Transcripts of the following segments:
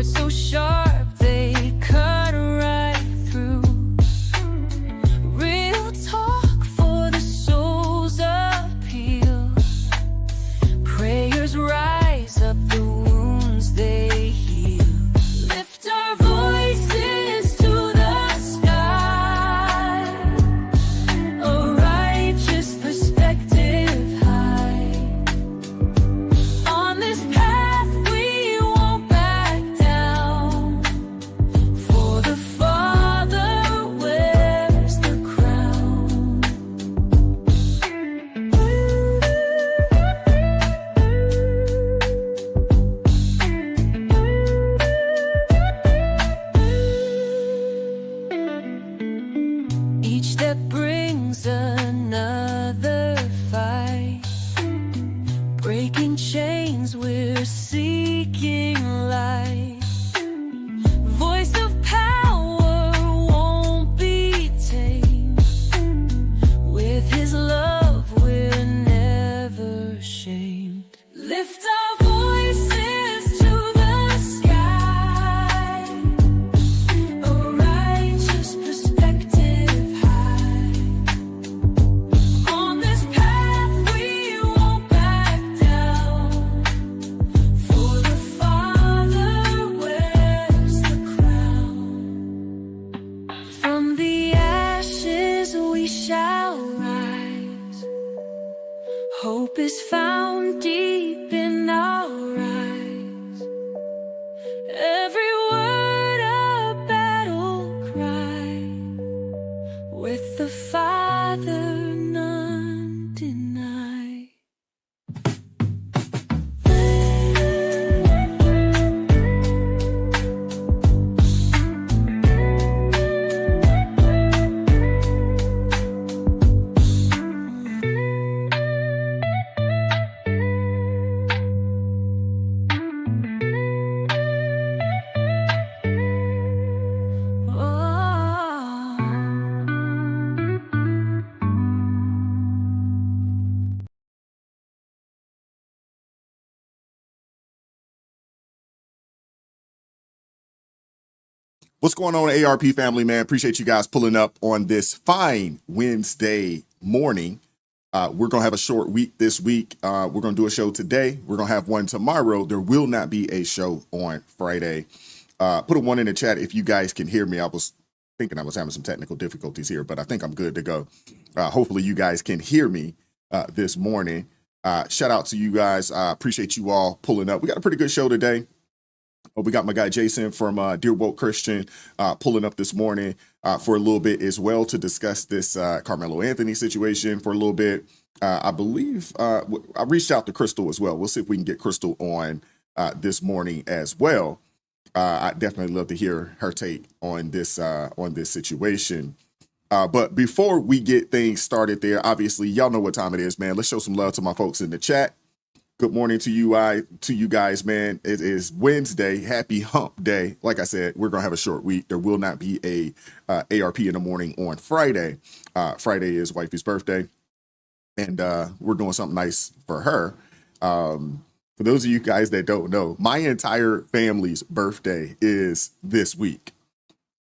Words so sharp, they cut right through. Real talk for the soul's appeal. Prayers rise up the wounds they heal. Lift our voices to the sky. A righteous perspective high. On this path we won't back down. For the Father wears the crown. Each step brings another fight. Breaking chains, we're seeking light. Voice of power won't be tamed. With His love, we're never ashamed. Lift our voices to the sky. A righteous perspective high. On this path we won't back down. For the Father wears the crown. From the ashes we shall rise. Hope is found deep in our eyes. Every word a battle cry. With the Father none deny. What's going on, ARP family, man? Appreciate you guys pulling up on this fine Wednesday morning. We're going to have a short week this week. We're going to do a show today. We're going to have one tomorrow. There will not be a show on Friday. Put a 1 in the chat if you guys can hear me. I was thinking I was having some technical difficulties here, but I think I'm good to go. Hopefully you guys can hear me this morning. Shout out to you guys. Appreciate you all pulling up. We got a pretty good show today. We got my guy Jason from Dear Woke Christian pulling up this morning for a little bit as well to discuss this Carmelo Anthony situation for a little bit. I believe I reached out to Crystal as well. We'll see if we can get Crystal on this morning as well. I'd definitely love to hear her take on this situation. But before we get things started there, obviously, y'all know what time it is, man. Let's show some love to my folks in the chat. Good morning to you guys, man. It is Wednesday. Happy hump day. Like I said, we're going to have a short week. There will not be a ARP in the morning on Friday. Friday is wifey's birthday, and we're doing something nice for her. For those of you guys that don't know, my entire family's birthday is this week.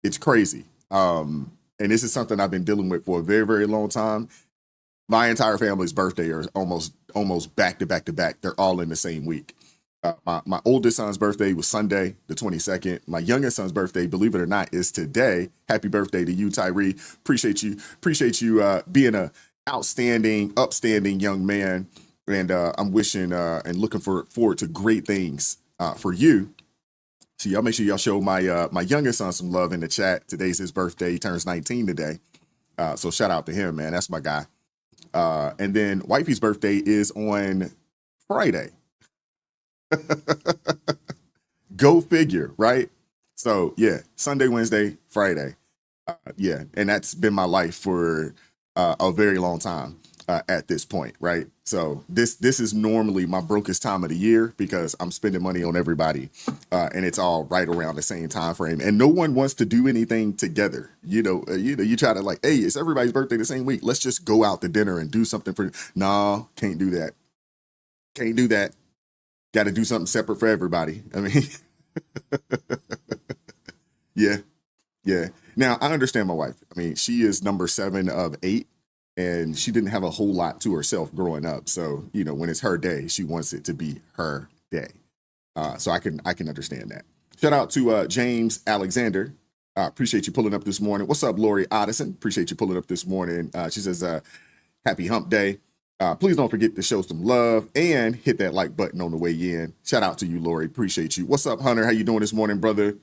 It's crazy. And this is something I've been dealing with for a very, very long time. My entire family's birthday are almost back to back to back. They're all in the same week. My oldest son's birthday was Sunday, the 22nd. My youngest son's birthday, believe it or not, is today. Happy birthday to you, Tyree. Appreciate you being an outstanding, upstanding young man. And I'm wishing and looking forward to great things for you. So y'all make sure y'all show my youngest son some love in the chat. Today's his birthday. He turns 19 today. So shout out to him, man. That's my guy. And then wifey's birthday is on Friday. Go figure, right? So yeah, Sunday, Wednesday, Friday. Yeah, and that's been my life for a very long time at this point, right? So this is normally my brokest time of the year because I'm spending money on everybody, and it's all right around the same time frame. And no one wants to do anything together. You try to like, hey, it's everybody's birthday the same week. Let's just go out to dinner and do something for. No, can't do that. Can't do that. Got to do something separate for everybody. I mean, Yeah, yeah. Now I understand my wife. I mean, she is number 7 of 8, and she didn't have a whole lot to herself growing up. So when it's her day, she wants it to be her day. So I can understand that. Shout out to James Alexander. Appreciate you pulling up this morning. What's up, Lori Oddison? Appreciate you pulling up this morning. She says, happy hump day. Please don't forget to show some love and hit that like button on the way in. Shout out to you, Lori. Appreciate you. What's up, Hunter? How you doing this morning, brother?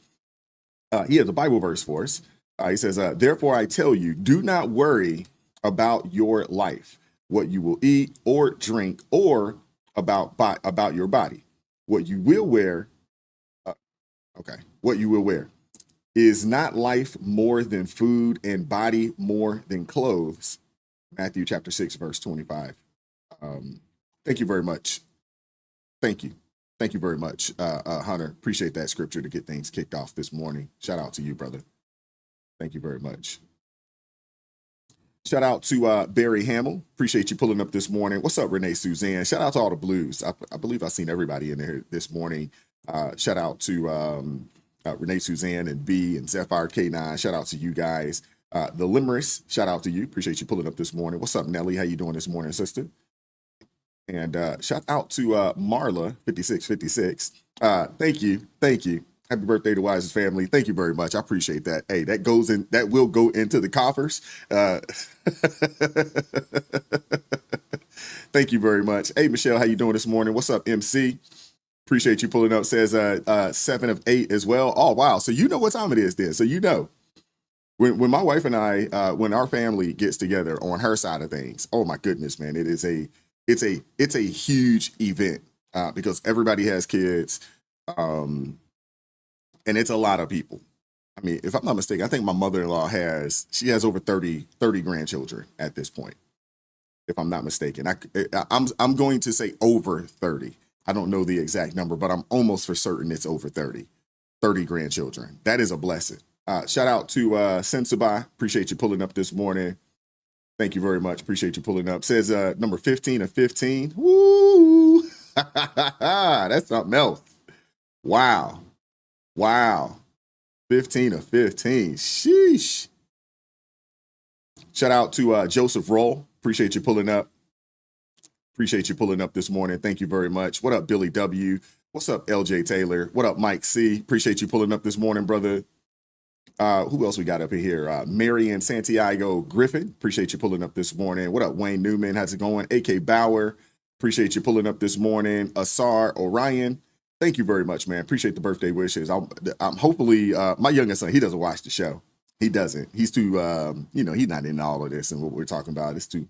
He has a Bible verse for us. He says, therefore I tell you, do not worry about your life, what you will eat or drink, or about your body, what you will wear. Okay, what you will wear. Is not life more than food and body more than clothes? Matthew chapter 6, verse 25. Thank you very much. Thank you. Thank you very much, Hunter. Appreciate that scripture to get things kicked off this morning. Shout out to you, brother. Thank you very much. Shout out to Barry Hamill. Appreciate you pulling up this morning. What's up, Renee Suzanne? Shout out to all the Blues. I believe I've seen everybody in there this morning. Shout out to Renee Suzanne and B and Zephyr K9. Shout out to you guys. The Limericks, shout out to you. Appreciate you pulling up this morning. What's up, Nelly? How you doing this morning, sister? And shout out to Marla 5656. Thank you. Happy birthday to Wise's family. Thank you very much. I appreciate that. Hey, that will go into the coffers. Thank you very much. Hey, Michelle, how you doing this morning? What's up, MC? Appreciate you pulling up. Says 7 of 8 as well. Oh, wow. So you know what time it is then. So when my wife and I, when our family gets together on her side of things, oh my goodness, man, it's a huge event because everybody has kids, and it's a lot of people. I mean, if I'm not mistaken, I think my mother-in-law has over 30 grandchildren at this point. If I'm not mistaken, I'm going to say over 30. I don't know the exact number, but I'm almost for certain it's over 30 grandchildren. That is a blessing. Shout out to Sensabai. Appreciate you pulling up this morning. Thank you very much. Appreciate you pulling up. Says number 15 of 15. Woo! That's something else. Wow. 15 of 15. Sheesh. Shout out to Joseph Roll. Appreciate you pulling up. Appreciate you pulling up this morning. Thank you very much. What up, Billy W? What's up, LJ Taylor? What up, Mike C? Appreciate you pulling up this morning, brother. Who else we got up in here? Marion Santiago Griffin. Appreciate you pulling up this morning. What up, Wayne Newman? How's it going? AK Bauer. Appreciate you pulling up this morning. Asar Orion. Thank you very much, man. Appreciate the birthday wishes. I'm hopefully my youngest son, he doesn't watch the show. He doesn't. He's too he's not in all of this and what we're talking about. It's too,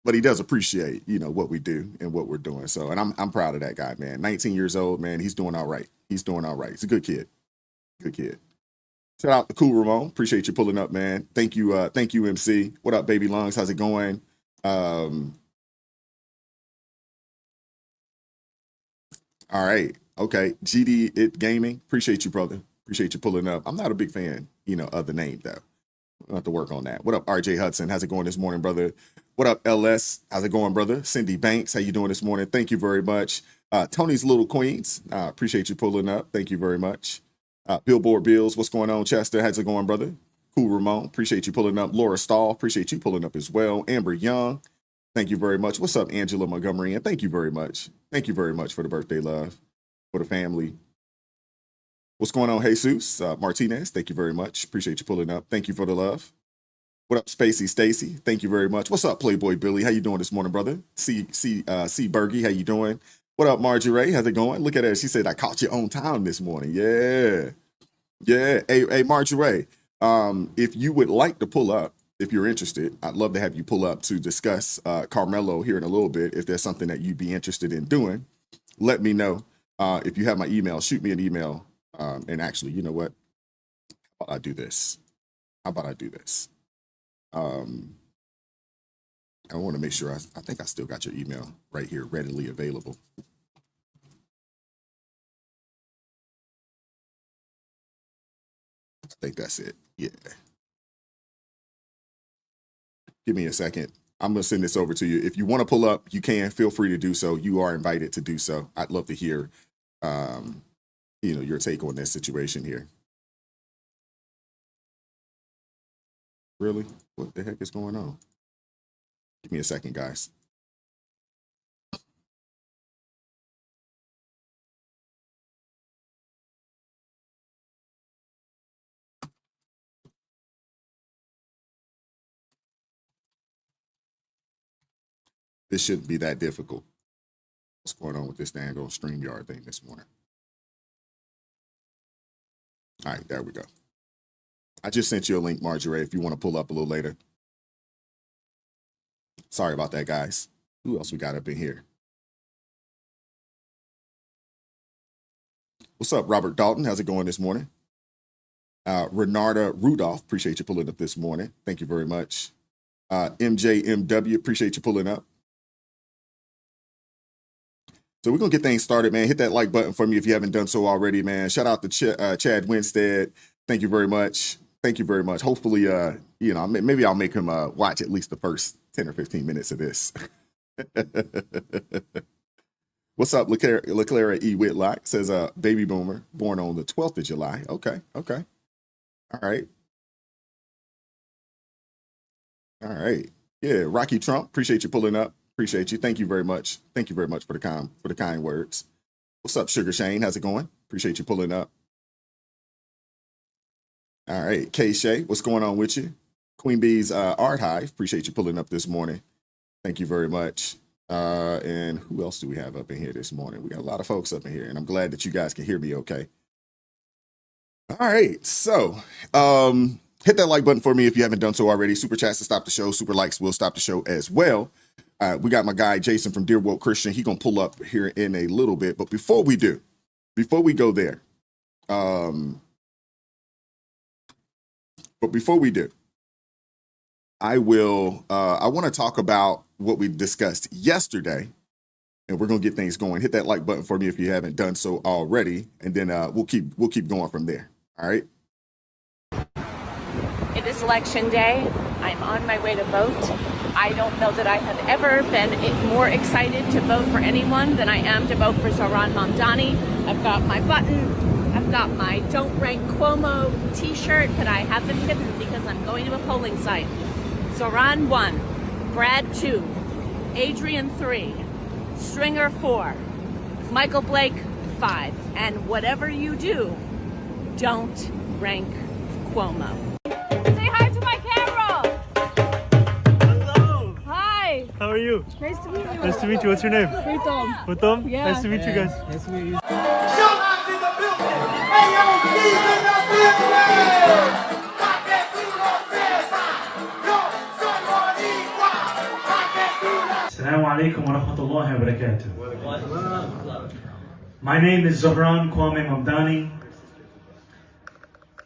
but he does appreciate, what we do and what we're doing. So, and I'm proud of that guy, man. 19 years old, man. He's doing all right. He's doing all right. He's a good kid. Good kid. Shout out to Cool Ramon. Appreciate you pulling up, man. Thank you, MC. What up, baby lungs? How's it going? All right. Okay. GD It Gaming. Appreciate you, brother. Appreciate you pulling up. I'm not a big fan, of the name though. I'll have to work on that. What up, RJ Hudson? How's it going this morning, brother? What up, LS? How's it going, brother? Cindy Banks, how you doing this morning? Thank you very much. Tony's Little Queens, appreciate you pulling up. Thank you very much. Billboard Bills, what's going on, Chester? How's it going, brother? Cool Ramon, appreciate you pulling up. Laura Stahl, appreciate you pulling up as well. Amber Young, thank you very much. What's up, Angela Montgomery? And thank you very much. Thank you very much for the birthday love, for the family. What's going on, Jesus Martinez? Thank you very much. Appreciate you pulling up. Thank you for the love. What up, Spacey Stacy? Thank you very much. What's up, Playboy Billy? How you doing this morning, brother? C Bergie, how you doing? What up, Marjorie? How's it going? Look at her. She said, I caught you on time this morning. Yeah. Hey, Marjorie, if you would like to pull up, if you're interested, I'd love to have you pull up to discuss Carmelo here in a little bit. If there's something that you'd be interested in doing, let me know. If you have my email, shoot me an email. And actually, you know what? How about I do this? I want to make sure I think I still got your email right here readily available. I think that's it. Yeah. Give me a second. I'm going to send this over to you. If you want to pull up, you can. Feel free to do so. You are invited to do so. I'd love to hear your take on this situation here. Really? What the heck is going on? Give me a second, guys. This shouldn't be that difficult. What's going on with this dang old StreamYard thing this morning? All right, there we go. I just sent you a link, Marjorie, if you want to pull up a little later. Sorry about that, guys. Who else we got up in here? What's up, Robert Dalton? How's it going this morning? Renarda Rudolph, appreciate you pulling up this morning. Thank you very much. MJMW, appreciate you pulling up. So we're going to get things started, man. Hit that like button for me if you haven't done so already, man. Shout out to Chad Winstead. Thank you very much. Thank you very much. Hopefully, maybe I'll make him watch at least the first 10 or 15 minutes of this. What's up, LeClara E. Whitlock? Says baby boomer, born on the 12th of July. Okay. All right. Yeah, Rocky Trump, appreciate you pulling up. Appreciate you. Thank you very much. Thank you very much for the kind words. What's up, Sugar Shane? How's it going? Appreciate you pulling up. All right, K Shay, what's going on with you? Queen Bee's Art Hive, appreciate you pulling up this morning. Thank you very much. And who else do we have up in here this morning? We got a lot of folks up in here, and I'm glad that you guys can hear me okay. All right, so hit that like button for me if you haven't done so already. Super chats to stop the show. Super likes will stop the show as well. We got my guy Jason from Dear Woke Christian. He's gonna pull up here in a little bit, but before we go there, I want to talk about what we discussed yesterday, and we're gonna get things going. Hit that like button for me if you haven't done so already, and then we'll keep going from there. All right. It is election day. I'm on my way to vote. I don't know that I have ever been more excited to vote for anyone than I am to vote for Zohran Mamdani. I've got my button. I've got my Don't Rank Cuomo t-shirt that I have them hidden because I'm going to a polling site. Zohran 1, Brad 2, Adrian 3, Stringer 4, Michael Blake 5. And whatever you do, don't rank Cuomo. Say hi to my camera! Hello! Hi! How are you? Nice to meet you. Nice to meet you. What's your name? Utom. Utom? Yeah. Nice to meet you guys. Nice to meet you. Showtime in the building. AOC's in the building. Rocket through the center. Yo, somebody rock. Rocket through the Assalamu alaikum wa rahmatullahi wa barakatuh. My name is Zohran Kwame Mamdani.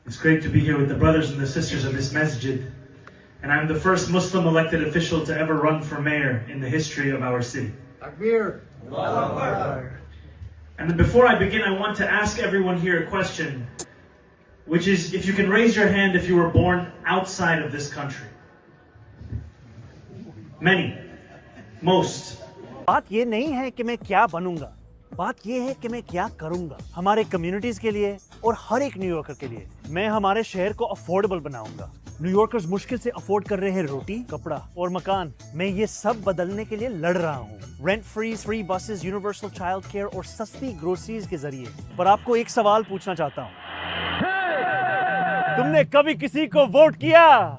It's great to be here with the brothers and the sisters of this masjid. And I'm the first Muslim elected official to ever run for mayor in the history of our city. Takbir. And then before I begin, I want to ask everyone here a question, which is if you can raise your hand if you were born outside of this country. Many. Most. बात ये नहीं है कि मैं क्या बनूंगा, बात ये है कि मैं क्या करूंगा हमारे कम्युनिटीज के लिए और हर एक न्यूयॉर्कर के लिए। मैं हमारे शहर को अफोर्डेबल बनाऊंगा। न्यूयॉर्कर्स मुश्किल से अफोर्ड कर रहे हैं रोटी, कपड़ा और मकान। मैं ये सब बदलने के लिए लड़ रहा हूँ। Rent free buses, universal child care और सस्ती ग्रोसरीज के जरिए। पर आपको एक सवाल पूछना चाहता हूँ, तुमने कभी किसी को वोट किया?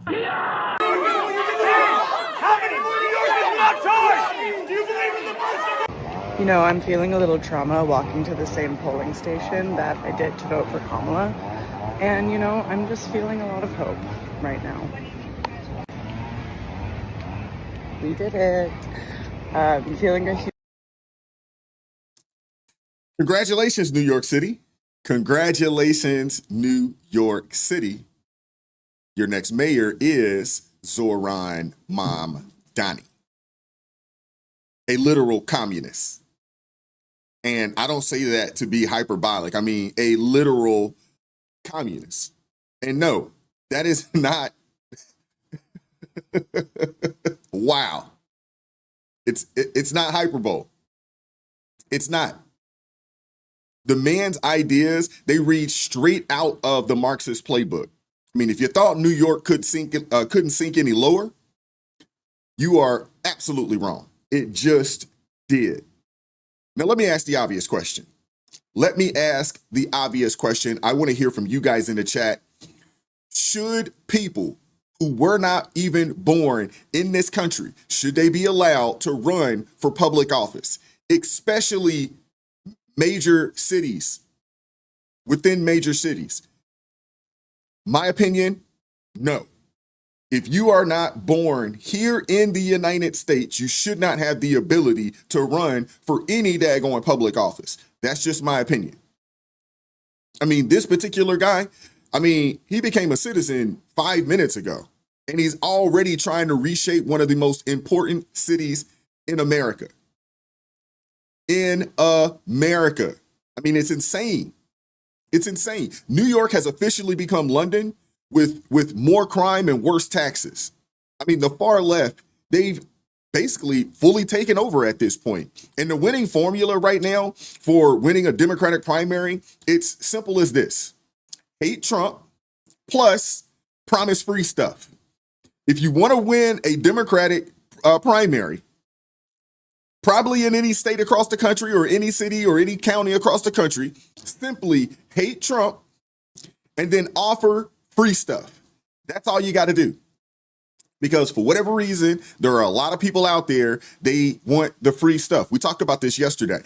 You know, I'm feeling a little trauma walking to the same polling station that I did to vote for Kamala. And, you know, I'm just feeling a lot of hope right now. We did it. I'm feeling a huge... Congratulations, New York City. Congratulations, New York City. Your next mayor is Zohran Mamdani, a literal communist. And I don't say that to be hyperbolic. I mean, a literal communist. And no, that is not, wow. It's not hyperbole. It's not. The man's ideas, they read straight out of the Marxist playbook. I mean, if you thought New York couldn't sink any lower, you are absolutely wrong. It just did. Now, let me ask the obvious question. I want to hear from you guys in the chat. Should people who were not even born in this country, should they be allowed to run for public office, especially major cities, within major cities? My opinion, no. If you are not born here in the United States, you should not have the ability to run for any daggone public office. That's just my opinion. I mean, this particular guy, he became a citizen 5 minutes ago, and he's already trying to reshape one of the most important cities in America. I mean, it's insane. It's insane. New York has officially become London with more crime and worse taxes. I mean, the far left, they've basically fully taken over at this point. And the winning formula right now for winning a Democratic primary, it's simple as this: hate Trump plus promise free stuff. If you want to win a Democratic primary, probably in any state across the country or any city or any county across the country, simply hate Trump and then offer free stuff. That's all you got to do. Because for whatever reason, there are a lot of people out there, they want the free stuff. We talked about this yesterday.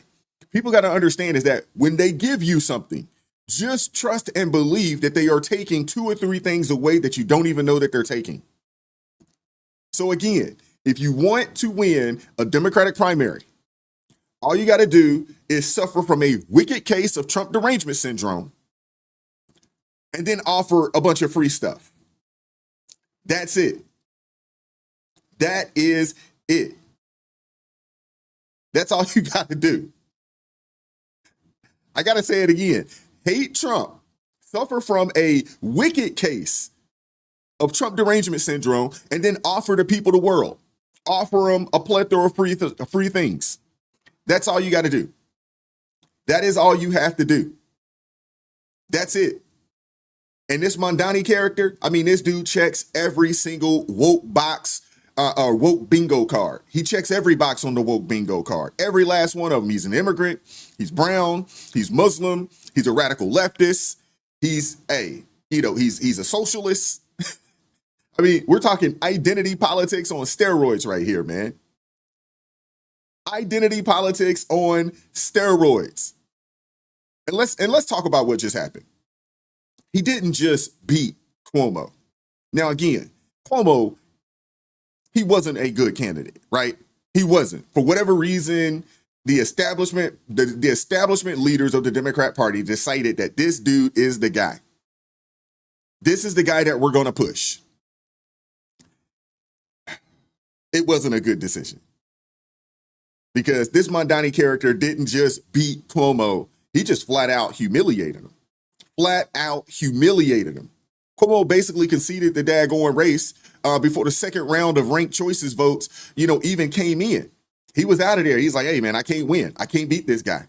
People got to understand is that when they give you something, just trust and believe that they are taking 2 or 3 things away that you don't even know that they're taking. So again, if you want to win a Democratic primary, all you got to do is suffer from a wicked case of Trump derangement syndrome and then offer a bunch of free stuff. That's it. That is it. That's all you got to do. I got to say it again. Hate Trump, suffer from a wicked case of Trump derangement syndrome, and then offer the people the world. Offer them a plethora of free things. That's all you got to do. That is all you have to do. That's it. And this Mondani character, this dude checks every single woke box or woke bingo card. He checks every box on the woke bingo card. Every last one of them. He's an immigrant. He's brown. He's Muslim. He's a radical leftist. He's a socialist. We're talking identity politics on steroids right here, man. Identity politics on steroids. And let's talk about what just happened. He didn't just beat Cuomo. Now, again, Cuomo, he wasn't a good candidate, right? He wasn't. For whatever reason, the establishment leaders of the Democrat Party decided that this dude is the guy. This is the guy that we're going to push. It wasn't a good decision. Because this Mondani character didn't just beat Cuomo. He just flat out humiliated him. Cuomo basically conceded the daggone race before the second round of ranked choices votes, even came in. He was out of there. He's like, hey, man, I can't win. I can't beat this guy.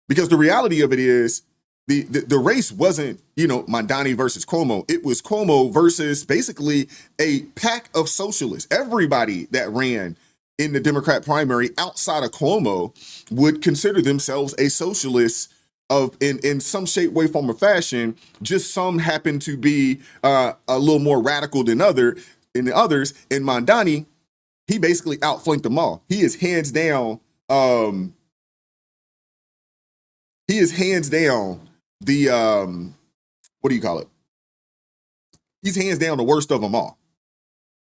Because the reality of it is the race wasn't, Mondani versus Cuomo. It was Cuomo versus basically a pack of socialists. Everybody that ran in the Democrat primary outside of Cuomo would consider themselves a socialist in some shape, way, form, or fashion. Just some happen to be a little more radical than the others. And Mondani, he basically outflanked them all. He is hands down the what do you call it? He's hands down the worst of them all.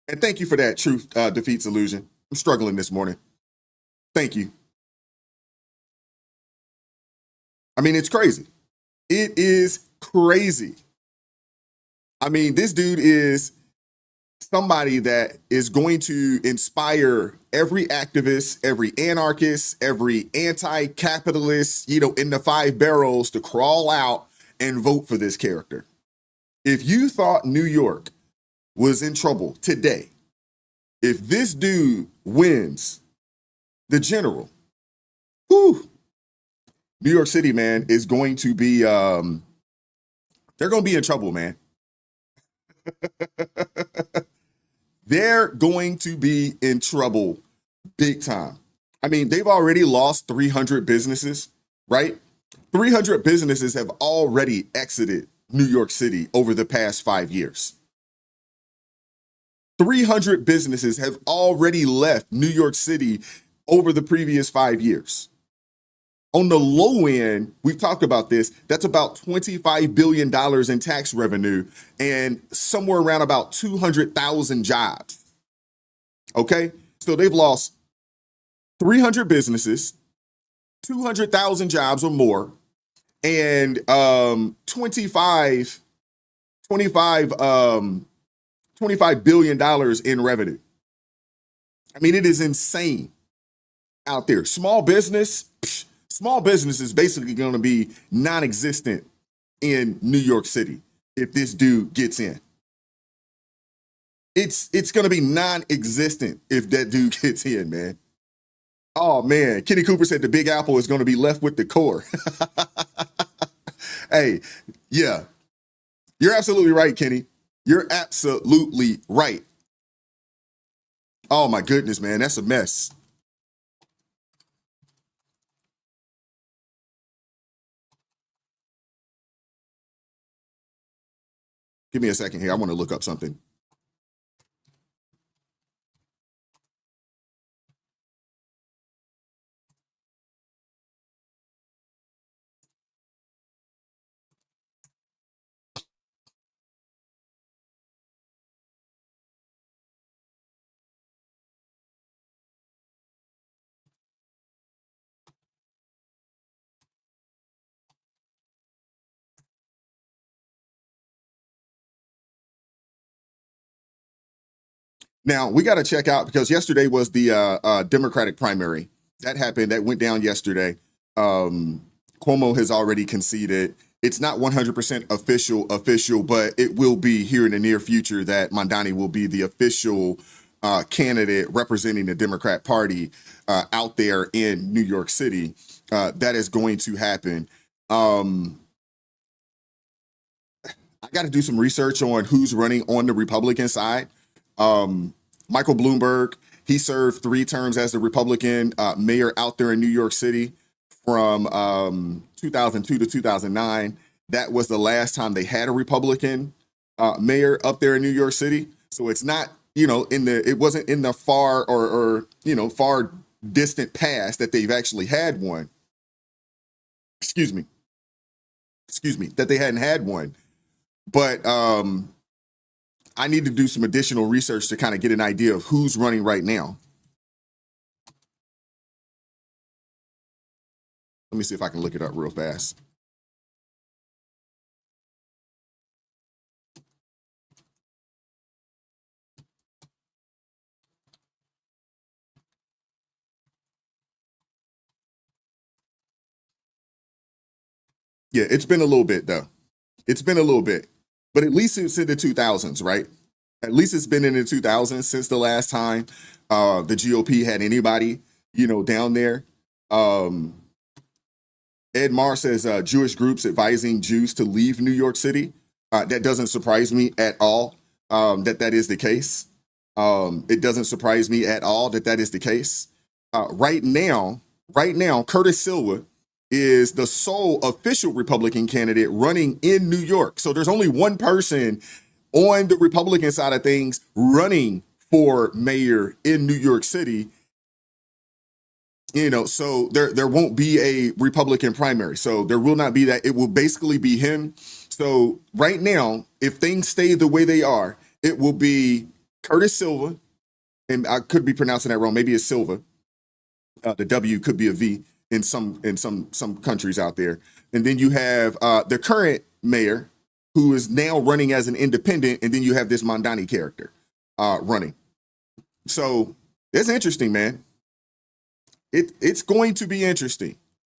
And thank you for that, Truth Defeats Illusion. I'm struggling this morning. Thank you. It's crazy. It is crazy. This dude is somebody that is going to inspire every activist, every anarchist, every anti-capitalist, in the 5 barrels to crawl out and vote for this character. If you thought New York was in trouble today, if this dude wins the general, New York City, man, is going to be they're going to be in trouble, man. They're going to be in trouble big time. I mean, they've already lost 300 businesses, right? 300 businesses have already exited New York City over the past 5 years. 300 businesses have already left New York City over the previous 5 years. On the low end, we've talked about this, that's about $25 billion in tax revenue and somewhere around about 200,000 jobs. Okay? So they've lost 300 businesses, 200,000 jobs or more, and 25 billion dollars in revenue. I mean, it is insane out there. Small business is basically going to be non-existent in New York City if this dude gets in. It's going to be non-existent if that dude gets in, man. Oh man, Kenny Cooper said the Big Apple is going to be left with the core. Hey, yeah, you're absolutely right, Kenny. You're absolutely right. Oh my goodness, man, that's a mess. Give me a second here. I want to look up something. Now we got to check out because yesterday was the Democratic primary that happened. That went down yesterday. Cuomo has already conceded. It's not 100% official, but it will be here in the near future that Mamdani will be the official candidate representing the Democrat Party out there in New York City. That is going to happen. I got to do some research on who's running on the Republican side. Michael Bloomberg, he served 3 terms as the Republican mayor out there in New York City from 2002 to 2009. That was the last time they had a Republican mayor up there in New York City. So it's not, it wasn't in the far or far distant past that they've actually had one. Excuse me, that they hadn't had one. But I need to do some additional research to kind of get an idea of who's running right now. Let me see if I can look it up real fast. Yeah, it's been a little bit though. It's been a little bit, but at least it's in the 2000s, right? At least it's been in the 2000s since the last time the GOP had anybody, down there. Ed Marr says Jewish groups advising Jews to leave New York City. That doesn't surprise me at all that is the case. It doesn't surprise me at all that is the case. Right now, Curtis Silva is the sole official Republican candidate running in New York. So there's only one person on the Republican side of things running for mayor in New York City. So there won't be a Republican primary. So there will not be that. It will basically be him. So right now, if things stay the way they are, it will be Curtis Silva, and I could be pronouncing that wrong. Maybe it's Silva. The W could be a V in some countries out there. And then you have the current mayor, who is now running as an independent, and then you have this Mamdani character running. So it's interesting, man. It's going to be interesting,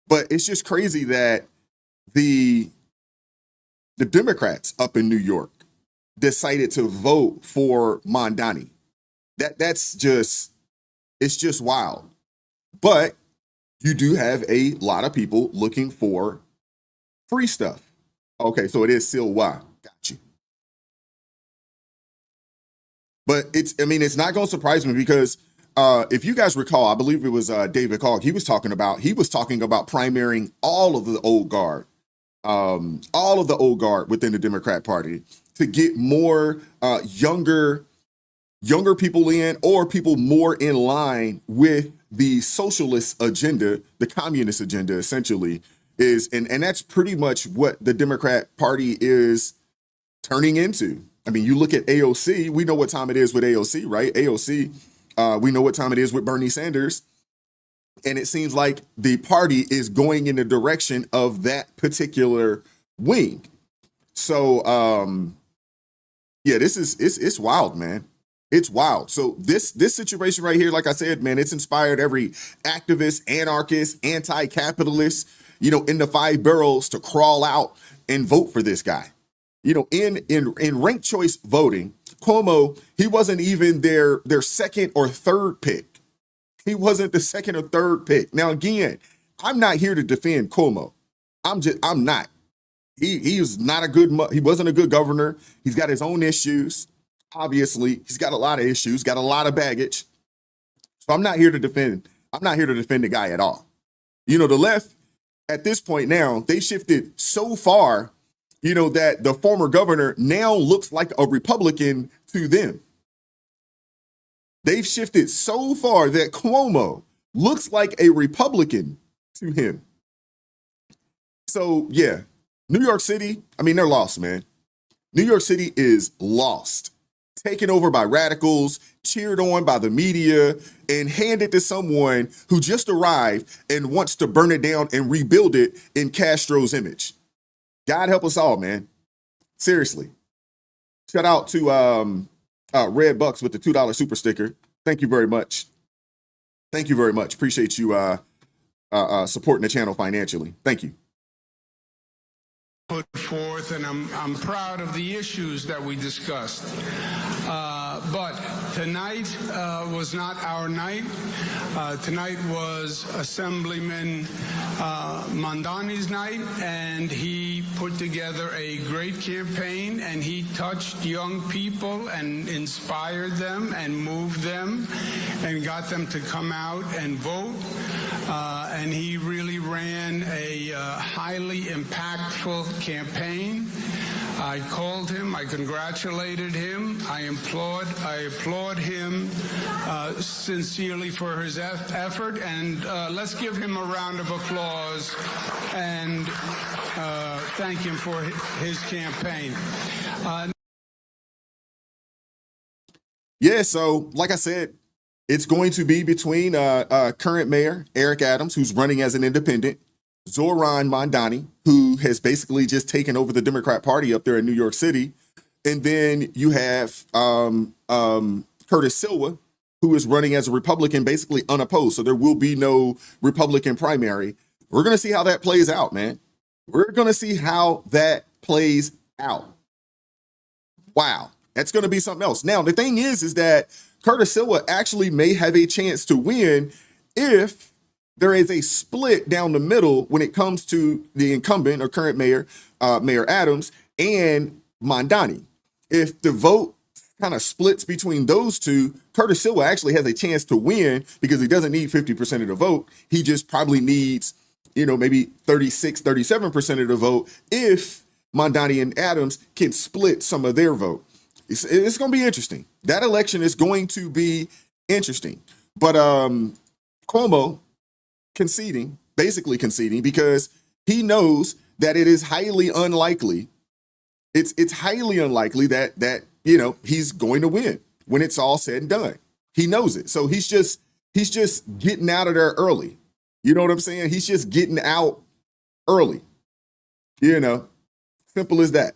but it's just crazy that the Democrats up in New York decided to vote for Mamdani. It's just wild. But you do have a lot of people looking for free stuff. Okay, so it is still why. Got you. But it's not going to surprise me because if you guys recall, I believe it was David Hogg. He was talking about primarying all of the old guard, within the Democrat Party to get more younger people in, or people more in line with the socialist agenda, the communist agenda, essentially is, and that's pretty much what the Democrat Party is turning into. I mean, you look at AOC, we know what time it is with AOC, right? AOC, we know what time it is with Bernie Sanders. And it seems like the party is going in the direction of that particular wing. So, yeah, it's wild, man. It's wild. So this situation right here, like I said, man, it's inspired every activist, anarchist, anti-capitalist, in the 5 boroughs to crawl out and vote for this guy. In ranked choice voting, Cuomo, he wasn't even their second or third pick. He wasn't the second or third pick. Now, again, I'm not here to defend Cuomo. I'm not. He wasn't a good governor. He's got his own issues. Obviously, he's got a lot of issues, got a lot of baggage. So I'm not here to defend the guy at all. The left at this point now, they shifted so far, that the former governor now looks like a Republican to them. They've shifted so far that Cuomo looks like a Republican to him. So, yeah, New York City, they're lost, man. New York City is lost. Taken over by radicals, cheered on by the media, and handed to someone who just arrived and wants to burn it down and rebuild it in Castro's image. God help us all, man. Seriously. Shout out to Red Bucks with the $2 super sticker. Thank you very much. Thank you very much. Appreciate you supporting the channel financially. Thank you. Put forth, and I'm proud of the issues that we discussed. But tonight was not our night. Tonight was Assemblyman Mondani's night, and he put together a great campaign, and he touched young people and inspired them and moved them and got them to come out and vote. And he really ran a highly impactful campaign. I called him, I congratulated him, I applaud him sincerely for his effort, and let's give him a round of applause and thank him for his campaign. Yeah, so like I said, it's going to be between current mayor Eric Adams, who's running as an independent, Zoran Mondani, who has basically just taken over the Democrat Party up there in New York City. And then you have Curtis Silva, who is running as a Republican, basically unopposed. So there will be no Republican primary. We're going to see how that plays out, man. We're going to see how that plays out. Wow. That's going to be something else. Now, the thing is that Curtis Silva actually may have a chance to win if there is a split down the middle when it comes to the incumbent or current mayor, Mayor Adams, and Mondani. If the vote kind of splits between those two, Curtis Silva actually has a chance to win because he doesn't need 50% of the vote. He just probably needs, maybe 36, 37% of the vote if Mondani and Adams can split some of their vote. It's going to be interesting. That election is going to be interesting. But Cuomo basically conceding because he knows that it is highly unlikely. It's highly unlikely that he's going to win when it's all said and done. He knows it. So he's just getting out of there early. You know what I'm saying? He's just getting out early. Simple as that.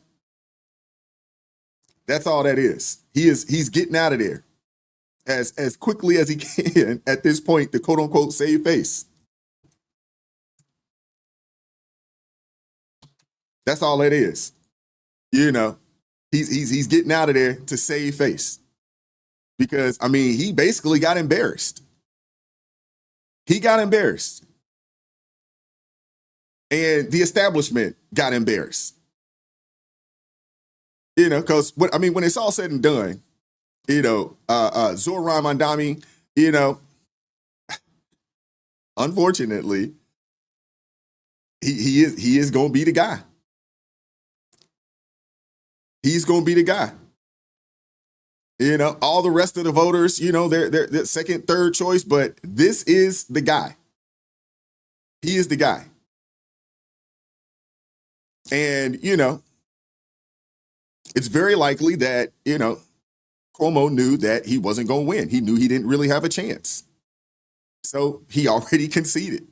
That's all that is. He's getting out of there as quickly as he can at this point to quote unquote save face. That's all that is. He's getting out of there to save face. Because he basically got embarrassed. He got embarrassed. and the establishment got embarrassed. Because when it's all said and done, Zoran Mondani, unfortunately, he is going to be the guy. He's going to be the guy. All the rest of the voters, they're second, third choice, but this is the guy. He is the guy. And, it's very likely that, Cuomo knew that he wasn't going to win. He knew he didn't really have a chance. So he already conceded.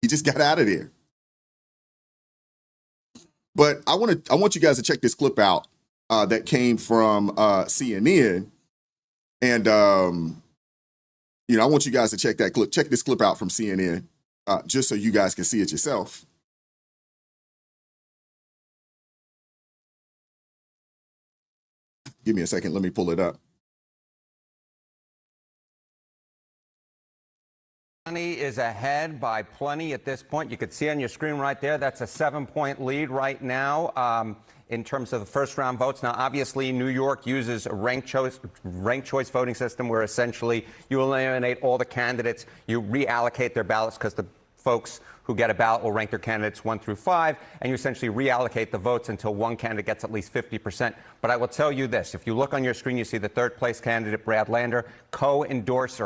He just got out of there. But I want you guys to check this clip out that came from CNN. And, I want you guys to check that clip. Check this clip out from CNN just so you guys can see it yourself. Give me a second. Let me pull it up. Mondani is ahead by plenty at this point. You could see on your screen right there, that's a 7-point lead right now in terms of the first round votes. Now, obviously, New York uses a ranked choice voting system where essentially you eliminate all the candidates, you reallocate their ballots because the folks who get a ballot will rank their candidates 1 through 5, and you essentially reallocate the votes until one candidate gets at least 50%. But I will tell you this, if you look on your screen, you see the third place candidate, Brad Lander, cross-endorsed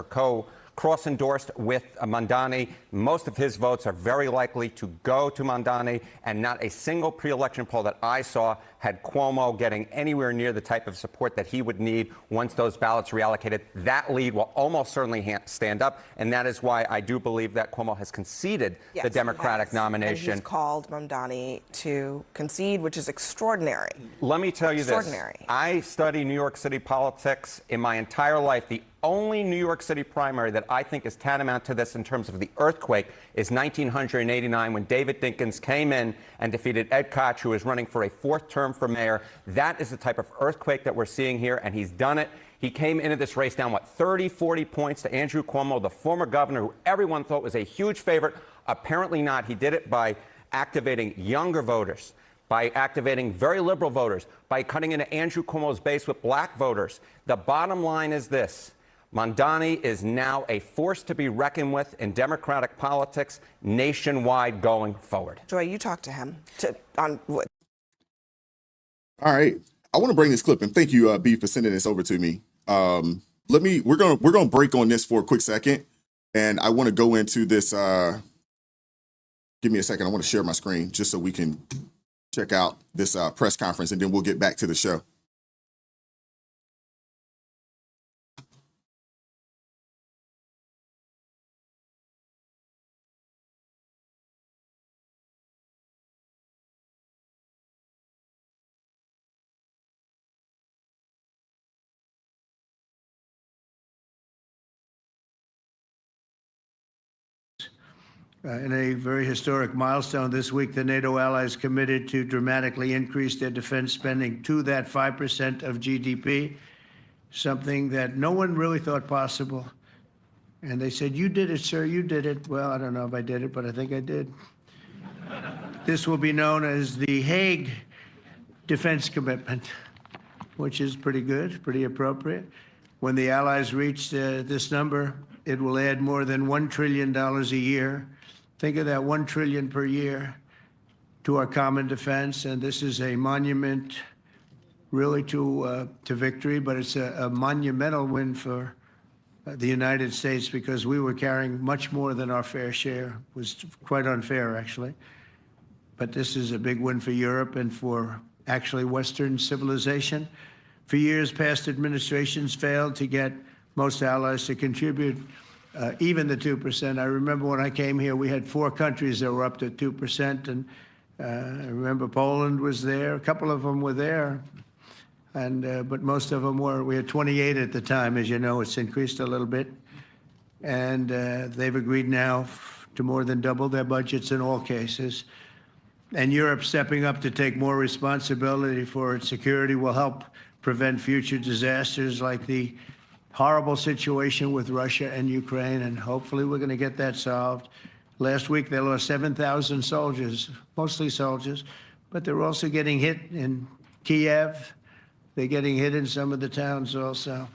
with Mondani. Most of his votes are very likely to go to Mondani, and not a single pre-election poll that I saw had Cuomo getting anywhere near the type of support that he would need once those ballots reallocated. That lead will almost certainly stand up, and that is why I do believe that Cuomo has conceded the Democratic nomination. And he's called Mondani to concede, which is extraordinary. Let me tell you this. I study New York City politics in my entire life. The only New York City primary that I think is tantamount to this in terms of the earthquake is 1989 when David Dinkins came in and defeated Ed Koch, who is running for a 4th term for mayor. That is the type of earthquake that we're seeing here, and he's done it. He came into this race down, 30, 40 points to Andrew Cuomo, the former governor, who everyone thought was a huge favorite. Apparently not. He did it by activating younger voters, by activating very liberal voters, by cutting into Andrew Cuomo's base with black voters. The bottom line is this. Mondani is now a force to be reckoned with in Democratic politics nationwide going forward. Joy, you talked to him on what? All right. I want to bring this clip, and thank you, B, for sending this over to me. We're gonna break on this for a quick second, and I want to go into this. Give me a second. I want to share my screen just so we can check out this press conference, and then we'll get back to the show. In a very historic milestone this week, the NATO allies committed to dramatically increase their defense spending to that 5% of GDP, something that no one really thought possible. And they said, "You did it, sir, you did it." Well, I don't know if I did it, but I think I did. This will be known as the Hague Defense Commitment, which is pretty good, pretty appropriate. When the allies reach this number, it will add more than $1 trillion a year. Think of that, $1 trillion per year to our common defense. And this is a monument really to victory, but it's a monumental win for the United States because we were carrying much more than our fair share. It was quite unfair, actually. But this is a big win for Europe and for actually Western civilization. For years, past administrations failed to get most allies to contribute even the 2%. I remember when I came here, we had 4 countries that were up to 2%. And I remember Poland was there. A couple of them were there. But most of them were. We had 28 at the time. As you know, it's increased a little bit. And they've agreed now to more than double their budgets in all cases. And Europe stepping up to take more responsibility for its security will help prevent future disasters like the horrible situation with Russia and Ukraine, and hopefully we're going to get that solved. Last week, they lost 7,000 soldiers, mostly soldiers, but they're also getting hit in Kiev. They're getting hit in some of the towns also.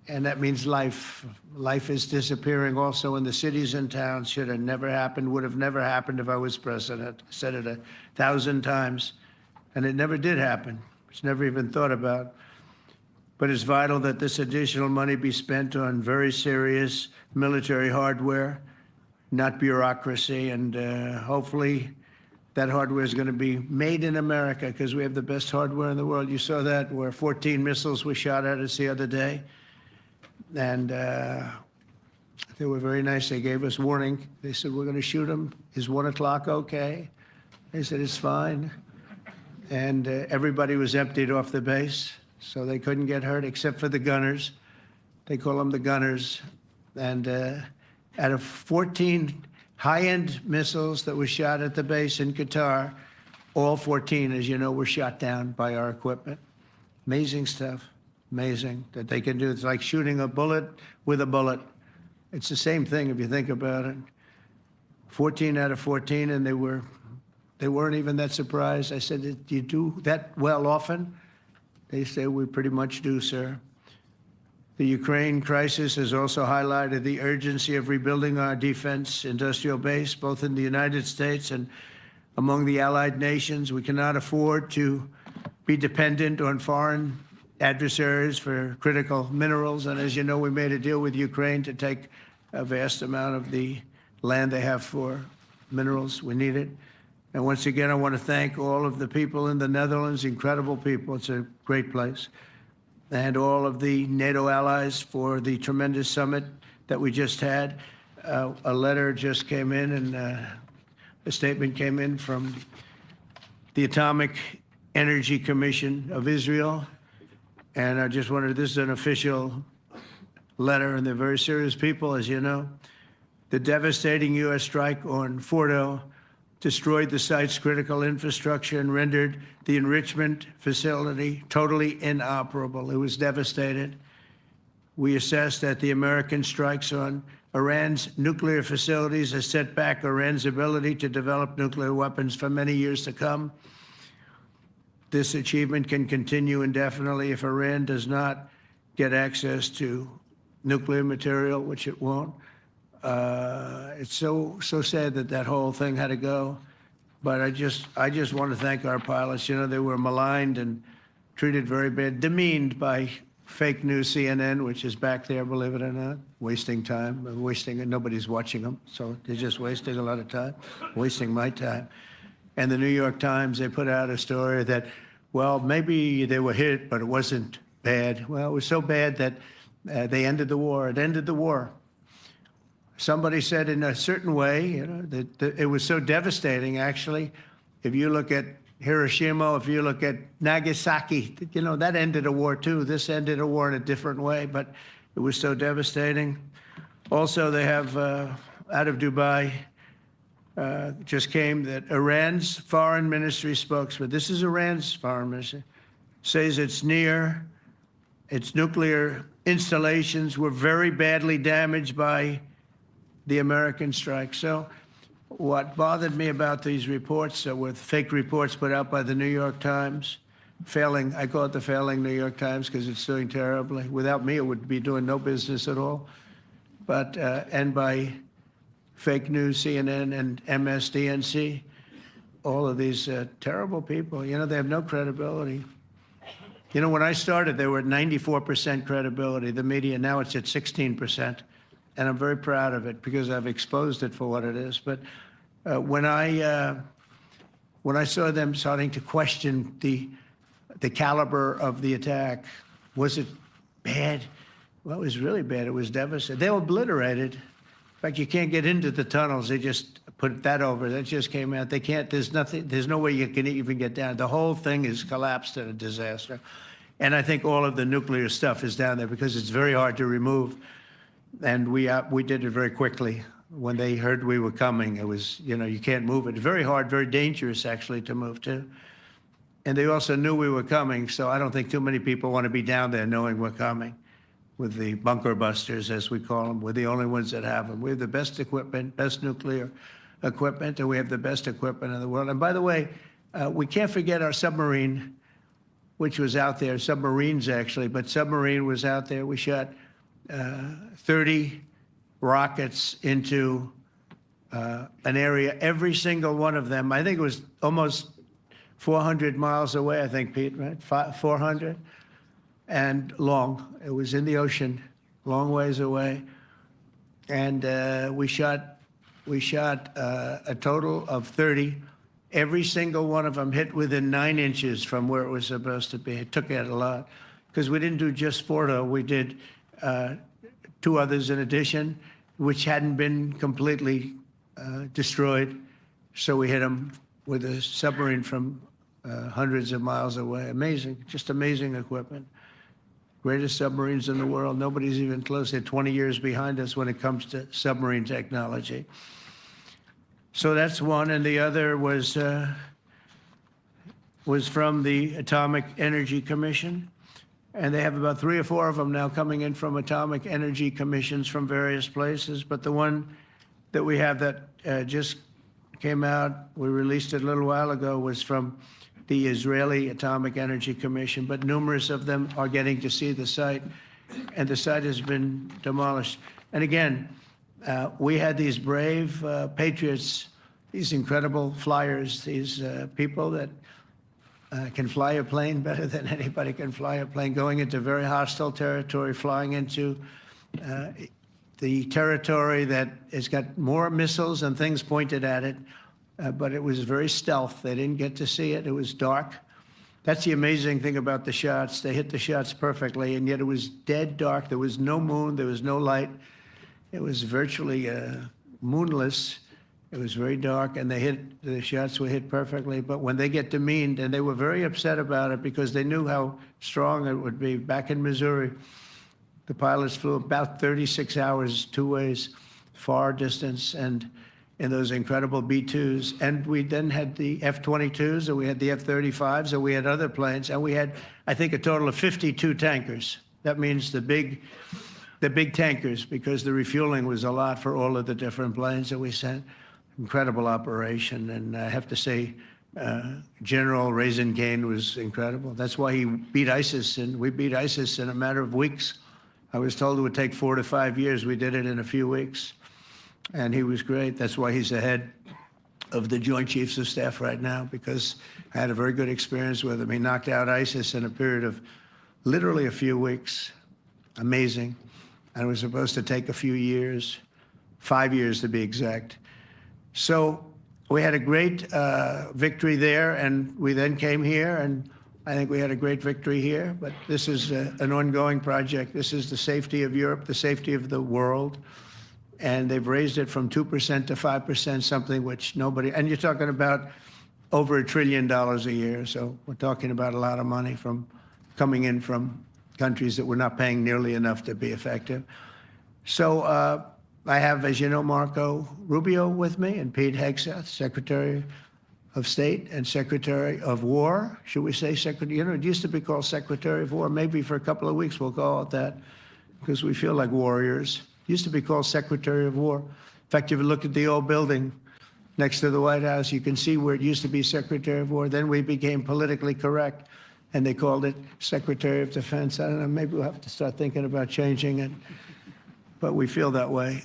And that means life. Life is disappearing also in the cities and towns. Should have never happened, would have never happened if I was president. I said it 1,000 times, and it never did happen. It's never even thought about. But it's vital that this additional money be spent on very serious military hardware, not bureaucracy, and hopefully that hardware is going to be made in America because we have the best hardware in the world. You saw that where 14 missiles were shot at us the other day. And they were very nice. They gave us warning. They said, we're going to shoot them. Is 1 o'clock okay? They said, it's fine. And everybody was emptied off the base, so they couldn't get hurt except for the gunners. They call them the gunners. And out of 14 high-end missiles that were shot at the base in Qatar, all 14, as you know, were shot down by our equipment. Amazing stuff. Amazing that they can do. It's like shooting a bullet with a bullet. It's the same thing if you think about it. 14 out of 14, and they weren't even that surprised. I said, do you do that well often? They say, we pretty much do, sir. The Ukraine crisis has also highlighted the urgency of rebuilding our defense industrial base, both in the United States and among the allied nations. We cannot afford to be dependent on foreign adversaries for critical minerals. And as you know, we made a deal with Ukraine to take a vast amount of the land they have for minerals. We need it. And once again, I want to thank all of the people in the Netherlands, incredible people. It's a great place. And all of the NATO allies for the tremendous summit that we just had. A letter just came in, and a statement came in from the Atomic Energy Commission of Israel. And I just wondered, this is an official letter, and they're very serious people, as you know. The devastating U.S. strike on Fordo destroyed the site's critical infrastructure and rendered the enrichment facility totally inoperable. It was devastated. We assess that the American strikes on Iran's nuclear facilities has set back Iran's ability to develop nuclear weapons for many years to come. This achievement can continue indefinitely if Iran does not get access to nuclear material, which it won't. It's so sad that that whole thing had to go. But I just want to thank our pilots. You know, they were maligned and treated very bad, demeaned by fake news CNN, which is back there, believe it or not, wasting time, nobody's watching them. So they're just wasting a lot of time, wasting my time. And the New York Times, they put out a story that, well, maybe they were hit, but it wasn't bad. Well, it was so bad that they ended the war. It ended the war. Somebody said in a certain way, you know, that it was so devastating, actually. If you look at Hiroshima, if you look at Nagasaki, you know, that ended a war too. This ended a war in a different way, but it was so devastating. Also, they have, out of Dubai, just came that Iran's foreign ministry spokesman, this is Iran's foreign ministry, says its nuclear installations were very badly damaged by the American strike. So what bothered me about these reports were fake reports put out by the New York Times, failing, I call it the failing New York Times because it's doing terribly. Without me, it would be doing no business at all. But, and by fake news, CNN and MSDNC, all of these terrible people, you know, they have no credibility. You know, when I started, they were at 94% credibility, the media. Now it's at 16%. And I'm very proud of it because I've exposed it for what it is. But when I saw them starting to question the caliber of the attack, was it bad? Well, it was really bad. It was devastating. They were obliterated. In fact, you can't get into the tunnels. They just put that over. That just came out. They can't, there's nothing, there's no way you can even get down. The whole thing is collapsed in a disaster. And I think all of the nuclear stuff is down there because it's very hard to remove. And we did it very quickly. When they heard we were coming, it was, you know, you can't move it. Very hard, very dangerous, actually, to move to. And they also knew we were coming, so I don't think too many people want to be down there knowing we're coming. with the bunker busters, as we call them. We're the only ones that have them. We have the best equipment, best nuclear equipment, and we have the best equipment in the world. And by the way, we can't forget our submarine, which was out there, submarines actually, but submarine was out there. We shot 30 rockets into an area, every single one of them. I think it was almost 400 miles away, I think, Pete, right? 400 and long. It was in the ocean, long ways away. And we shot a total of 30. Every single one of them hit within 9 inches from where it was supposed to be. It took out a lot because we didn't do just Fordo. We did 2 others in addition, which hadn't been completely destroyed. So we hit them with a submarine from hundreds of miles away. Amazing, just amazing equipment. Greatest submarines in the world. Nobody's even close. They're 20 years behind us when it comes to submarine technology. So that's one, and the other was from the Atomic Energy Commission, and they have about 3 or 4 of them now coming in from atomic energy commissions from various places. But the one that we have that just came out, we released it a little while ago, was from the Israeli Atomic Energy Commission, but numerous of them are getting to see the site, and the site has been demolished. And again, we had these brave patriots, these incredible flyers, these people that can fly a plane better than anybody can fly a plane, going into very hostile territory, flying into the territory that has got more missiles and things pointed at it, but it was very stealth. They didn't get to see it. It was dark. That's the amazing thing about the shots. They hit the shots perfectly, and yet it was dead dark. There was no moon. There was no light. It was virtually moonless. It was very dark, and the shots were hit perfectly. But when they get demeaned, and they were very upset about it because they knew how strong it would be. Back in Missouri, the pilots flew about 36 hours, 2 ways, far distance, and in those incredible B-2s. And we then had the F-22s, and we had the F-35s, and we had other planes, and we had, I think, a total of 52 tankers. That means the big tankers, because the refueling was a lot for all of the different planes that we sent. Incredible operation, and I have to say, General Raisin Cain was incredible. That's why he beat ISIS, and we beat ISIS in a matter of weeks. I was told it would take 4 to 5 years. We did it in a few weeks, and he was great. That's why he's the head of the Joint Chiefs of Staff right now, because I had a very good experience with him. He knocked out ISIS in a period of literally a few weeks. Amazing. And it was supposed to take a few years, 5 years to be exact. So we had a great victory there, and we then came here, and I think we had a great victory here. But this is an ongoing project. This is the safety of Europe, the safety of the world. And they've raised it from 2% to 5%, something which nobody, and you're talking about over $1 trillion a year. So we're talking about a lot of money coming in from countries that we're not paying nearly enough to be effective. So I have, as you know, Marco Rubio with me, and Pete Hegseth, Secretary of State and Secretary of War. Should we say Secretary? You know, it used to be called Secretary of War. Maybe for a couple of weeks we'll call it that, because we feel like warriors. It used to be called Secretary of War. In fact, if you look at the old building next to the White House, you can see where it used to be Secretary of War. Then we became politically correct, and they called it Secretary of Defense. I don't know, maybe we'll have to start thinking about changing it, but we feel that way.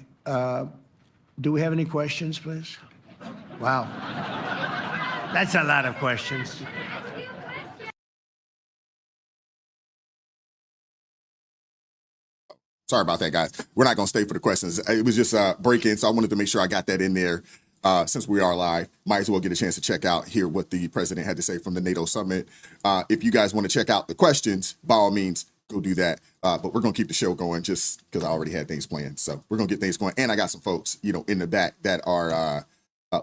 Do we have any questions, please? Wow. That's a lot of questions. Sorry about that, guys. We're not going to stay for the questions. It was just break-in, so I wanted to make sure I got that in there. Since we are live, might as well get a chance to check out, hear what the president had to say from the NATO summit. If you guys want to check out the questions, by all means, go do that. But we're going to keep the show going just because I already had things planned. So we're going to get things going. And I got some folks, you know, in the back that are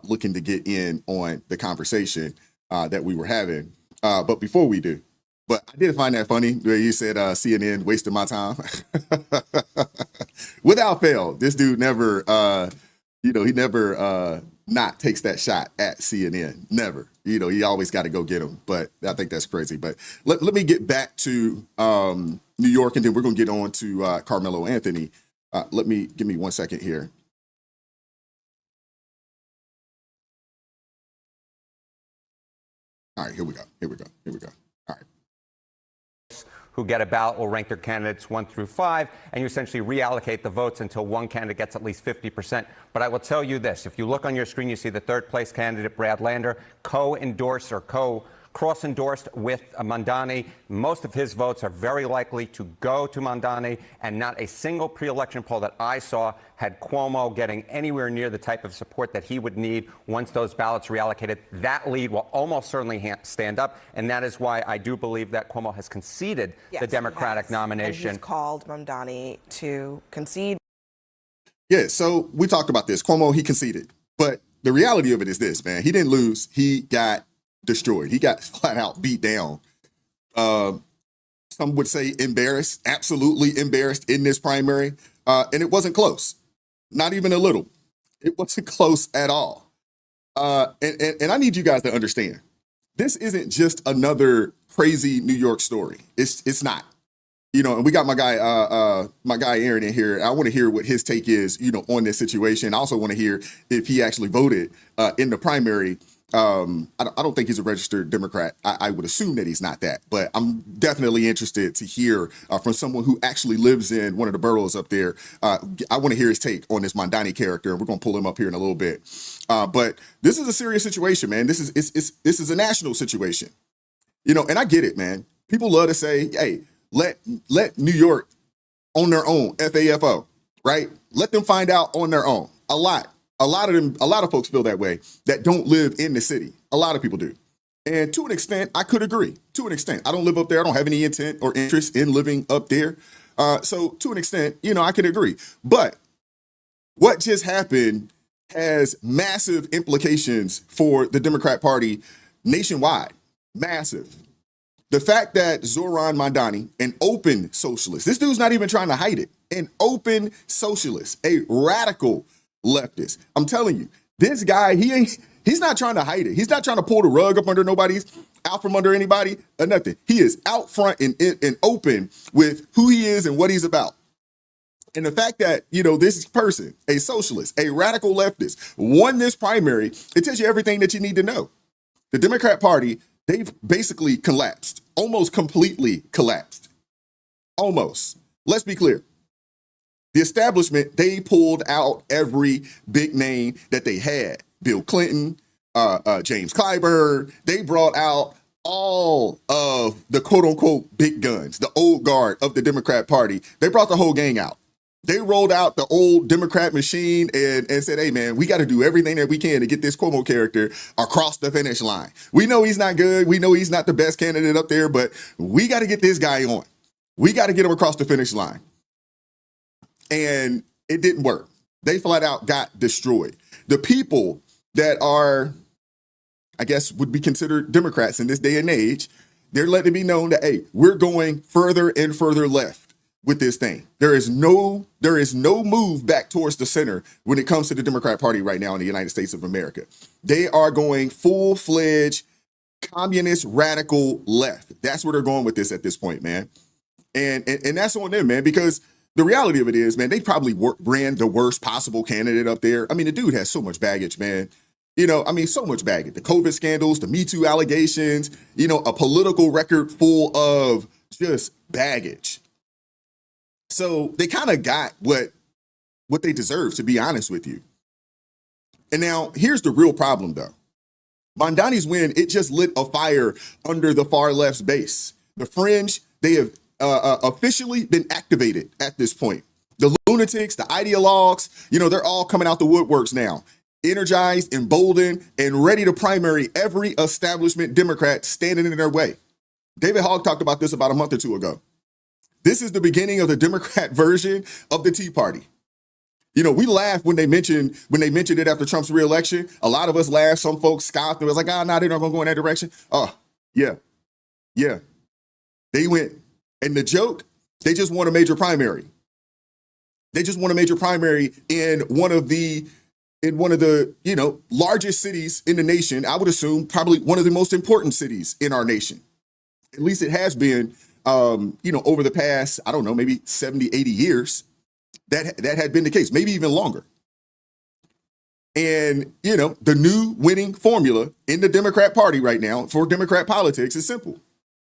looking to get in on the conversation that we were having. But before we do, but I did find that funny where you said CNN wasted my time. Without fail, this dude never, he never not takes that shot at CNN. Never. You always got to go get him. But I think that's crazy. But let me get back to New York, and then we're going to get on to Carmelo Anthony. Give me 1 second here. All right, here we go. All right. Who get a ballot will rank their candidates 1 through 5, and you essentially reallocate the votes until one candidate gets at least 50%. But I will tell you this, if you look on your screen, you see the third place candidate, Brad Lander, co-endorsed or cross-endorsed with Mamdani. Most of his votes are very likely to go to Mamdani, and not a single pre-election poll that I saw had Cuomo getting anywhere near the type of support that he would need once those ballots reallocated. That lead will almost certainly stand up, and that is why I do believe that Cuomo has conceded the Democratic nomination. And he's called Mamdani to concede. Yeah, so we talked about this. Cuomo, he conceded. But the reality of it is this, man. He didn't lose. He got destroyed. He got flat out beat down. Some would say embarrassed, absolutely embarrassed in this primary. And it wasn't close. Not even a little. It wasn't close at all. And I need you guys to understand, this isn't just another crazy New York story. It's not. You know, and we got my guy Aaron in here. I want to hear what his take is, you know, on this situation. I also want to hear if he actually voted in the primary. I don't think he's a registered Democrat. I would assume that he's not that, but I'm definitely interested to hear from someone who actually lives in one of the boroughs up there. I want to hear his take on this Mamdani character, and we're going to pull him up here in a little bit. But this is a serious situation, man. This is a national situation, you know, and I get it, man. People love to say, hey, let New York on their own, FAFO, right? Let them find out on their own. A lot of folks feel that way that don't live in the city. A lot of people do. And to an extent, I could agree. To an extent, I don't live up there. I don't have any intent or interest in living up there. So to an extent, you know, I could agree. But what just happened has massive implications for the Democrat Party nationwide. Massive. The fact that Zoran Mamdani, an open socialist, this dude's not even trying to hide it, an open socialist, a radical leftist. I'm telling you, this guy, he's not trying to hide it. He's not trying to pull the rug up under out from under anybody or nothing. He is out front and open with who he is and what he's about. And the fact that, you know, this person, a socialist, a radical leftist, won this primary, it tells you everything that you need to know. The Democrat Party, they've basically collapsed, almost completely collapsed. Almost. Let's be clear. The establishment, they pulled out every big name that they had. Bill Clinton, James Clyburn. They brought out all of the quote unquote big guns, the old guard of the Democrat Party. They brought the whole gang out. They rolled out the old Democrat machine and said, hey, man, we got to do everything that we can to get this Cuomo character across the finish line. We know he's not good. We know he's not the best candidate up there, but we got to get this guy on. We got to get him across the finish line. And it didn't work. They flat out got destroyed. The people that are, I guess, would be considered Democrats in this day and age, they're letting it be known that, hey, we're going further and further left with this thing. There is no move back towards the center when it comes to the Democrat Party right now in the United States of America. They are going full-fledged communist radical left. That's where they're going with this at this point, man. And that's on them, man, because the reality of it is, man, they probably ran the worst possible candidate up there. I mean, the dude has so much baggage, man. You know, I mean, so much baggage. The COVID scandals, the Me Too allegations, you know, a political record full of just baggage. So they kind of got what they deserve, to be honest with you. And now here's the real problem, though. Mamdani's win, it just lit a fire under the far left's base. The fringe, they have officially been activated at this point. The lunatics, the ideologues, you know, they're all coming out the woodworks now, energized, emboldened, and ready to primary every establishment Democrat standing in their way. David Hogg talked about this about a month or two ago. This is the beginning of the Democrat version of the Tea Party. You know, we laughed when they mentioned it after Trump's reelection. A lot of us laughed. Some folks scoffed and was like, nah, they're not going to go in that direction. Oh, yeah. They went. And the joke, they just won a major primary. They just won a major primary in one of the, you know, largest cities in the nation. I would assume probably one of the most important cities in our nation. At least it has been over the past, I don't know, maybe 70, 80 years, that had been the case, maybe even longer. And, the new winning formula in the Democrat Party right now for Democrat politics is simple.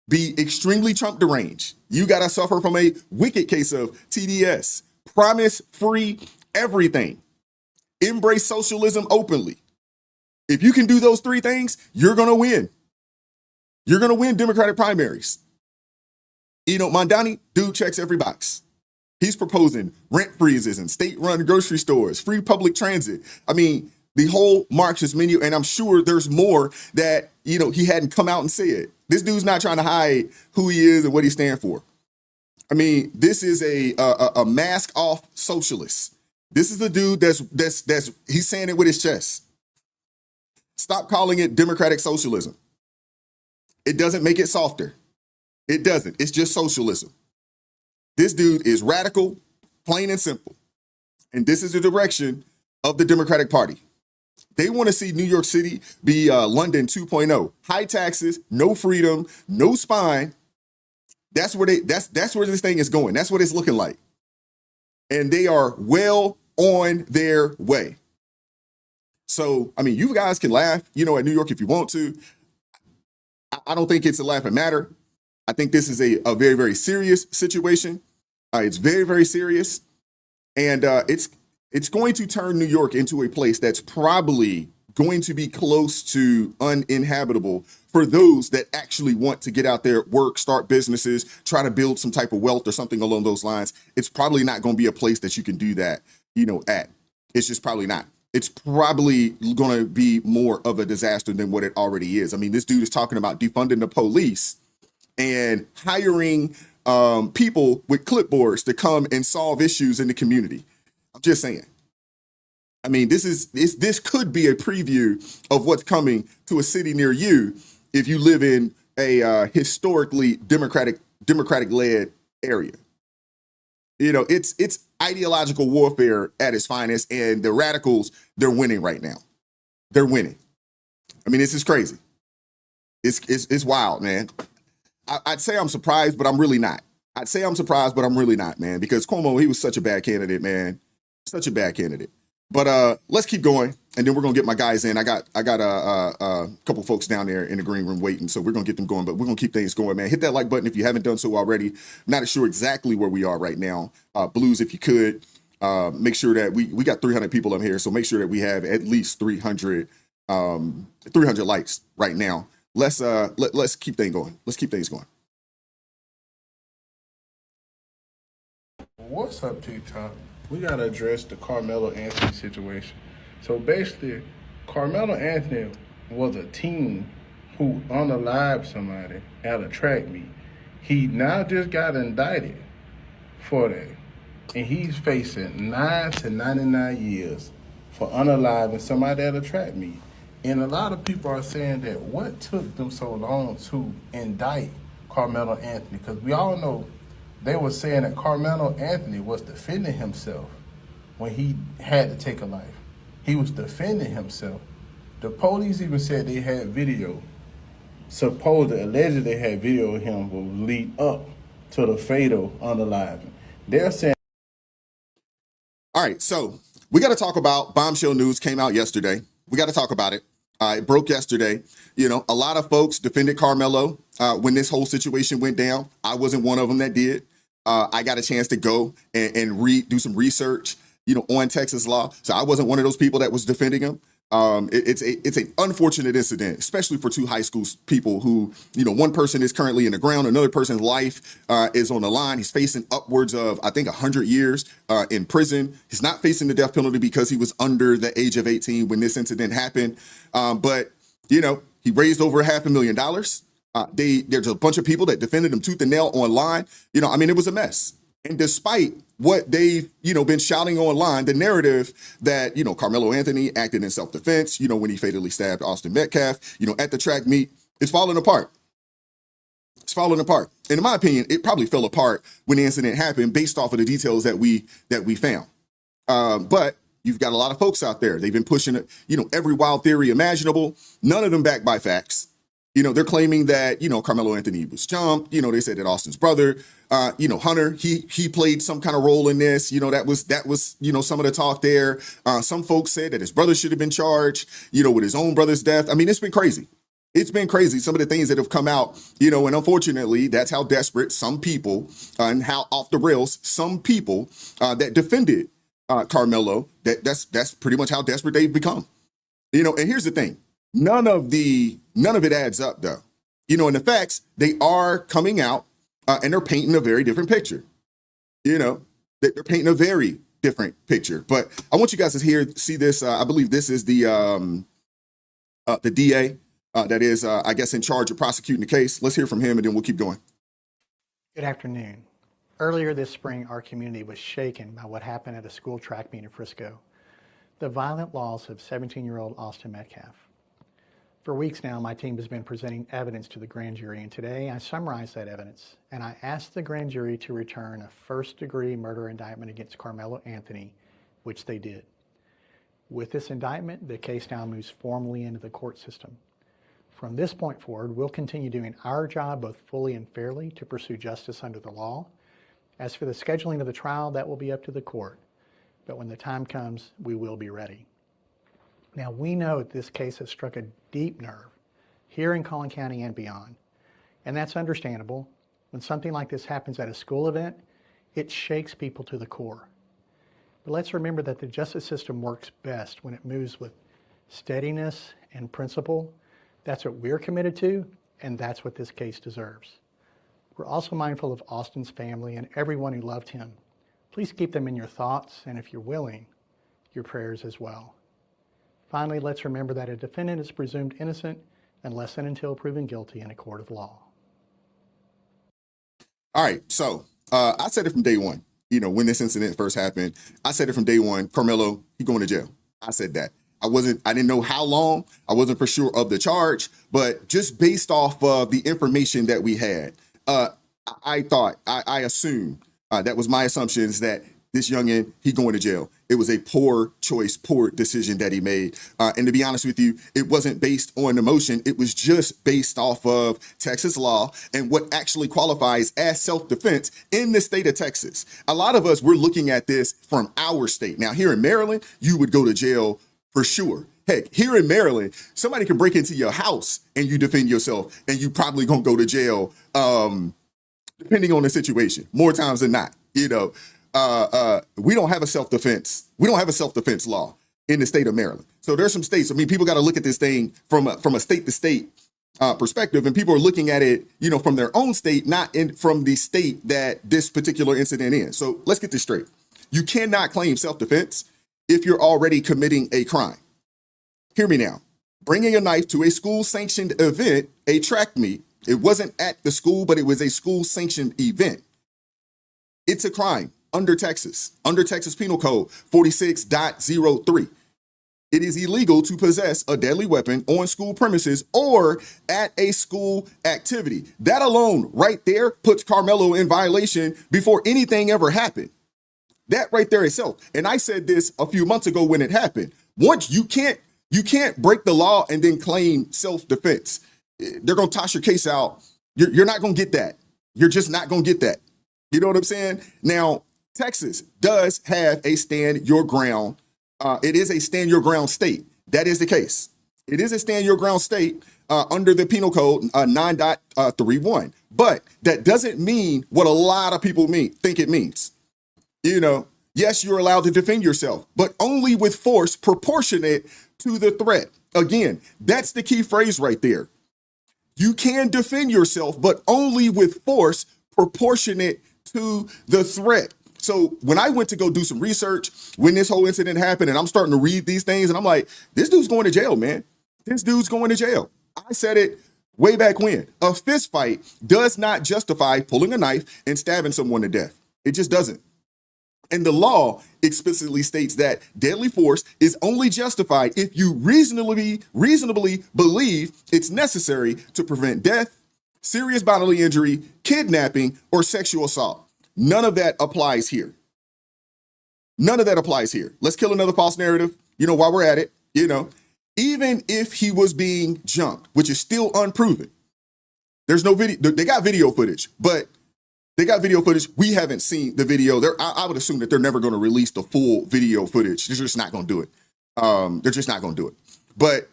Be extremely Trump deranged. You got to suffer from a wicked case of TDS, promise free everything, embrace socialism openly. If you can do those three things, you're going to win. You're going to win Democratic primaries. Mondani, dude checks every box. He's proposing rent freezes and state-run grocery stores, free public transit. I mean, the whole Marxist menu, and I'm sure there's more that, he hadn't come out and said. This dude's not trying to hide who he is and what he stands for. I mean, this is a mask-off socialist. This is the dude that's he's saying it with his chest. Stop calling it democratic socialism. It doesn't make it softer. It doesn't. It's just socialism. This dude is radical, plain and simple. And this is the direction of the Democratic Party. They want to see New York City be London 2.0. High taxes, no freedom, no spine. That's where this thing is going. That's what it's looking like. And they are well on their way. So, I mean, you guys can laugh, at New York if you want to. I don't think it's a laughing matter. I think this is a very, very serious situation. It's very, very serious. And it's going to turn New York into a place that's probably going to be close to uninhabitable for those that actually want to get out there, work, start businesses, try to build some type of wealth or something along those lines. It's probably not going to be a place that you can do that, at. It's just probably not. It's probably going to be more of a disaster than what it already is. I mean, this dude is talking about defunding the police and hiring people with clipboards to come and solve issues in the community. I'm just saying. I mean, this could be a preview of what's coming to a city near you if you live in a historically Democratic-led area. It's ideological warfare at its finest, and the radicals, they're winning right now. They're winning. I mean, this is crazy. It's wild, man. I'd say I'm surprised, but I'm really not. Man, because Cuomo, he was such a bad candidate, man. Such a bad candidate. But let's keep going, and then we're gonna get my guys in. I got a couple folks down there in the green room waiting, so we're gonna get them going. But we're gonna keep things going, man. Hit that like button if you haven't done so already. I'm not sure exactly where we are right now. Blues, if you could make sure that we got 300 people up here, so make sure that we have at least 300 likes right now. Let's keep things going. Let's keep things going. What's up, TikTok? We got to address the Carmelo Anthony situation. So basically, Carmelo Anthony was a teen who unalived somebody at a track meet. He now just got indicted for that. And he's facing 9 to 99 years for unaliving somebody at a track meet. And a lot of people are saying that what took them so long to indict Carmelo Anthony? Because we all know they were saying that Carmelo Anthony was defending himself when he had to take a life. He was defending himself. The police even said they had video. Allegedly they had video of him will lead up to the fatal unaliving. They're saying. All right, so we got to talk about bombshell news came out yesterday. We got to talk about it. It broke yesterday. A lot of folks defended Carmelo when this whole situation went down. I wasn't one of them that did. I got a chance to go and do some research, on Texas law. So I wasn't one of those people that was defending him. It's an unfortunate incident, especially for two high school people who, one person is currently in the ground, another person's life is on the line. He's facing upwards of, I think, 100 years in prison. He's not facing the death penalty because he was under the age of 18 when this incident happened. But he raised over $500,000. There's a bunch of people that defended him tooth and nail online. It was a mess. And despite what they've, been shouting online, the narrative that, Carmelo Anthony acted in self-defense, when he fatally stabbed Austin Metcalf, at the track meet, it's falling apart. It's falling apart. And in my opinion, it probably fell apart when the incident happened based off of the details that we found. But you've got a lot of folks out there. They've been pushing, every wild theory imaginable. None of them backed by facts. They're claiming that, Carmelo Anthony was jumped. They said that Austin's brother, Hunter, he played some kind of role in this. That was some of the talk there. Some folks said that his brother should have been charged, with his own brother's death. I mean, it's been crazy. It's been crazy. Some of the things that have come out, and unfortunately, that's how desperate some people and how off the rails some people that defended Carmelo, that's pretty much how desperate they've become. And here's the thing. None of it adds up, though. And the facts, they are coming out and they're painting a very different picture. They're painting a very different picture. But I want you guys to see this. I believe this is the DA that is, I guess, in charge of prosecuting the case. Let's hear from him and then we'll keep going. Good afternoon. Earlier this spring, our community was shaken by what happened at a school track meet in Frisco. The violent loss of 17-year-old Austin Metcalf. For weeks now, my team has been presenting evidence to the grand jury, and today I summarized that evidence, and I asked the grand jury to return a first-degree murder indictment against Carmelo Anthony, which they did. With this indictment, the case now moves formally into the court system. From this point forward, we'll continue doing our job both fully and fairly to pursue justice under the law. As for the scheduling of the trial, that will be up to the court. But when the time comes, we will be ready. Now, we know that this case has struck a deep nerve here in Collin County and beyond. And that's understandable. When something like this happens at a school event, it shakes people to the core. But let's remember that the justice system works best when it moves with steadiness and principle. That's what we're committed to, and that's what this case deserves. We're also mindful of Austin's family and everyone who loved him. Please keep them in your thoughts, and if you're willing, your prayers as well. Finally, let's remember that a defendant is presumed innocent unless and until proven guilty in a court of law. All right, so I said it from day one. When this incident first happened, I said it from day one. Carmelo, he going to jail. I said that. I didn't know how long. I wasn't for sure of the charge, but just based off of the information that we had, I assumed, that was my assumptions, that this youngin, he going to jail. It was a poor choice, poor decision that he made. And to be honest with you, it wasn't based on emotion. It was just based off of Texas law and what actually qualifies as self-defense in the state of Texas. A lot of us, we're looking at this from our state. Now, here in Maryland, you would go to jail for sure. Heck, here in Maryland, somebody can break into your house and you defend yourself and you probably gonna go to jail, depending on the situation, more times than not. We don't have a self-defense. We don't have a self-defense law in the state of Maryland. So there's some states. I mean, people got to look at this thing from a state to state perspective, and people are looking at it, from their own state, not from the state that this particular incident is. So let's get this straight. You cannot claim self-defense if you're already committing a crime. Hear me now. Bringing a knife to a school-sanctioned event, a track meet, it wasn't at the school, but it was a school-sanctioned event. It's a crime under Texas Penal Code 46.03. It is illegal to possess a deadly weapon on school premises or at a school activity. That alone right there puts Carmelo in violation before anything ever happened. That right there itself. And I said this a few months ago when it happened. Once you can't break the law and then claim self-defense. They're going to toss your case out. You're not going to get that. You're just not going to get that. You know what I'm saying? Now, Texas does have a stand your ground. It is a stand your ground state. That is the case. It is a stand your ground state under the Penal Code 9.31. But that doesn't mean what a lot of people think it means. Yes, you're allowed to defend yourself, but only with force proportionate to the threat. Again, that's the key phrase right there. You can defend yourself, but only with force proportionate to the threat. So when I went to go do some research, when this whole incident happened, and I'm starting to read these things, and I'm like, this dude's going to jail, man. This dude's going to jail. I said it way back when. A fist fight does not justify pulling a knife and stabbing someone to death. It just doesn't. And the law explicitly states that deadly force is only justified if you reasonably believe it's necessary to prevent death, serious bodily injury, kidnapping, or sexual assault. None of that applies here. None of that applies here. Let's kill another false narrative, while we're at it. even if he was being jumped, which is still unproven. There's no video. They got video footage, but they got video footage. We haven't seen the video. I would assume that they're never going to release the full video footage. They're just not going to do it. They're just not going to do it. But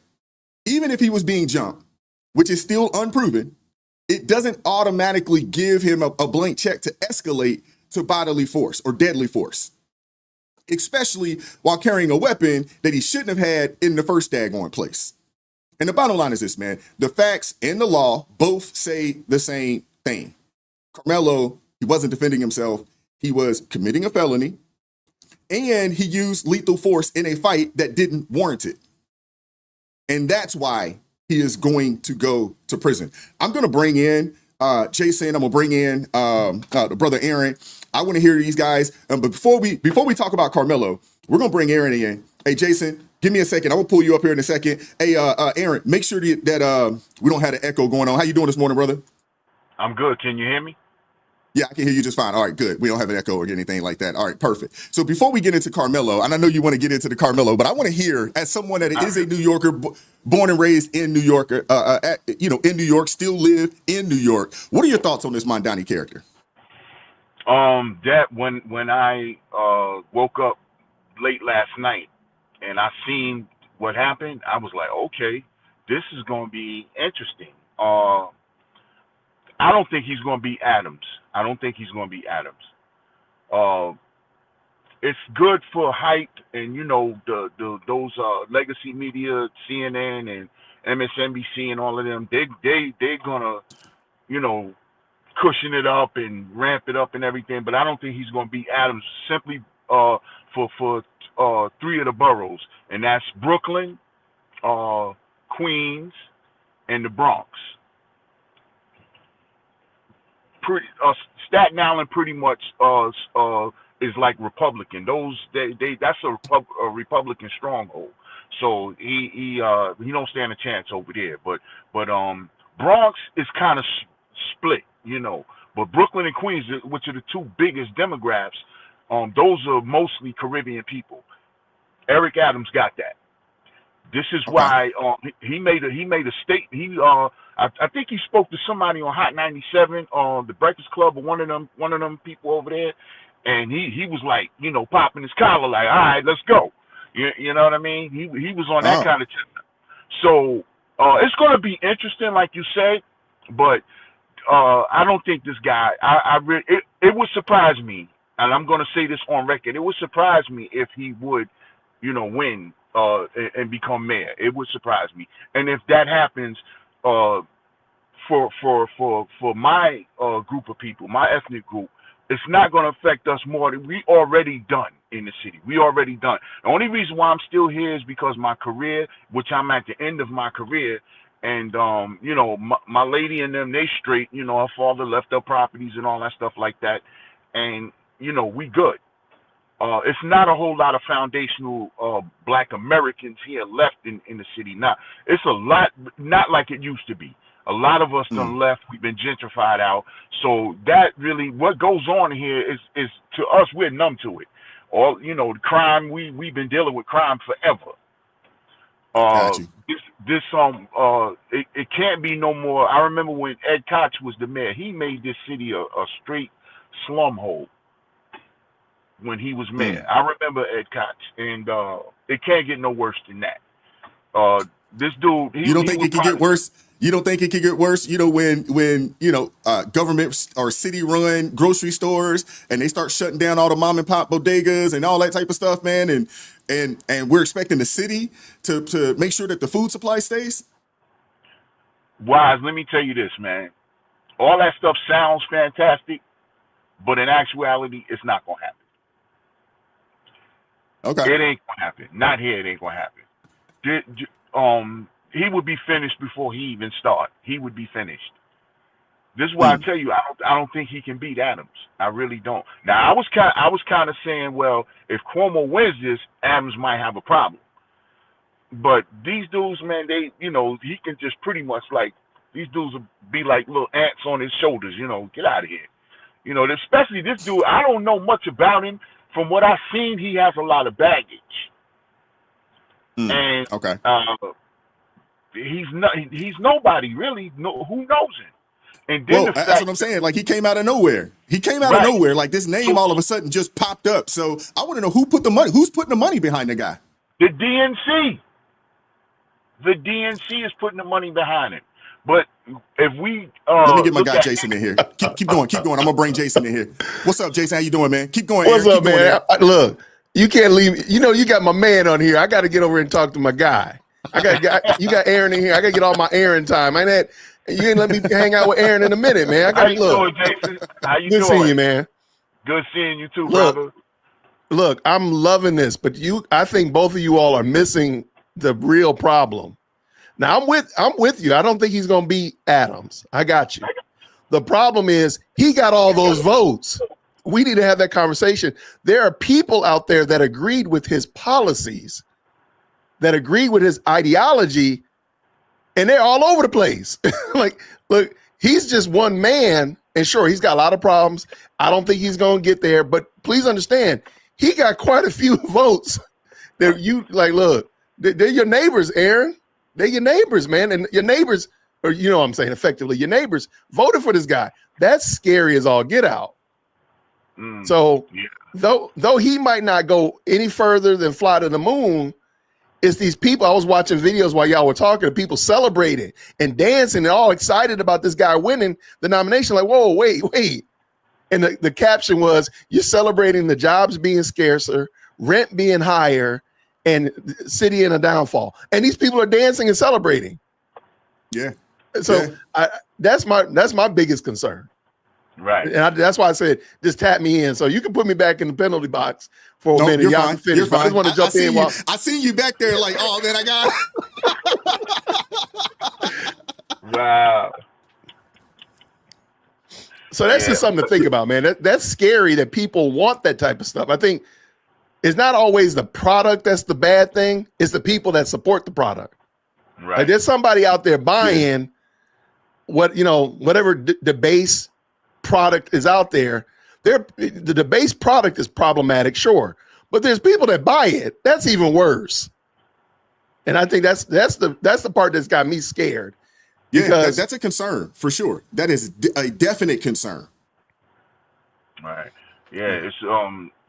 even if he was being jumped, which is still unproven, it doesn't automatically give him a blank check to escalate to bodily force or deadly force, especially while carrying a weapon that he shouldn't have had in the first daggone place. And the bottom line is this, man. The facts and the law both say the same thing. Carmelo, he wasn't defending himself. He was committing a felony, and he used lethal force in a fight that didn't warrant it. And that's why he is going to go to prison. I'm going to bring in Jason. I'm going to bring in the brother Aaron. I want to hear these guys. But before we talk about Carmelo, we're going to bring Aaron in. Hey, Jason, give me a second. I'm going to pull you up here in a second. Hey, Aaron, make sure that we don't have an echo going on. How you doing this morning, brother? I'm good. Can you hear me? Yeah, I can hear you just fine. All right, good. We don't have an echo or anything like that. All right, perfect. So before we get into Carmelo, and I know you want to get into the Carmelo, but I want to hear, as someone that is a New Yorker, born and raised in New York, in New York, still live in New York. What are your thoughts on this Mondani character? That when I woke up late last night and I seen what happened, I was like, okay, this is going to be interesting. I don't think he's going to be Adams. It's good for hype, and those legacy media, CNN and MSNBC and all of them. They're gonna cushion it up and ramp it up and everything. But I don't think he's going to be Adams simply for three of the boroughs, and that's Brooklyn, Queens, and the Bronx. Staten Island pretty much is like Republican. That's a Republican stronghold. So he don't stand a chance over there. But Bronx is kind of split, But Brooklyn and Queens, which are the two biggest demographics, those are mostly Caribbean people. Eric Adams got that. This is why he made a statement. I think he spoke to somebody on Hot 97, the Breakfast Club, or one of them people over there, and he was like, popping his collar, like, all right, let's go. You know what I mean? He was on that kind of tip. So it's going to be interesting, like you said, but I don't think this guy. It would surprise me, and I'm going to say this on record. It would surprise me if he would, win and become mayor. It would surprise me. And if that happens, for my group of people, my ethnic group, it's not going to affect us more. We already done in the city. We already done. The only reason why I'm still here is because my career, which I'm at the end of my career, and my lady and them, they straight. Her father left her properties and all that stuff like that, and we good. It's not a whole lot of foundational Black Americans here left in the city now. It's a lot, not like it used to be. A lot of us done left. We've been gentrified out. So that really, what goes on here is to us, we're numb to it. Or the crime, we've been dealing with crime forever. It can't be no more. I remember when Ed Koch was the mayor, he made this city a straight slum hole. When he was mayor, I remember Ed Koch, and it can't get no worse than that. This dude, you don't think it can get worse? You don't think it can get worse? When government or city-run grocery stores and they start shutting down all the mom and pop bodegas and all that type of stuff, man, and we're expecting the city to make sure that the food supply stays. Wise, let me tell you this, man. All that stuff sounds fantastic, but in actuality, it's not gonna happen. Okay. It ain't gonna happen. Not here. It ain't gonna happen. He would be finished before he even start. He would be finished. This is why I tell you, I don't think he can beat Adams. I really don't. Now, I was kind of saying, well, if Cuomo wins this, Adams might have a problem. But these dudes, man, he can just pretty much these dudes will be like little ants on his shoulders. Get out of here. Especially this dude. I don't know much about him. From what I've seen, he has a lot of baggage. And Okay. He's nobody really. No, who knows him? And then Well, the that's fact what I'm saying. Like, he came out of nowhere. He came out of right. nowhere. Like, this name all of a sudden just popped up. So I want to know who put the money. Who's putting the money behind the guy? The DNC. The DNC is putting the money behind it. But if we let me get my look guy at Jason in here. Keep going. Keep going. I'm gonna bring Jason in here. What's up, Jason? How you doing, man? Keep going. What's Aaron. up, Keep going, man? Look, you can't leave. You know, you got my man on here. I got to get over and talk to my guy. You got Aaron in here. I got to get all my Aaron time. You ain't let me hang out with Aaron in a minute, man. I got to look. Doing, Jason? How you Good doing? seeing you, man. Good seeing you too, look, brother. Look, I'm loving this, but I think both of you all are missing the real problem. Now I'm with you. I don't think he's gonna beat Adams. I got you. The problem is he got all those votes. We need to have that conversation. There are people out there that agreed with his policies, that agreed with his ideology, and they're all over the place. Like, look, he's just one man, and sure, he's got a lot of problems. I don't think he's gonna get there, but please understand, he got quite a few votes that you like. Look, they're your neighbors, Aaron. They're your neighbors, man. And your neighbors, or you know what I'm saying, effectively, your neighbors voted for this guy. That's scary as all get out. So though he might not go any further than fly to the moon, it's these people. I was watching videos while y'all were talking, of people celebrating and dancing and all excited about this guy winning the nomination. Like, whoa, wait. And the caption was, you're celebrating the jobs being scarcer, rent being higher, and city in a downfall, and these people are dancing and celebrating. Yeah. So that's my biggest concern. Right. And that's why I said just tap me in, so you can put me back in the penalty box for a minute. You're Y'all fine. can finish. You're fine. I just want to jump in. I see you back there, like, oh man, I got. Wow. So that's just something to think about, man. That's scary that people want that type of stuff. I think it's not always the product that's the bad thing. It's the people that support the product. Right. Like, there's somebody out there buying whatever the base product is out there. The base product is problematic, sure, but there's people that buy it. That's even worse. And I think that's the part that's got me scared. Yeah, that's a concern for sure. That is a definite concern. Right. Yeah. It's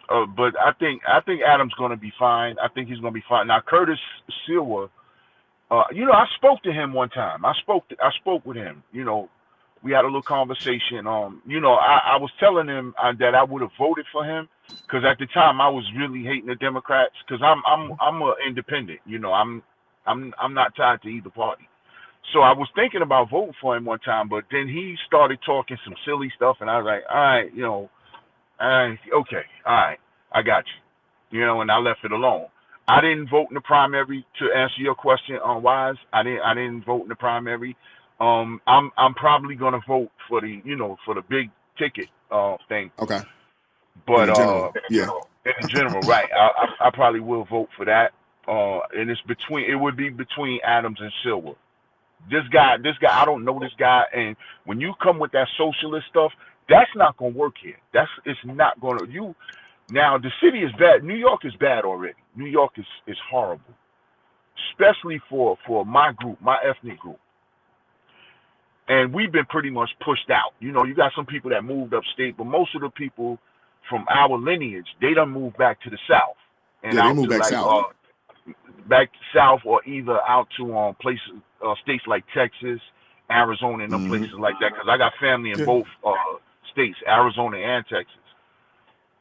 but I think Adam's going to be fine. I think he's going to be fine. Now Curtis Silva, I spoke to him one time. I spoke with him. We had a little conversation. I was telling him that I would have voted for him because at the time I was really hating the Democrats because I'm an independent. I'm not tied to either party. So I was thinking about voting for him one time, but then he started talking some silly stuff, and I was like, all right, okay, all right, I got you, and I left it alone. I didn't vote in the primary. To answer your question on Wise, I didn't vote in the primary. I'm probably gonna vote for the big ticket thing. Okay. But in general, in general, right? I probably will vote for that. And it would be between Adams and Silva. This guy, I don't know this guy, and when you come with that socialist stuff, that's not gonna work here. It's not gonna. Now the city is bad. New York is bad already. New York is horrible, especially for my group, my ethnic group. And we've been pretty much pushed out. You got some people that moved upstate, but most of the people from our lineage, they done moved back to the South. And they moved back south. Back south, or either out to places, states like Texas, Arizona, and them places like that. Because I got family in both states, Arizona and Texas.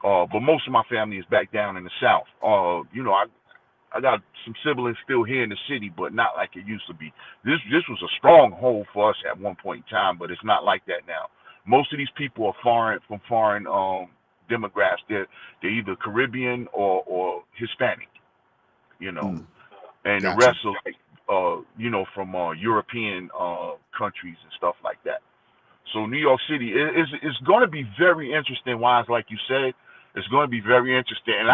But most of my family is back down in the South. I got some siblings still here in the city, but not like it used to be. This was a stronghold for us at one point in time, but it's not like that now. Most of these people are from foreign demographics. They're either Caribbean or Hispanic, and the rest are like from European countries and stuff like that. So New York City is going to be very interesting. Wise, like you said, it's going to be very interesting. And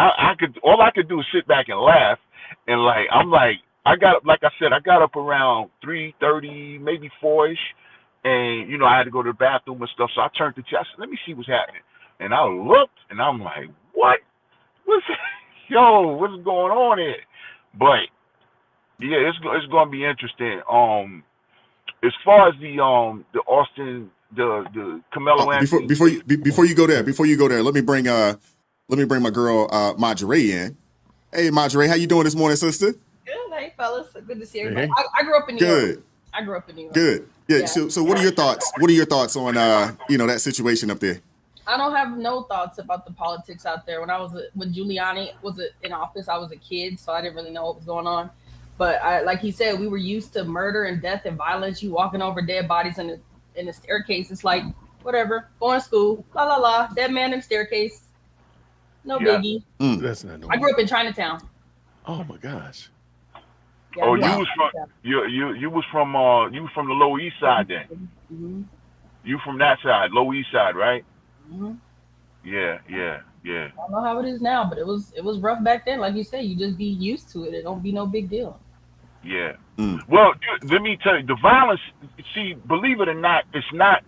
all I could do is sit back and laugh. And I got up around 3:30, maybe 4ish, and I had to go to the bathroom and stuff. So I turned to I said, let me see what's happening. And I looked, and I'm like, what's going on here? But Yeah, it's going to be interesting. As far as the Austin the Carmelo Anthony Before you go there, let me bring my girl Marjorie in. Hey Marjorie, how you doing this morning, sister? Good, hey fellas. Good to see everybody. Hey. I grew up in New York. Good. I grew up in New York. Good. Yeah. Yeah. So what are your thoughts? What are your thoughts on that situation up there? I don't have no thoughts about the politics out there. When Giuliani was in office, I was a kid, so I didn't really know what was going on. But like he said, we were used to murder and death and violence. You walking over dead bodies in the staircase. It's like whatever. Going to school, la la la. Dead man in the staircase. No biggie. That's not. I grew up in Chinatown. Oh my gosh. Yeah, you was from you was from the Lower East Side then. Mm-hmm. You from that side, Lower East Side, right? Mm-hmm. Yeah. I don't know how it is now, but it was rough back then. Like you said, you just be used to it. It don't be no big deal. Yeah. Well, let me tell you, the violence. See, believe it or not, it's not.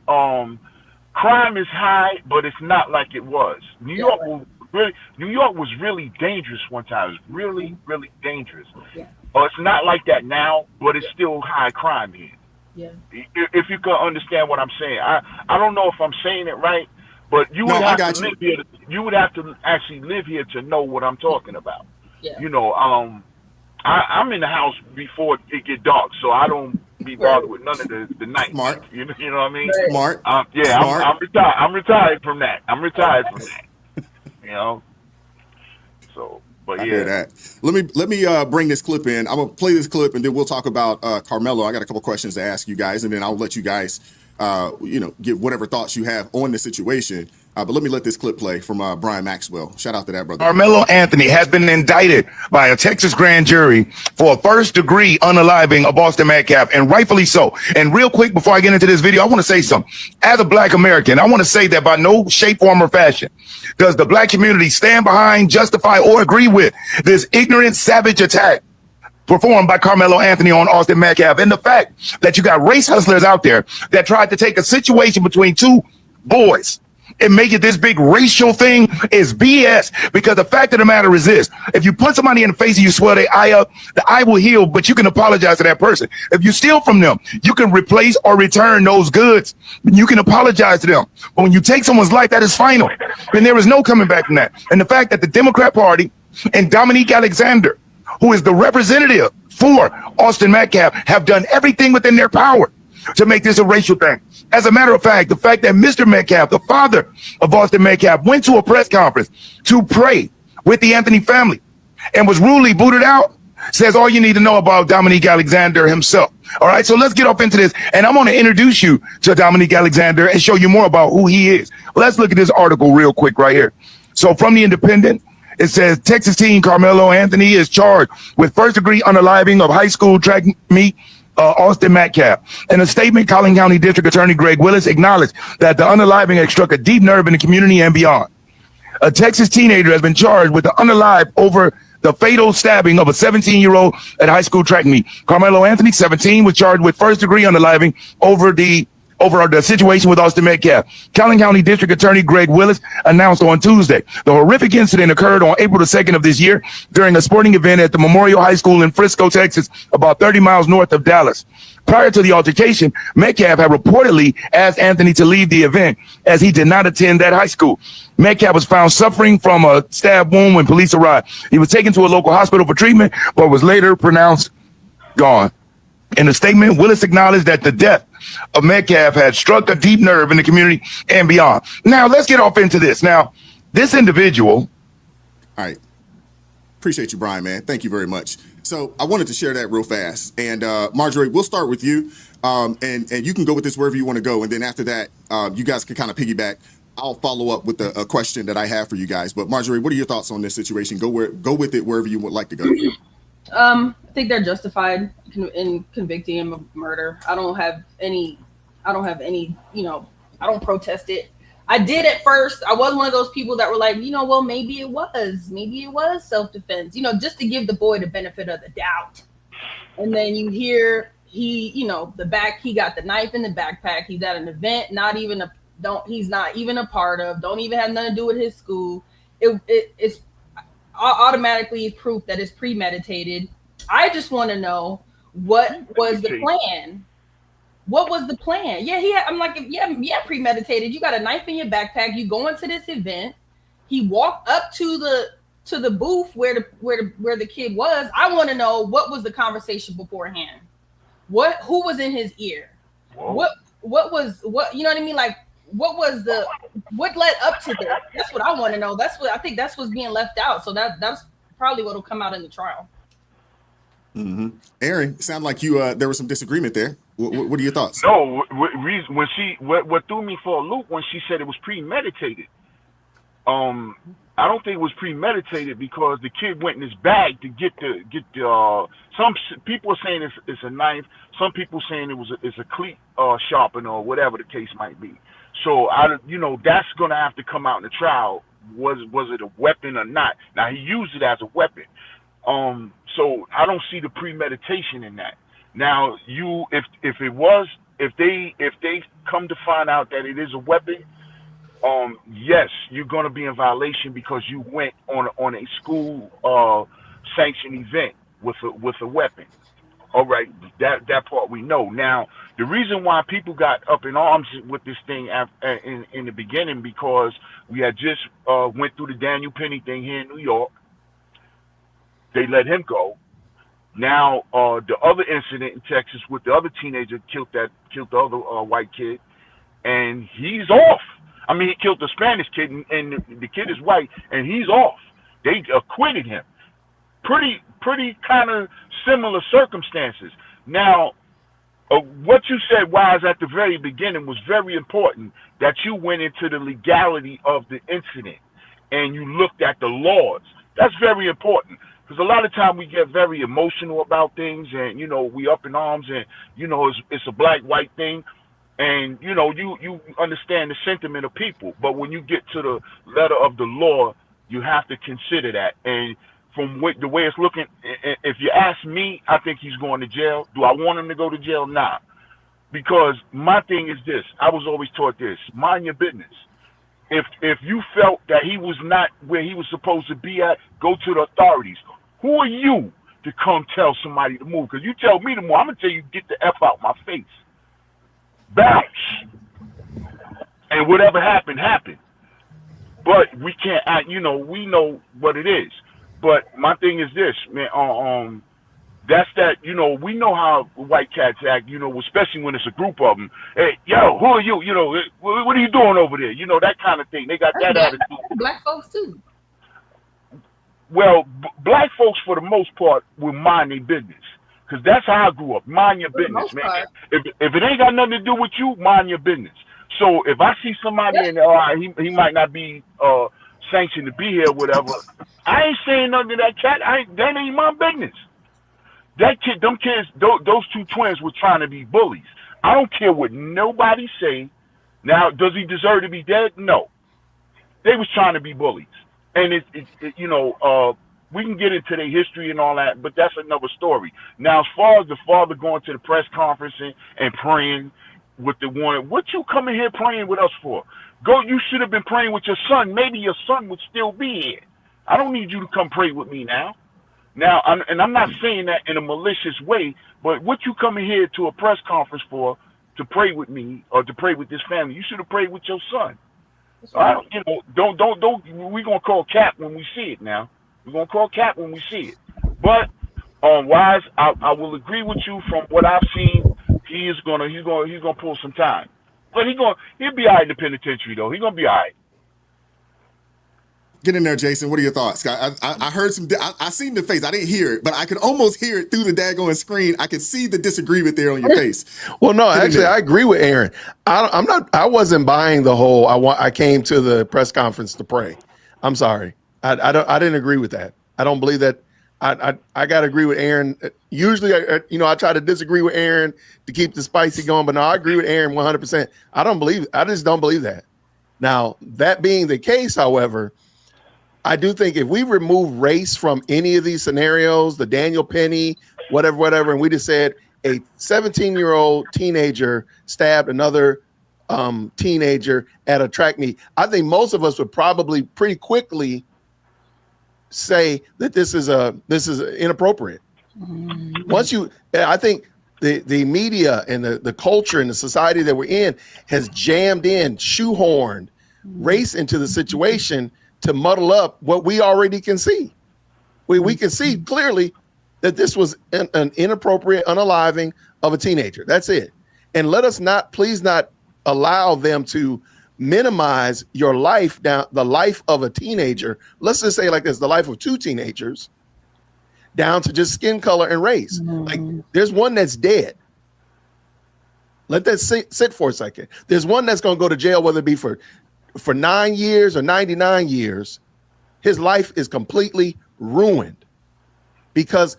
Crime is high, but it's not like it was. New York was really dangerous one time. It was really, really dangerous. Yeah. It's not like that now, but it's still high crime here. Yeah. If you can understand what I'm saying, I don't know if I'm saying it right, but you would have to live here. You would have to actually live here to know what I'm talking about. Yeah. You know, I'm in the house before it get dark, so I don't be bothered with none of the night. Smart. You know what I mean? Smart. Yeah, Smart. I'm retired. I'm retired from that. You know. So, but I hear that. Let me bring this clip in. I'm gonna play this clip, and then we'll talk about Carmelo. I got a couple questions to ask you guys, and then I'll let you guys, give whatever thoughts you have on the situation. But let me let this clip play from Brian Maxwell. Shout out to that brother. Carmelo Anthony has been indicted by a Texas grand jury for a first-degree unaliving of Austin Metcalf, and rightfully so. And real quick, before I get into this video, I want to say something. As a Black American, I want to say that by no shape, form, or fashion does the Black community stand behind, justify, or agree with this ignorant, savage attack performed by Carmelo Anthony on Austin Metcalf. And the fact that you got race hustlers out there that tried to take a situation between two boys and make it this big racial thing is BS, because the fact of the matter is this: if you punch somebody in the face and you swell their eye up, the eye will heal, but you can apologize to that person. If you steal from them, you can replace or return those goods. You can apologize to them. But when you take someone's life, that is final, and there is no coming back from that. And the fact that the Democrat Party and Dominique Alexander, who is the representative for Austin Metcalf, have done everything within their power to make this a racial thing. As a matter of fact, the fact that Mr. Metcalf, the father of Austin Metcalf, went to a press conference to pray with the Anthony family and was rudely booted out says all you need to know about Dominique Alexander himself. All right, so let's get off into this, and I'm going to introduce you to Dominique Alexander and show you more about who he is. Let's look at this article real quick right here. So from the Independent, it says Texas teen Carmelo Anthony is charged with first-degree unaliving of high school track meet Austin Metcalf. In a statement, Collin County District Attorney Greg Willis acknowledged that the unaliving had struck a deep nerve in the community and beyond. A Texas teenager has been charged with the unalive over the fatal stabbing of a 17-year-old at high school track meet. Carmelo Anthony, 17, was charged with first-degree unaliving over the situation with Austin Metcalf. Collin County District Attorney Greg Willis announced on Tuesday the horrific incident occurred on April the 2nd of this year during a sporting event at the Memorial High School in Frisco, Texas, about 30 miles north of Dallas. Prior to the altercation, Metcalf had reportedly asked Anthony to leave the event as he did not attend that high school. Metcalf was found suffering from a stab wound when police arrived. He was taken to a local hospital for treatment, but was later pronounced gone. In a statement, Willis acknowledged that the death of Metcalf had struck a deep nerve in the community and beyond. Now, let's get off into this. Now, this individual. All right. Appreciate you, Brian, man. Thank you very much. So I wanted to share that real fast. And Marjorie, we'll start with you. And you can go with this wherever you want to go. And then after that, you guys can kind of piggyback. I'll follow up with a question that I have for you guys. But Marjorie, what are your thoughts on this situation? Go with it wherever you would like to go. I think they're justified in convicting him of murder. I don't have any, I don't protest it. I did at first. I was one of those people that were like, well, maybe it was self-defense, just to give the boy the benefit of the doubt. And then you hear he got the knife in the backpack. He's at an event, he's not even a part of, don't even have nothing to do with his school. It's automatically proof that it's premeditated. I just want to know what was the plan. What was the plan? Yeah, I'm like, yeah, premeditated. You got a knife in your backpack. You going to this event. He walked up to the booth where the kid was. I want to know what was the conversation beforehand. Who was in his ear? Whoa. What you know what I mean? Like what led up to this? That's what I want to know. I think that's what's being left out. So that's probably what'll come out in the trial. Mm-hmm. Aaron, it sounded like you there was some disagreement there. What are your thoughts? No, what threw me for a loop when she said it was premeditated. I don't think it was premeditated because the kid went in his bag to get the. Some people are saying it's a knife. Some people saying it's a cleat sharpener or whatever the case might be. So that's gonna have to come out in the trial. Was it a weapon or not? Now he used it as a weapon. So I don't see the premeditation in that. Now if they come to find out that it is a weapon, yes, you're going to be in violation because you went on a school sanctioned event with a weapon. All right, that part we know. Now, the reason why people got up in arms with this thing in the beginning because we had just went through the Daniel Penny thing here in New York. They let him go. Now, the other incident in Texas with the other teenager killed the other white kid, and he's off. I mean, he killed the Spanish kid, and the kid is white, and he's off. They acquitted him. Pretty kind of similar circumstances. Now, what you said, Wise, at the very beginning was very important, that you went into the legality of the incident, and you looked at the laws. That's very important. Because a lot of time we get very emotional about things, and we up in arms, and it's a black-white thing, and you understand the sentiment of people. But when you get to the letter of the law, you have to consider that. And from the way it's looking, if you ask me, I think he's going to jail. Do I want him to go to jail? Nah. Because my thing is this: I was always taught this: mind your business. If you felt that he was not where he was supposed to be at, go to the authorities. Who are you to come tell somebody to move? Because you tell me to move, I'm going to tell you, get the F out my face. Bounce. And whatever happened, happened. But we can't act, we know what it is. But my thing is this, man, that's that, we know how white cats act, especially when it's a group of them. Hey, yo, who are you? What are you doing over there? That kind of thing. They got that attitude. Black folks too. Well, black folks for the most part will mind their business. Because that's how I grew up. Mind your business, man. If it ain't got nothing to do with you, mind your business. So if I see somebody and he might not be sanctioned to be here or whatever, I ain't saying nothing to that cat. That ain't my business. That kid, them kids, those two twins were trying to be bullies. I don't care what nobody say. Now, does he deserve to be dead? No. They was trying to be bullies. And we can get into their history and all that, but that's another story. Now, as far as the father going to the press conference and praying with the one, what you coming here praying with us for? You should have been praying with your son. Maybe your son would still be here. I don't need you to come pray with me now. I'm not saying that in a malicious way, but what you coming here to a press conference for, to pray with me or to pray with this family? You should have prayed with your son. Don't. We're gonna call cap when we see it. Now we're gonna call cap when we see it. But Wise, I will agree with you from what I've seen. He's gonna pull some time, but he'll be all right in the penitentiary though. He's gonna be all right. Get in there, Jason. What are your thoughts? I heard some. I seen the face. I didn't hear it, but I could almost hear it through the daggone screen. I could see the disagreement there on your face. Well, no, actually, I agree with Aaron. I wasn't buying the whole. I came to the press conference to pray. I'm sorry. I didn't agree with that. I don't believe that. I got to agree with Aaron. Usually, I try to disagree with Aaron to keep the spicy going, but no, I agree with Aaron 100%. I just don't believe that. Now, that being the case, however, I do think if we remove race from any of these scenarios, the Daniel Penny, whatever, and we just said a 17-year-old teenager stabbed another teenager at a track meet, I think most of us would probably pretty quickly say that this is inappropriate. I think the media and the culture and the society that we're in has jammed in, shoehorned race into the situation to muddle up what we already can see. We can see clearly that this was an inappropriate unaliving of a teenager. That's it. And let us please not allow them to minimize your life down, the life of a teenager. Let's just say like this, the life of two teenagers, down to just skin color and race. Like there's one that's dead. Let that sit for a second. There's one that's going to go to jail, whether it be for 9 years or 99 years. His life is completely ruined because,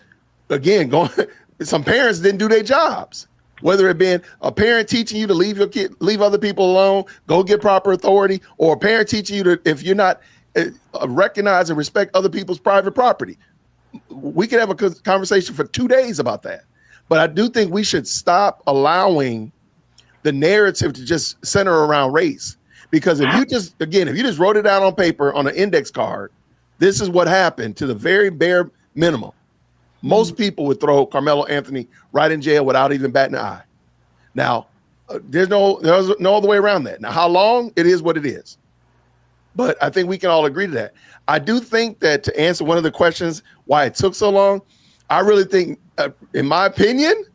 again, some parents didn't do their jobs. Whether it been a parent teaching you to leave your kid, leave other people alone, go get proper authority, or a parent teaching you to, if you're not recognize and respect other people's private property. We could have a conversation for 2 days about that. But I do think we should stop allowing the narrative to just center around race. Because if you just wrote it down on paper on an index card, this is what happened to the very bare minimum. Most people would throw Carmelo Anthony right in jail without even batting an eye. Now, there's no other way around that. Now, how long? It is what it is. But I think we can all agree to that. I do think that to answer one of the questions, why it took so long, I really think, in my opinion,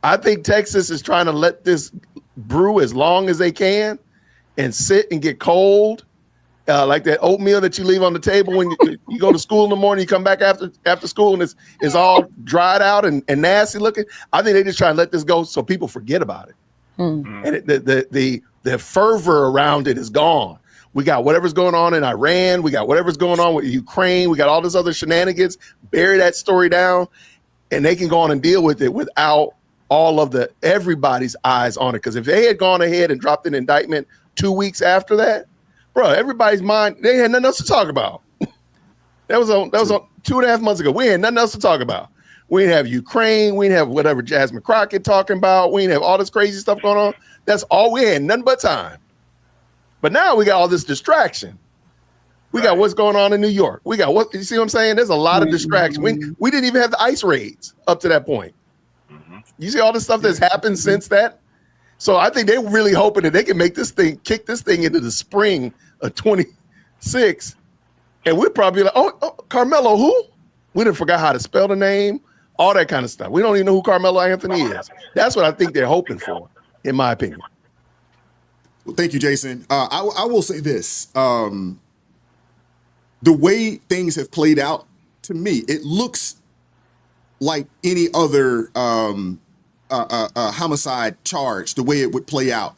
I think Texas is trying to let this brew as long as they can and sit and get cold. Like that oatmeal that you leave on the table when you go to school in the morning, you come back after school and it's all dried out and nasty looking. I think they just try and let this go so people forget about it. And the fervor around it is gone. We got whatever's going on in Iran. We got whatever's going on with Ukraine. We got all this other shenanigans. Bury that story down, and they can go on and deal with it without all of everybody's eyes on it. Because if they had gone ahead and dropped an indictment 2 weeks after that, bro, everybody's mind, they had nothing else to talk about. That was on 2.5 months ago. We had nothing else to talk about. We didn't have Ukraine. We didn't have whatever Jasmine Crockett talking about. We didn't have all this crazy stuff going on. That's all we had, nothing but time. But now we got all this distraction. We got what's going on in New York. We got you see what I'm saying? There's a lot of distraction. We didn't even have the ICE raids up to that point. You see all the stuff that's happened since that? So I think they're really hoping that they can make this thing, kick this thing into the spring of 26. And we'd probably be like, oh, Carmelo, who? We done forgot how to spell the name, all that kind of stuff. We don't even know who Carmelo Anthony is. That's what I think they're hoping for, in my opinion. Well, thank you, Jason. I will say this. The way things have played out, to me, it looks like any other homicide charge, the way it would play out.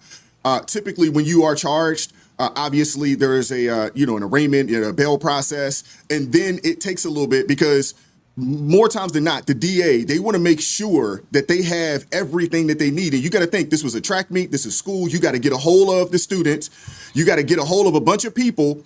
Typically, when you are charged, obviously there is an arraignment, a bail process, and then it takes a little bit because more times than not, the DA, they want to make sure that they have everything that they need. And you got to think this was a track meet, this is school. You got to get a hold of the students. You got to get a hold of a bunch of people.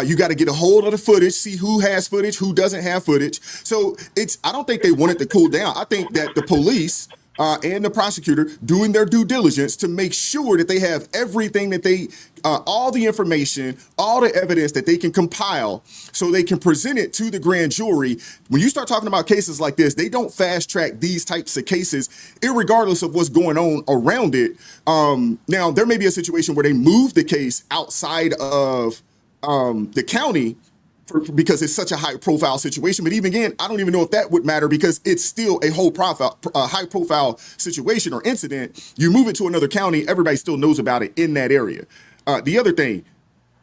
You got to get a hold of the footage, see who has footage, who doesn't have footage. So I don't think they want it to cool down. I think that the police and the prosecutor doing their due diligence to make sure that they have everything that they, all the information, all the evidence that they can compile so they can present it to the grand jury. When you start talking about cases like this, they don't fast track these types of cases, irregardless of what's going on around it. Now, there may be a situation where they move the case outside of the county because it's such a high profile situation. But even again, I don't even know if that would matter because it's still a high profile situation or incident. You move it to another county, everybody still knows about it in that area. The other thing,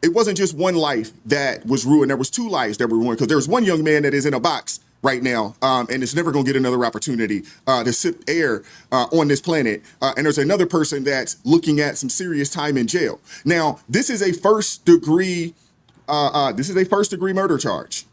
it wasn't just one life that was ruined. There was two lives that were ruined because there's one young man that is in a box right now, and it's never going to get another opportunity to sip air on this planet. And there's another person that's looking at some serious time in jail. Now, this is a first degree murder charge.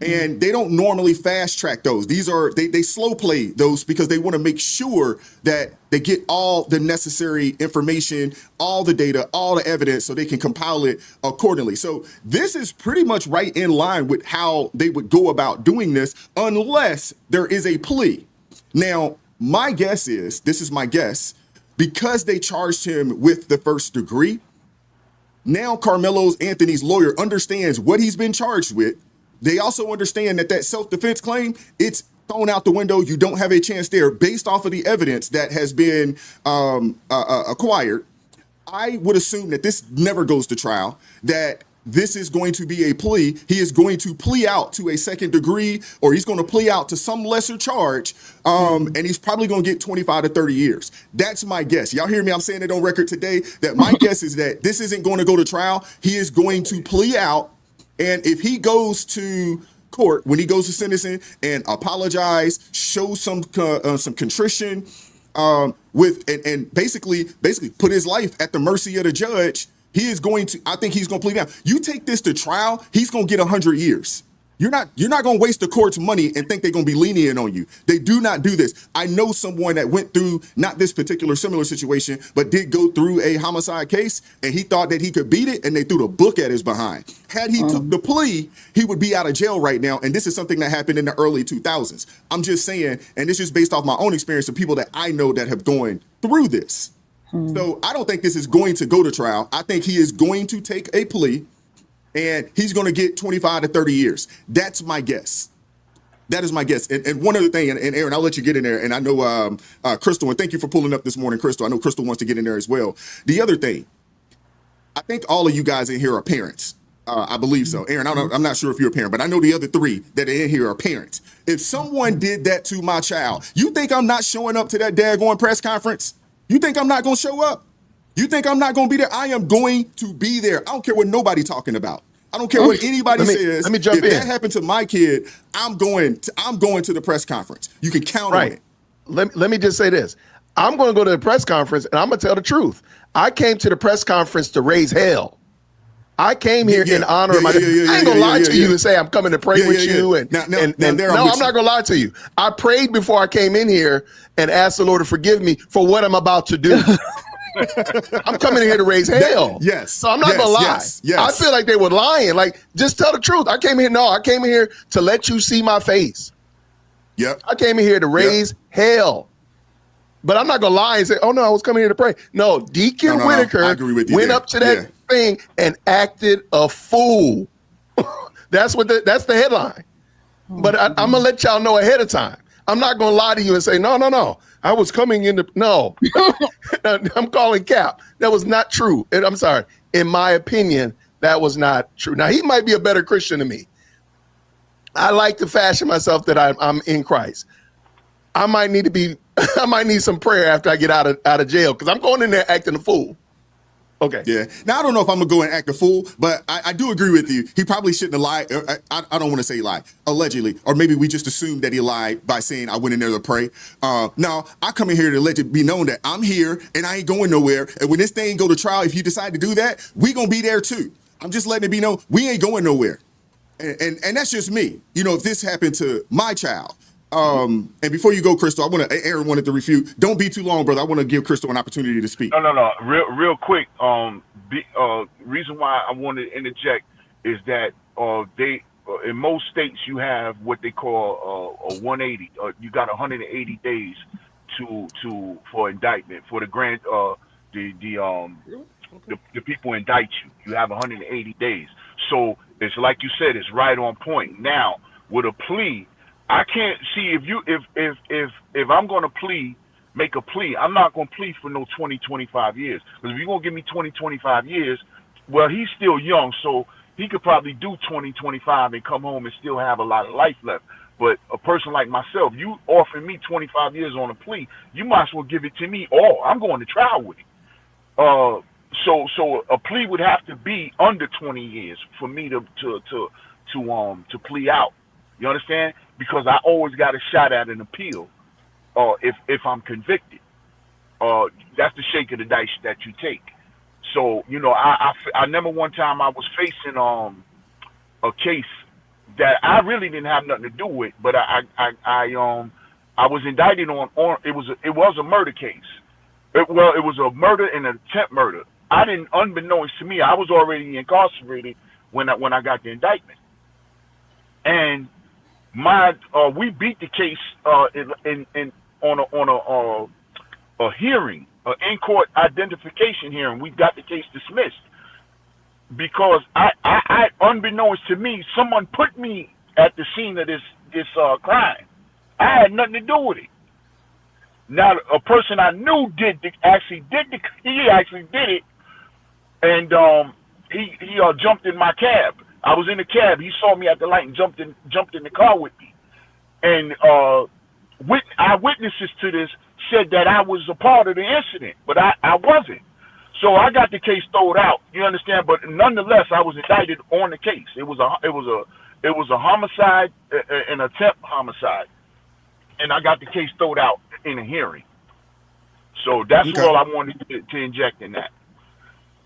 And they don't normally fast track those. These are, they slow play those because they want to make sure that they get all the necessary information, all the data, all the evidence so they can compile it accordingly. So this is pretty much right in line with how they would go about doing this unless there is a plea. Now, my guess is, this is my guess, because they charged him with the first degree, now Carmelo Anthony's lawyer understands what he's been charged with. They also understand that self-defense claim, it's thrown out the window. You don't have a chance there based off of the evidence that has been acquired. I would assume that this never goes to trial, that this is going to be a plea. He is going to plea out to a second degree, or he's going to plea out to some lesser charge, and he's probably going to get 25 to 30 years. That's my guess. Y'all hear me? I'm saying it on record today that my guess is that this isn't going to go to trial. He is going to plea out, and if he goes to court, when he goes to sentencing and apologize, show some contrition, and basically put his life at the mercy of the judge, I think he's going to plead down. You take this to trial, he's going to get 100 years. You're not going to waste the court's money and think they're going to be lenient on you. They do not do this. I know someone that went through not this particular similar situation, but did go through a homicide case, and he thought that he could beat it, and they threw the book at his behind. Had he took the plea, he would be out of jail right now, and this is something that happened in the early 2000s. I'm just saying, and this is based off my own experience of people that I know that have gone through this. So I don't think this is going to go to trial. I think he is going to take a plea, and he's going to get 25 to 30 years. That's my guess. That is my guess. And one other thing, and Aaron, I'll let you get in there. And I know Crystal, and thank you for pulling up this morning, Crystal. I know Crystal wants to get in there as well. The other thing, I think all of you guys in here are parents. I believe so. Aaron, I'm not sure if you're a parent, but I know the other three that are in here are parents. If someone did that to my child, you think I'm not showing up to that daggone press conference? You think I'm not going to show up? You think I'm not going to be there? I am going to be there. I don't care what nobody's talking about. I don't care what anybody says. Let me jump in. If that happened to my kid, I'm going to the press conference. You can count on it. Let me just say this. I'm going to go to the press conference, and I'm going to tell the truth. I came to the press conference to raise hell. I came here in honor of my. I ain't gonna lie to you and say I'm coming to pray with you. And no, I'm not gonna lie to you. I prayed before I came in here and asked the Lord to forgive me for what I'm about to do. I'm coming in here to raise hell. Yes. So I'm not gonna lie. Yes. I feel like they were lying. Like, just tell the truth. I came in here to let you see my face. Yep. I came in here to raise hell. But I'm not gonna lie and say, "Oh no, I was coming here to pray." No, Deacon Whitaker went up to that thing and acted a fool. That's the headline. But I'm gonna let y'all know ahead of time. I'm not gonna lie to you and say, no. I was coming in no. I'm calling cap. That was not true. And I'm sorry. In my opinion, that was not true. Now he might be a better Christian than me. I like to fashion myself that I'm in Christ. I might need some prayer after I get out of jail, because I'm going in there acting a fool. Okay. Yeah. Now, I don't know if I'm going to go and act a fool, but I do agree with you. He probably shouldn't have lied. I don't want to say lie, allegedly. Or maybe we just assumed that he lied by saying I went in there to pray. No, I come in here to let it be known that I'm here and I ain't going nowhere. And when this thing go to trial, if you decide to do that, we going to be there too. I'm just letting it be known we ain't going nowhere. And that's just me. You know, if this happened to my child. And before you go, Crystal, Aaron wanted to refute. Don't be too long, brother. I want to give Crystal an opportunity to speak. No. Real quick. Reason why I wanted to interject is that they in most states you have what they call a 180. You got 180 days for indictment for the grand the people indict you. You have 180 days. So it's like you said, it's right on point. Now with a plea, I can't see if I'm going to make a plea, I'm not going to plead for no 20, 25 years. Because if you're going to give me 20, 25 years, well, he's still young, so he could probably do 20, 25 and come home and still have a lot of life left. But a person like myself, you offering me 25 years on a plea, you might as well give it to me all. I'm going to trial with it. So a plea would have to be under 20 years for me to plea out. You understand? Because I always got a shot at an appeal if I'm convicted. That's the shake of the dice that you take. So, you know, I remember one time I was facing a case that I really didn't have nothing to do with, but I was indicted on it was a murder case. It was a murder and an attempt murder. Unbeknownst to me, I was already incarcerated when I got the indictment. And we beat the case on a hearing, an in-court identification hearing. We got the case dismissed because I unbeknownst to me, someone put me at the scene of this crime. I had nothing to do with it. Now, a person I knew actually did it, and he jumped in my cab. I was in the cab. He saw me at the light and jumped in the car with me. And eyewitnesses to this said that I was a part of the incident, but I wasn't. So I got the case thrown out. You understand? But nonetheless, I was indicted on the case. It was a homicide, an attempt homicide, and I got the case thrown out in a hearing. So that's all I wanted to inject in that.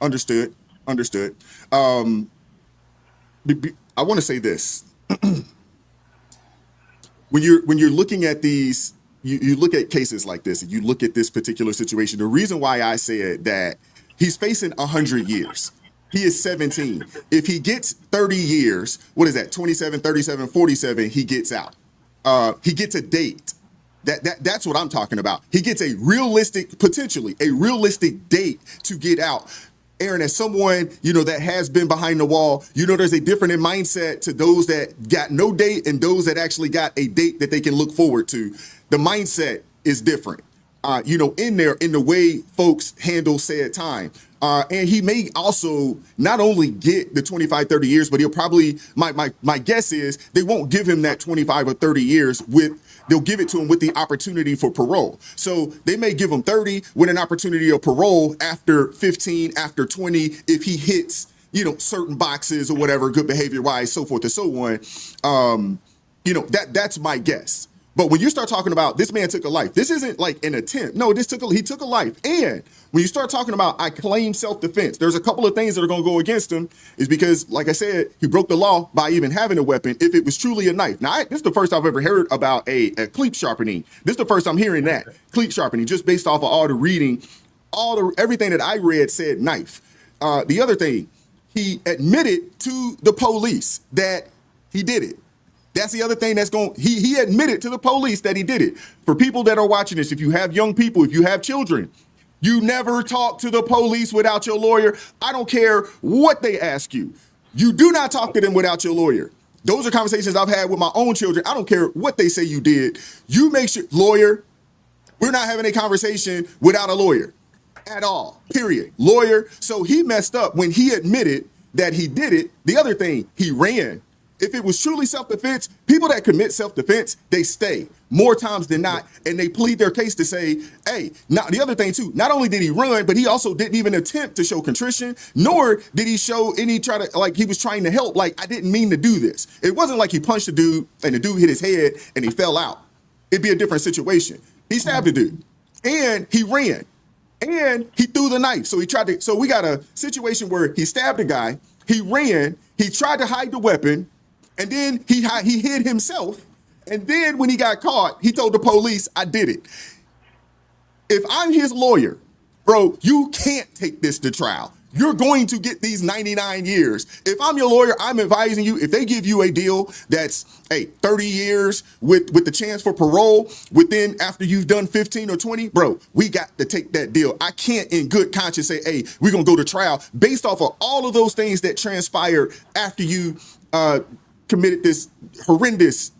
Understood. I want to say this. When you're looking at these, you look at cases like this, and you look at this particular situation. The reason why I said that he's facing 100 years. He is 17. If he gets 30 years, what is that? 27, 37, 47, he gets out. He gets a date. That's what I'm talking about. He gets potentially a realistic date to get out. Aaron, as someone, that has been behind the wall, there's a different mindset to those that got no date and those that actually got a date that they can look forward to. The mindset is different, in the way folks handle said time. And he may also not only get the 25, 30 years, but he'll probably, my guess is they won't give him that 25 or 30 years they'll give it to him with the opportunity for parole. So they may give him 30 with an opportunity of parole after 15, after 20, if he hits, certain boxes or whatever, good behavior wise, so forth and so on. That's my guess. But when you start talking about this man took a life, this isn't like an attempt. No, he took a life. And when you start talking about I claim self-defense, there's a couple of things that are going to go against him is because, like I said, he broke the law by even having a weapon if it was truly a knife. Now, this is the first I've ever heard about a cleat sharpening. This is the first I'm hearing that, cleat sharpening, just based off of all the reading, everything that I read said knife. The other thing, he admitted to the police that he did it. That's the other thing he admitted to the police that he did it. For people that are watching this, if you have young people, if you have children, you never talk to the police without your lawyer. I don't care what they ask you. You do not talk to them without your lawyer. Those are conversations I've had with my own children. I don't care what they say you did. You make sure, lawyer, we're not having a conversation without a lawyer at all, period. Lawyer. So he messed up when he admitted that he did it. The other thing, he ran. If it was truly self-defense, people that commit self-defense, they stay more times than not, and they plead their case to say, hey, now the other thing too, not only did he run, but he also didn't even attempt to show contrition, nor did he show he was trying to help, like, I didn't mean to do this. It wasn't like he punched the dude and the dude hit his head and he fell out. It'd be a different situation. He stabbed the dude and he ran and he threw the knife. So we got a situation where he stabbed the guy, he ran, he tried to hide the weapon, and then he hid himself. And then when he got caught, he told the police, I did it. If I'm his lawyer, bro, you can't take this to trial. You're going to get these 99 years. If I'm your lawyer, I'm advising you, if they give you a deal that's 30 years with the chance for parole after you've done 15 or 20, bro, we got to take that deal. I can't in good conscience say, hey, we're going to go to trial based off of all of those things that transpired after you committed this horrendous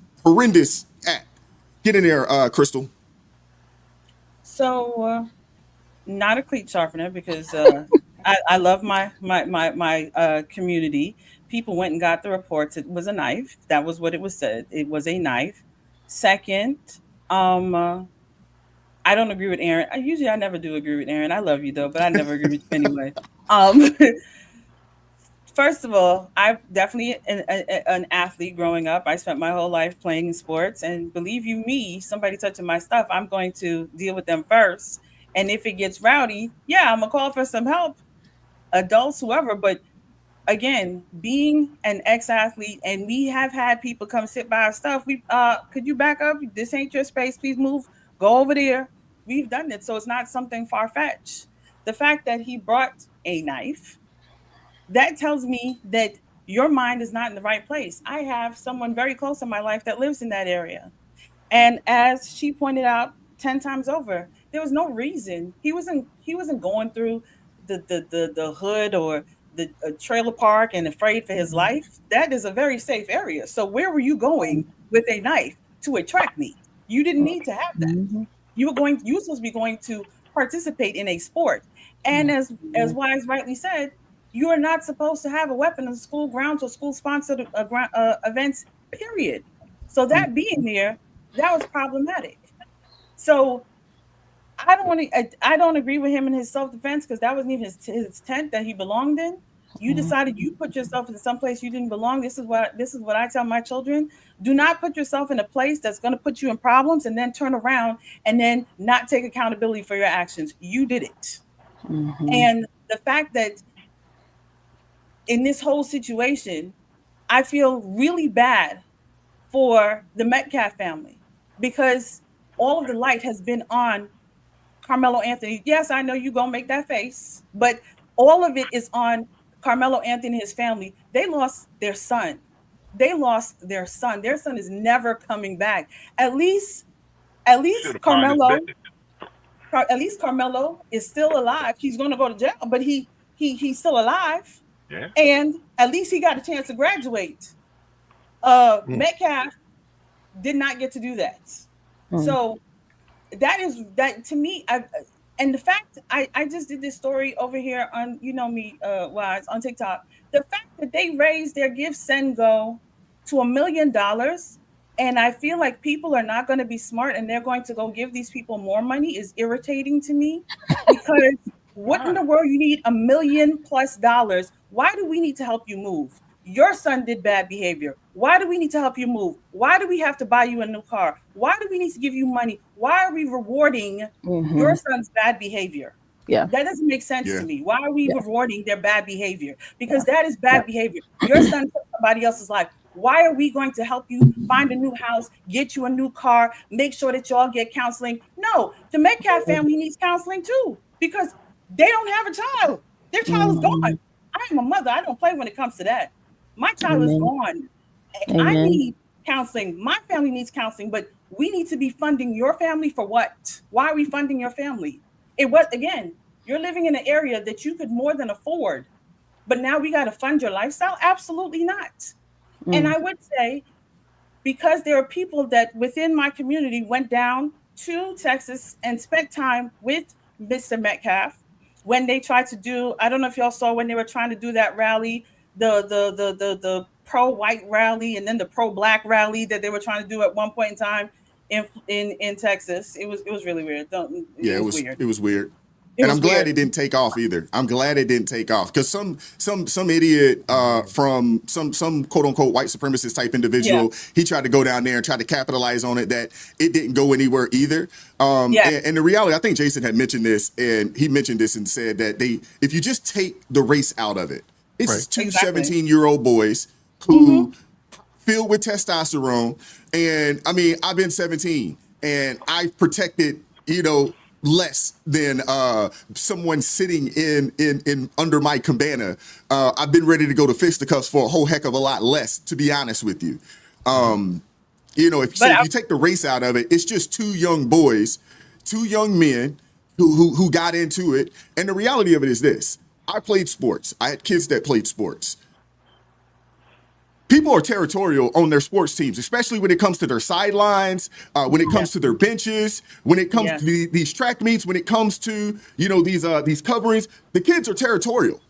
act. Get in there, Crystal. So, not a cleat sharpener because I love my community. People went and got the reports. It was a knife. That was what it was said. It was a knife. Second, I don't agree with Aaron. I never do agree with Aaron. I love you though, but I never agree with you anyway. First of all, I'm definitely an athlete growing up. I spent my whole life playing sports, and believe you me, somebody touching my stuff, I'm going to deal with them first. And if it gets rowdy, yeah, I'm gonna call for some help, adults, whoever. But again, being an ex-athlete, and we have had people come sit by our stuff. Could you back up? This ain't your space. Please move. Go over there. We've done it, so it's not something far-fetched. The fact that he brought a knife, that tells me that your mind is not in the right place. I have someone very close in my life that lives in that area. And as she pointed out 10 times over, there was no reason. He wasn't going through the hood or the trailer park and afraid for his life. That is a very safe area. So where were you going with a knife? To a track meet? You didn't need to have that. You were supposed to be going to participate in a sport. And as Wise rightly said, you are not supposed to have a weapon in school grounds or school sponsored events, period. So that being there, that was problematic. So I don't agree with him in his self-defense, because that wasn't even his tent that he belonged in. You decided you put yourself in some place you didn't belong. This is what I tell my children. Do not put yourself in a place that's going to put you in problems and then turn around and then not take accountability for your actions. You did it. And the fact that in this whole situation, I feel really bad for the Metcalf family, because all of the light has been on Carmelo Anthony. Yes, I know you're going to make that face, but all of it is on Carmelo Anthony and his family. They lost their son. Their son is never coming back. At least Carmelo is still alive. He's going to go to jail, but he's still alive. Yeah. And at least he got a chance to graduate. Metcalf did not get to do that. So that to me, and the fact I just did this story over here on, Wise, on TikTok. The fact that they raised their Give Send Go to $1 million, and I feel like people are not going to be smart and they're going to go give these people more money is irritating to me, because what in the world you need $1 million+ dollars? Why do we need to help you move? Your son did bad behavior. Why do we need to help you move? Why do we have to buy you a new car? Why do we need to give you money? Why are we rewarding your son's bad behavior? Yeah. That doesn't make sense to me. Why are we rewarding their bad behavior? Because that is bad behavior. Your son took somebody else's life. Why are we going to help you find a new house, get you a new car, make sure that y'all get counseling? No, the Metcalf family needs counseling too, because they don't have a child. Their child is gone. I am a mother. I don't play when it comes to that. My child is gone. I need counseling. My family needs counseling, but we need to be funding your family for what? Why are we funding your family? Again, you're living in an area that you could more than afford, but now we got to fund your lifestyle? Absolutely not. And I would say, because there are people that within my community went down to Texas and spent time with Mr. Metcalf when they tried to do, I don't know if y'all saw when they were trying to do that rally, the pro-white rally and then the pro-black rally that they were trying to do at one point in time in Texas. It was really weird. It was weird. And I'm glad it didn't take off either. I'm glad it didn't take off, because some idiot from some quote unquote white supremacist type individual, he tried to go down there and try to capitalize on it, that it didn't go anywhere either. And the reality, I think Jason had mentioned this, and he mentioned this and said that if you just take the race out of it, it's two 17-year-old boys who filled with testosterone. And I mean, I've been 17 and I've protected, less than someone sitting in under my cabana. I've been ready to go to fisticuffs for a whole heck of a lot less, to be honest with you. If you take the race out of it, it's just two young boys, two young men who got into it. And the reality of it is this: I played sports. I had kids that played sports. People are territorial on their sports teams, especially when it comes to their sidelines, when it comes to their benches, when it comes to these track meets, when it comes to, these coverings. The kids are territorial.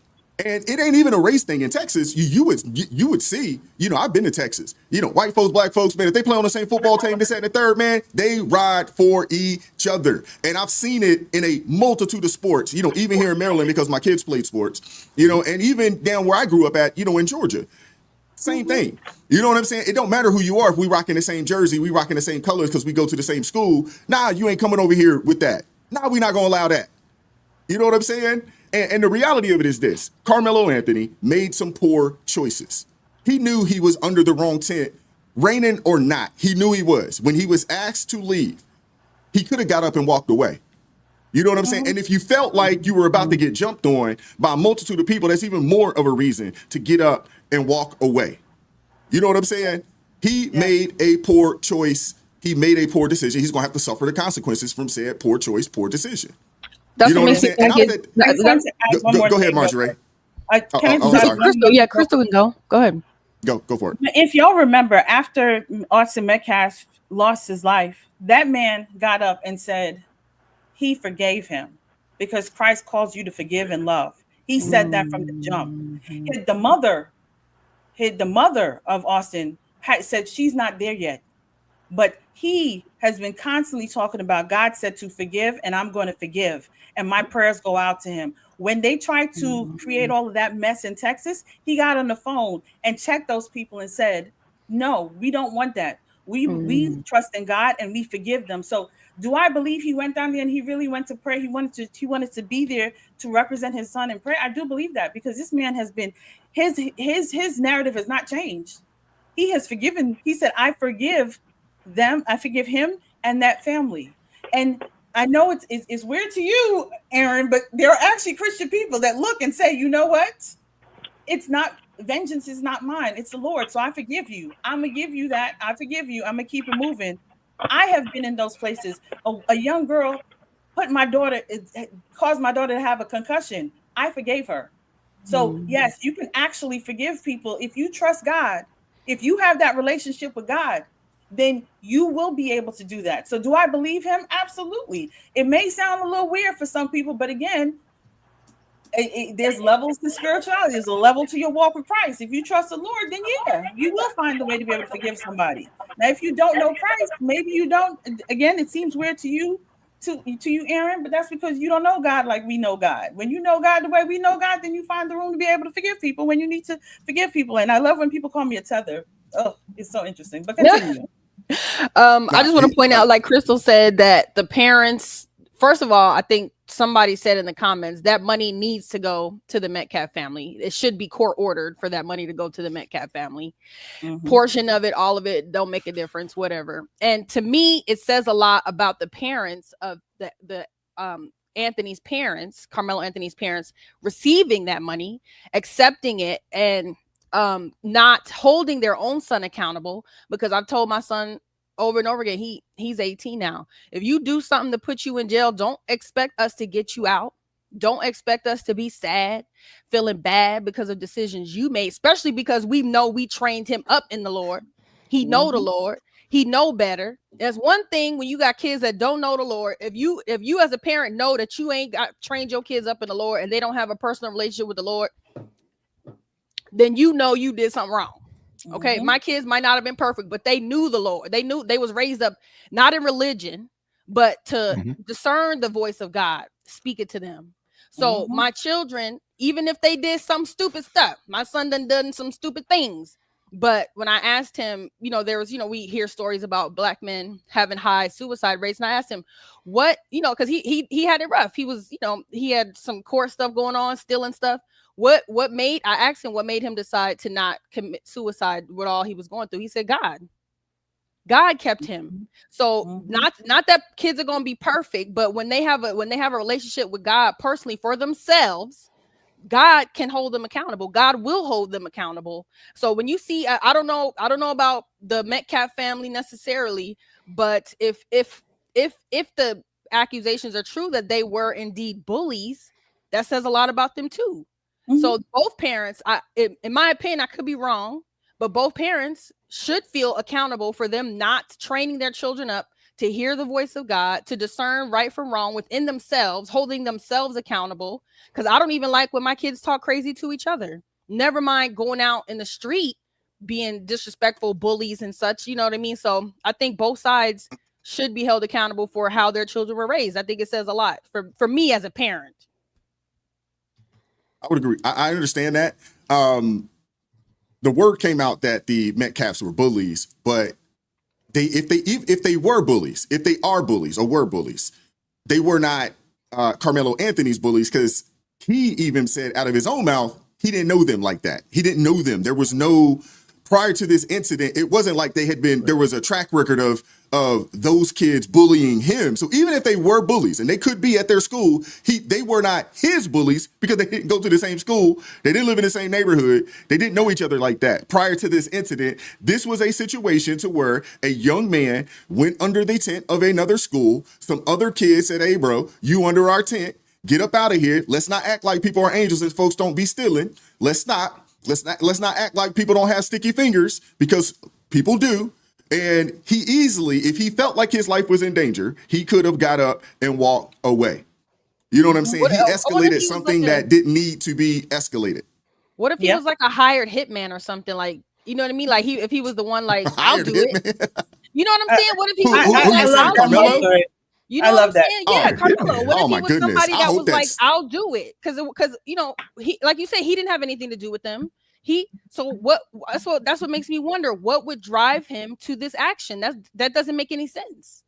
And it ain't even a race thing in Texas. You would see, I've been to Texas, white folks, black folks, man, if they play on the same football team, this, that, and the third, man, they ride for each other. And I've seen it in a multitude of sports, even here in Maryland, because my kids played sports, and even down where I grew up at, in Georgia. Same thing. You know what I'm saying? It don't matter who you are. If we rocking the same jersey, we rocking the same colors because we go to the same school. Nah, you ain't coming over here with that. Nah, we not going to allow that. You know what I'm saying? And the reality of it is this: Carmelo Anthony made some poor choices. He knew he was under the wrong tent, raining or not. He knew he was. When he was asked to leave, he could have got up and walked away. You know what I'm saying? And if you felt like you were about to get jumped on by a multitude of people, that's even more of a reason to get up and walk away. You know what I'm saying? He made a poor choice. He made a poor decision. He's going to have to suffer the consequences from said poor choice, poor decision. That's you know what what I'm saying? Go ahead, Marjorie. Crystal can go. Go ahead. Go for it. If y'all remember, after Austin Metcalf lost his life, that man got up and said he forgave him because Christ calls you to forgive and love. He said that from the jump. Hit the mother of Austin had said she's not there yet. But he has been constantly talking about God said to forgive, and I'm going to forgive. And my prayers go out to him. When they tried to create all of that mess in Texas, he got on the phone and checked those people and said, no, we don't want that. We trust in God and we forgive them. So do I believe he went down there and he really went to pray? He wanted to be there to represent his son in prayer. I do believe that because this man has been his narrative has not changed. He has forgiven. He said, I forgive them. I forgive him and that family. And I know it's weird to you, Aaron, but there are actually Christian people that look and say, you know what? It's not, vengeance is not mine. It's the Lord. So I forgive you. I'm going to give you that. I forgive you. I'm going to keep it moving. I have been in those places. A young girl caused my daughter to have a concussion. I forgave her. So yes, you can actually forgive people if you trust God. If you have that relationship with God, then you will be able to do that. So do I believe him? Absolutely. It may sound a little weird for some people, but again, there's levels to spirituality. There's a level to your walk with Christ. If you trust the Lord, then yeah, you will find a way to be able to forgive somebody. Now, if you don't know Christ, maybe you don't. Again, it seems weird to you, Aaron, but that's because you don't know God like we know God. When you know God the way we know God, then you find the room to be able to forgive people when you need to forgive people. And I love when people call me a tether. Oh, it's so interesting. But continue. I just want to point out, like Crystal said, that the parents, first of all, I think somebody said in the comments that money needs to go to the Metcalf family. It should be court ordered for that money to go to the Metcalf family. Portion of it, all of it, don't make a difference, whatever. And to me, it says a lot about the parents of the Anthony's parents, Carmelo Anthony's parents, receiving that money, accepting it, and not holding their own son accountable. Because I've told my son over and over again, he's 18 now. If you do something to put you in jail, don't expect us to get you out. Don't expect us to be sad, feeling bad because of decisions you made, especially because we know we trained him up in the Lord. He know the Lord. He know better. There's one thing when you got kids that don't know the Lord. If you as a parent know that you ain't got trained your kids up in the Lord and they don't have a personal relationship with the Lord, then you know you did something wrong. Okay, my kids might not have been perfect, but they knew the Lord. They knew they was raised up not in religion, but to discern the voice of God, speak it to them. So my children, even if they did some stupid stuff, my son done some stupid things. But when I asked him, there was, we hear stories about Black men having high suicide rates. And I asked him what, because he had it rough. He was, he had some court stuff going on, stealing stuff. I asked him what made him decide to not commit suicide with all he was going through. He said, God kept him. So not that kids are going to be perfect, but when they have a relationship with God personally for themselves, God can hold them accountable. God will hold them accountable. So when you see, I don't know about the Metcalf family necessarily, but if the accusations are true that they were indeed bullies, that says a lot about them too. So both parents, in my opinion, I could be wrong, but both parents should feel accountable for them not training their children up to hear the voice of God, to discern right from wrong within themselves, holding themselves accountable. Because I don't even like when my kids talk crazy to each other. Never mind going out in the street, being disrespectful, bullies and such. You know what I mean? So I think both sides should be held accountable for how their children were raised. I think it says a lot for me as a parent. I would agree. I understand that. The word came out that the Metcalfs were bullies, but if they were bullies, if they are bullies or were bullies, they were not Carmelo Anthony's bullies, because he even said out of his own mouth he didn't know them like that. He didn't know them. There was no, prior to this incident, it wasn't like they had been, there was a track record of those kids bullying him. So even if they were bullies, and they could be at their school, they were not his bullies because they didn't go to the same school. They didn't live in the same neighborhood. They didn't know each other like that. Prior to this incident, this was a situation to where a young man went under the tent of another school. Some other kids said, "Hey, bro, you under our tent. Get up out of here. Let's not act like people are angels and folks don't be stealing. Let's not act like people don't have sticky fingers, because people do. And he easily, if he felt like his life was in danger, he could have got up and walked away. You know what I'm saying? What, He what if escalated he was something like a, that didn't need to be escalated. what if he was like a hired hitman or something? Like, you know what I mean? Like if he was the one, like, I'll Hired do hitman. it. You know what I'm saying? What if he Who was you like, saying, I'll do Carmelo? it? You know I what I'm love that. saying? Yeah, Oh, Carmelo. What oh if he my was goodness. somebody I that hope was like, that's I'll do it? Because you know, he, like you said, he didn't have anything to do with them. So what? That's what makes me wonder what would drive him to this action. That doesn't make any sense.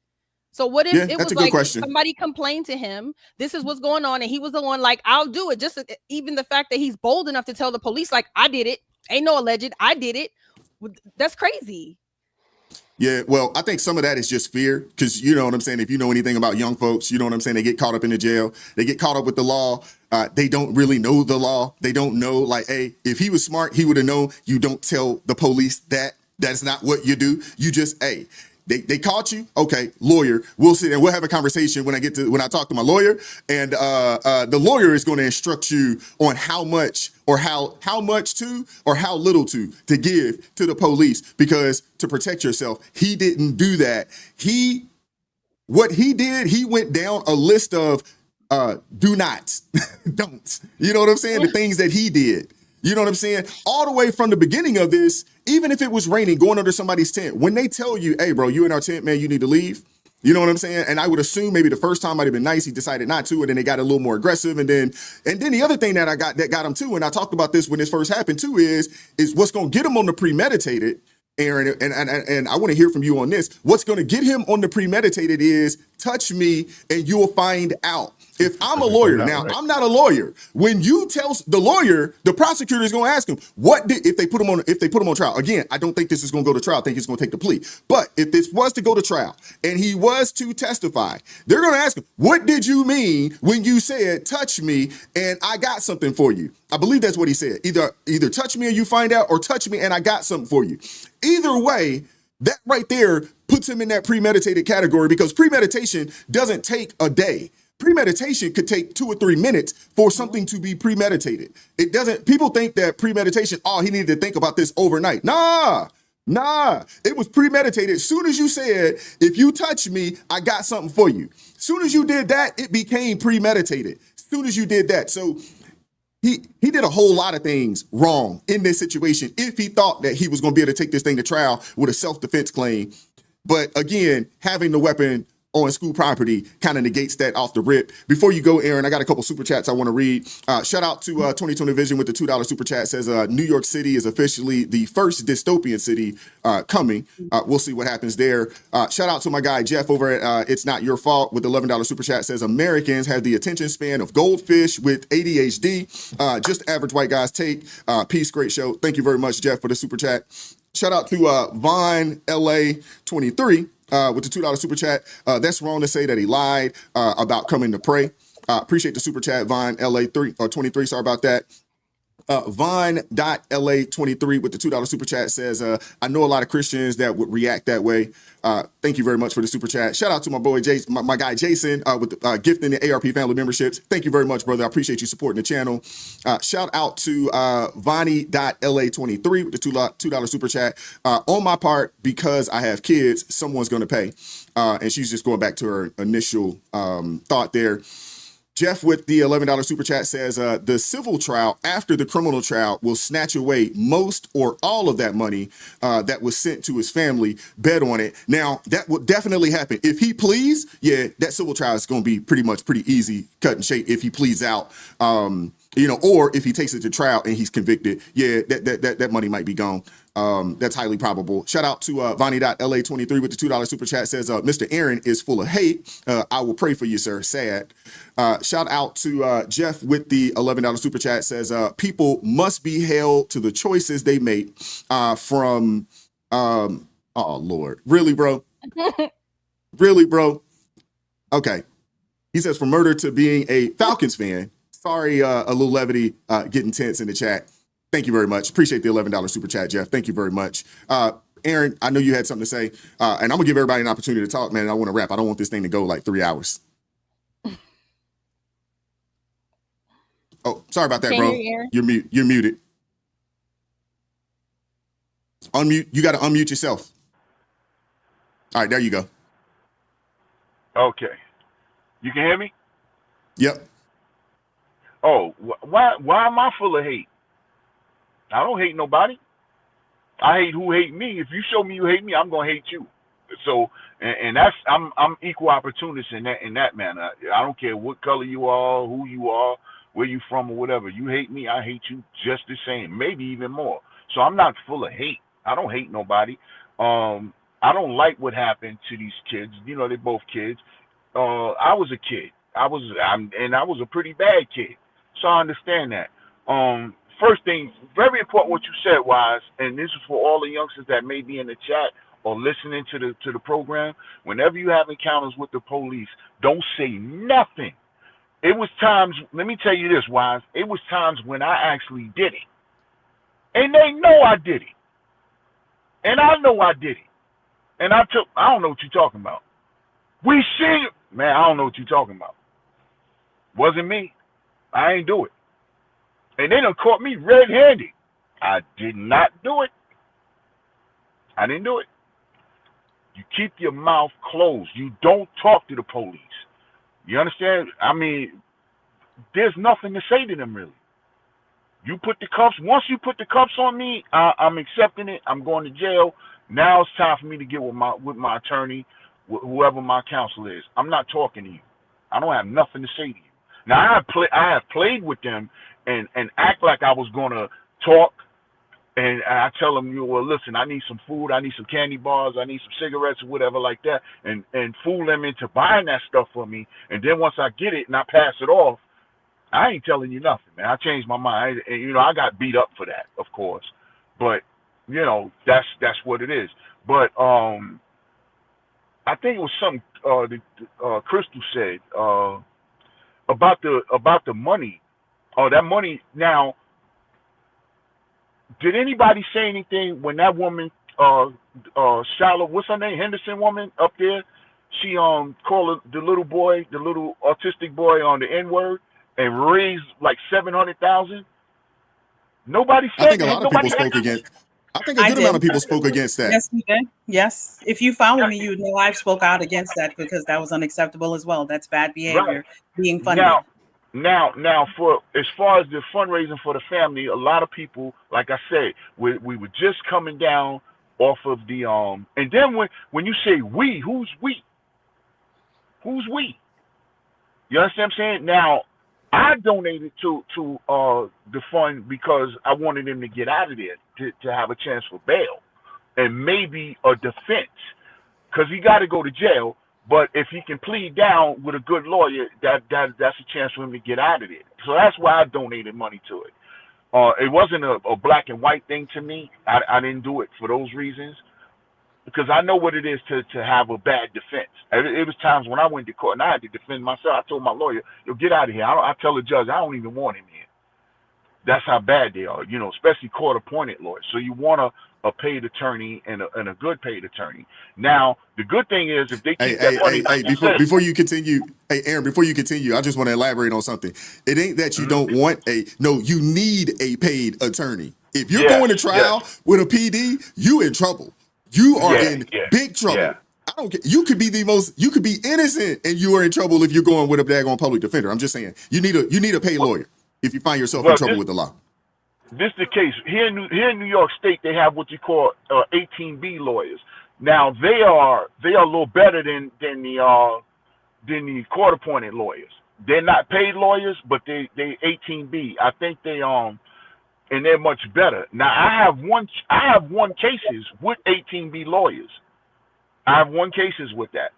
So what if yeah, it that's was a good like question. somebody complained to him, this is what's going on, and he was the one like, I'll do it. Just even the fact that he's bold enough to tell the police, like, I did it. Ain't no alleged. I did it. That's crazy. Yeah, well, I think some of that is just fear because you know what I'm saying. If you know anything about young folks, you know what I'm saying. They get caught up in the jail. They get caught up with the law. They don't really know the law. They don't know, like, hey, if he was smart, he would have known you don't tell the police that. That's not what you do. You just, hey, they caught you. Okay, lawyer. We'll sit and we'll have a conversation when I talk to my lawyer, and the lawyer is going to instruct you on how much or how much to or how little to give to the police because to protect yourself. He didn't do that. What he did, he went down a list of do nots, don'ts. You know what I'm saying? The things that he did. You know what I'm saying? All the way from the beginning of this, even if it was raining, going under somebody's tent, when they tell you, hey, bro, you in our tent, man, you need to leave. You know what I'm saying? And I would assume maybe the first time might have been nice. He decided not to, and then they got a little more aggressive. And then the other thing that got him too, and I talked about this when this first happened too, is what's going to get him on the premeditated, Aaron, and I want to hear from you on this. What's going to get him on the premeditated is touch me and you'll find out. If I'm a lawyer, now I'm not a lawyer. When you tell the lawyer, the prosecutor is going to ask him, if they put him on trial. Again, I don't think this is going to go to trial. I think he's going to take the plea. But if this was to go to trial and he was to testify, they're going to ask him, what did you mean when you said touch me and I got something for you? I believe that's what he said. Either touch me and you find out or touch me and I got something for you. Either way, that right there puts him in that premeditated category because premeditation doesn't take a day. Premeditation could take 2 or 3 minutes for something to be premeditated. It doesn't, people think that premeditation, he needed to think about this overnight. Nah, it was premeditated. As soon as you said, if you touch me, I got something for you. As soon as you did that, it became premeditated. As soon as you did that. So he did a whole lot of things wrong in this situation if he thought that he was going to be able to take this thing to trial with a self-defense claim. But again, having the weapon on school property kind of negates that off the rip. Before you go, Aaron, I got a couple super chats I want to read. Shout out to 2020 Vision with the $2 super chat. Says New York City is officially the first dystopian city coming. We'll see what happens there. Shout out to my guy Jeff over at It's Not Your Fault with the $11 super chat. Says Americans have the attention span of goldfish with ADHD. Just average white guys take. Peace, great show. Thank you very much, Jeff, for the super chat. Shout out to Vaughn LA 23. With the $2 super chat. That's wrong to say that he lied about coming to pray. Appreciate the super chat, Vaughn LA 23. Sorry about that. Vaughn.LA23 with the $2 super chat says, I know a lot of Christians that would react that way. Thank you very much for the super chat. Shout out to my boy, my guy, Jason, with the, gifting the ARP family memberships. Thank you very much, brother. I appreciate you supporting the channel. Shout out to Vonnie.LA23 with the $2 super chat. On my part, because I have kids, someone's going to pay. And she's just going back to her initial thought there. Jeff with the $11 super chat says, the civil trial after the criminal trial will snatch away most or all of that money that was sent to his family. Bet on it. Now, that will definitely happen. If he pleads, yeah, that civil trial is going to be pretty easy, cut and shake if he pleads out. Or if he takes it to trial and he's convicted, yeah, that money might be gone. That's highly probable. Shout out to Vonnie.LA23 with the $2 super chat says, Mr. Aaron is full of hate. I will pray for you, sir. Sad. Shout out to Jeff with the $11 super chat says, people must be held to the choices they make from, oh Lord, really, bro? Really, bro? Okay. He says, from murder to being a Falcons fan. Sorry, a little levity getting tense in the chat. Thank you very much. Appreciate the $11 super chat, Jeff. Thank you very much. Aaron, I know you had something to say, and I'm going to give everybody an opportunity to talk, man. I want to wrap. I don't want this thing to go like 3 hours. Oh, sorry about that, bro. You're muted. Unmute. You got to unmute yourself. All right, there you go. Okay. You can hear me? Yep. Oh, why am I full of hate? I don't hate nobody. I hate who hate me. If you show me you hate me, I'm gonna hate you. So, and that's I'm equal opportunist in that manner. I don't care what color you are, who you are, where you from, or whatever. You hate me, I hate you just the same, maybe even more. So I'm not full of hate. I don't hate nobody. I don't like what happened to these kids. You know, they're both kids. I was a kid. I was a pretty bad kid. So I understand that. First thing, very important what you said, Wise, and this is for all the youngsters that may be in the chat or listening to the program. Whenever you have encounters with the police, don't say nothing. It was times, let me tell you this, Wise, it was times when I actually did it. And they know I did it. And I know I did it. And I don't know what you're talking about. We seen it. Man, I don't know what you're talking about. Wasn't me. I ain't do it. And they done caught me red-handed. I did not do it. I didn't do it. You keep your mouth closed. You don't talk to the police. You understand? I mean, there's nothing to say to them, really. You put the cuffs, once you put the cuffs on me, I'm accepting it. I'm going to jail. Now it's time for me to get with my attorney, whoever my counsel is. I'm not talking to you. I don't have nothing to say to you. Now, I have played with them and act like I was going to talk, and I tell them, well, listen, I need some food, I need some candy bars, I need some cigarettes or whatever like that, and fool them into buying that stuff for me. And then once I get it and I pass it off, I ain't telling you nothing, man. I changed my mind. And, I got beat up for that, of course. But, that's what it is. But I think it was something that Crystal said about the money. That money. Now, did anybody say anything when that woman, Shallow, what's her name, Henderson woman up there? She called the little autistic boy on the N-word and raised like 700,000. Nobody said. I think a lot of people spoke against. I think a good amount of people spoke against that. Yes, we did. Yes. If you follow me, you know I spoke out against that because that was unacceptable as well. That's bad behavior being funded. Now, for as far as the fundraising for the family, a lot of people, like I said, we were just coming down off of the and then when you say we, who's we? Who's we? You understand what I'm saying? Now, I donated to the fund because I wanted him to get out of there to have a chance for bail and maybe a defense, because he got to go to jail. But if he can plead down with a good lawyer, that's a chance for him to get out of there. So that's why I donated money to it. It wasn't a black and white thing to me. I didn't do it for those reasons, because I know what it is to have a bad defense. It was times when I went to court and I had to defend myself. I told my lawyer, "Yo, get out of here." I tell the judge, I don't even want him here. That's how bad they are, especially court-appointed lawyers. So you want a paid attorney and a good paid attorney. Now, the good thing is if they keep that money. Before you continue, Aaron, before you continue, I just want to elaborate on something. It ain't that you don't want you need a paid attorney. If you're going to trial with a PD, you in trouble. You are in big trouble. Yeah. I don't care. You could be innocent and you are in trouble if you're going with a daggone public defender. I'm just saying, you need a paid lawyer if you find yourself in trouble with the law. This is the case. Here in New York State, they have what you call 18B lawyers. Now they are a little better than the court-appointed lawyers. They're not paid lawyers, but they 18B. I think and they're much better. Now I have won cases with 18B lawyers. I have won cases with that,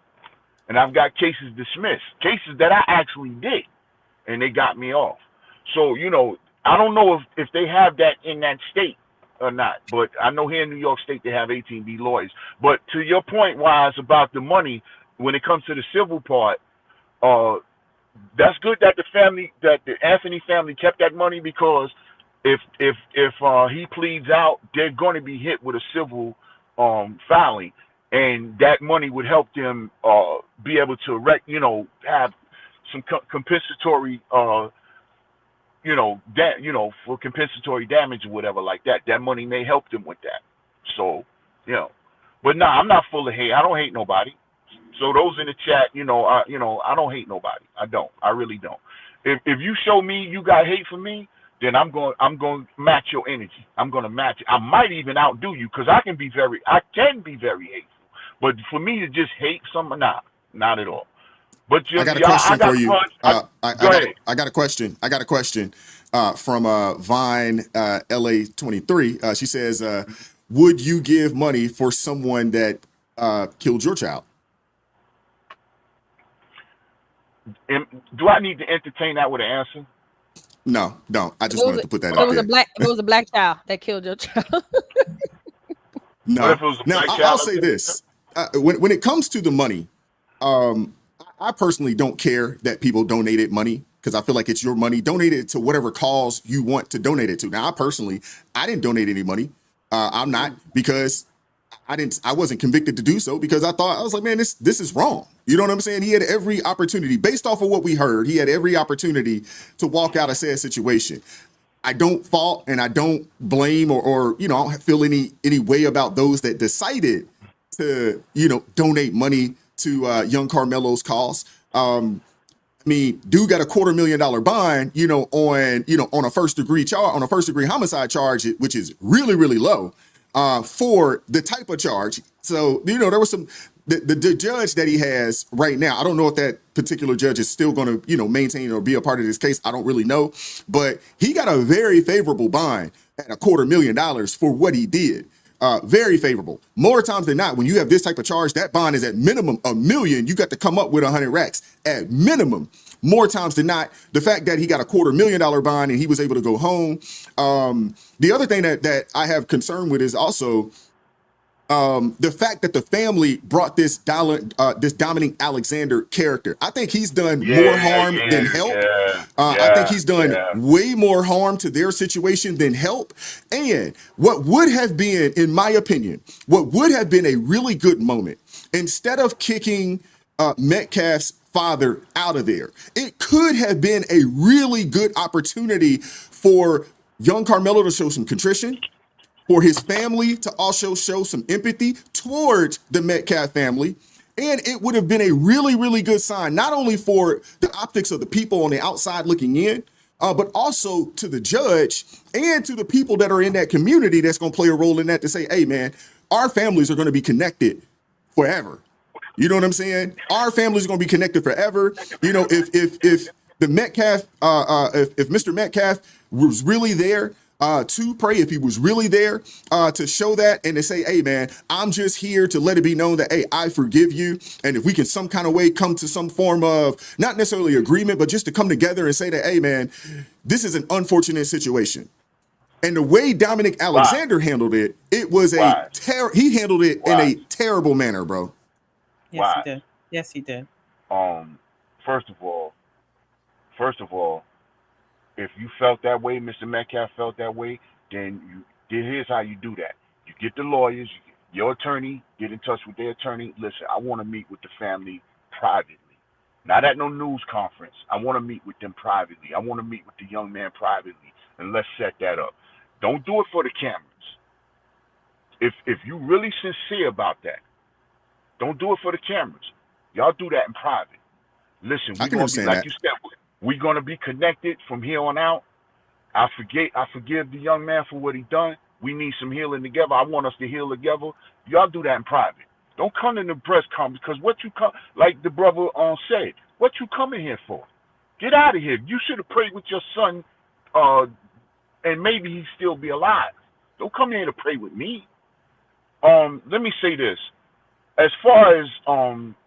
and I've got cases dismissed, cases that I actually did, and they got me off. So I don't know if they have that in that state or not, but I know here in New York State they have 18B lawyers. But to your point, Wise, about the money, when it comes to the civil part, that's good that the Anthony family kept that money, because if he pleads out, they're going to be hit with a civil filing, and that money would help them be able to have some compensatory for compensatory damage or whatever like that. That money may help them with that. So, But nah, I'm not full of hate. I don't hate nobody. So those in the chat, I don't hate nobody. I don't. I really don't. If you show me you got hate for me, then I'm going to match your energy. I'm going to match it. I might even outdo you because I can be very hateful. But for me to just hate someone, nah, not at all. But I got a y'all, question I got for you. go ahead. I got a question. I got a question from Vine LA23. She says, "Would you give money for someone that killed your child?" Do I need to entertain that with an answer? No, don't. I just wanted to put that If it out was there. if it was a black child that killed your child. No. What if it was a Now black I'll child? say this: when it comes to the money, I personally don't care that people donated money because I feel like it's your money. Donate it to whatever cause you want to donate it to. Now, I didn't donate any money. I'm not because I wasn't convicted to do so because I was like, man, this is wrong. You know what I'm saying? He had every opportunity based off of what we heard. He had every opportunity to walk out of said situation. I don't fault and I don't blame or I don't feel any way about those that decided to, donate money to young Carmelo's cause. I mean, dude got a $250,000 bond, on a first degree homicide charge, which is really, really low for the type of charge. So, there was the judge that he has right now. I don't know if that particular judge is still going to, maintain or be a part of this case. I don't really know, but he got a very favorable bond at $250,000 for what he did. Very favorable. More times than not, when you have this type of charge, that bond is at minimum $1 million. You got to come up with 100 racks at minimum. More times than not, the fact that he got a $250,000 bond and he was able to go home. The other thing that I have concern with is also the fact that the family brought this Dominic Alexander character. I think he's done more harm than help. I think he's done way more harm to their situation than help. And what would have been, in my opinion, what would have been a really good moment, instead of kicking Metcalf's father out of there, it could have been a really good opportunity for young Carmelo to show some contrition, for his family to also show some empathy towards the Metcalf family. And it would have been a really, really good sign, not only for the optics of the people on the outside looking in, but also to the judge and to the people that are in that community that's going to play a role in that to say, hey, man, our families are going to be connected forever. You know what I'm saying? Our families are going to be connected forever. If the Metcalf, if Mr. Metcalf was really there to pray, if he was really there to show that and to say, hey, man, I'm just here to let it be known that, hey, I forgive you. And if we can some kind of way come to some form of not necessarily agreement, but just to come together and say that, hey, man, this is an unfortunate situation. And the way Dominic Alexander handled it, it was he handled it in a terrible manner, bro. Yes, he did. Yes, he did. First of all, if you felt that way, Mr. Metcalf felt that way, then here's how you do that. You get the lawyers, your attorney, get in touch with their attorney. Listen, I want to meet with the family privately. Not at no news conference. I want to meet with them privately. I want to meet with the young man privately, and let's set that up. Don't do it for the cameras. If you really sincere about that, don't do it for the cameras. Y'all do that in private. Listen, we're going to be, like you said, we're going to be connected from here on out. I forgive the young man for what he done. We need some healing together. I want us to heal together. Y'all do that in private. Don't come in the press conference because what you come, like the brother said, what you coming here for? Get out of here. You should have prayed with your son, and maybe he'd still be alive. Don't come here to pray with me. Let me say this. As far as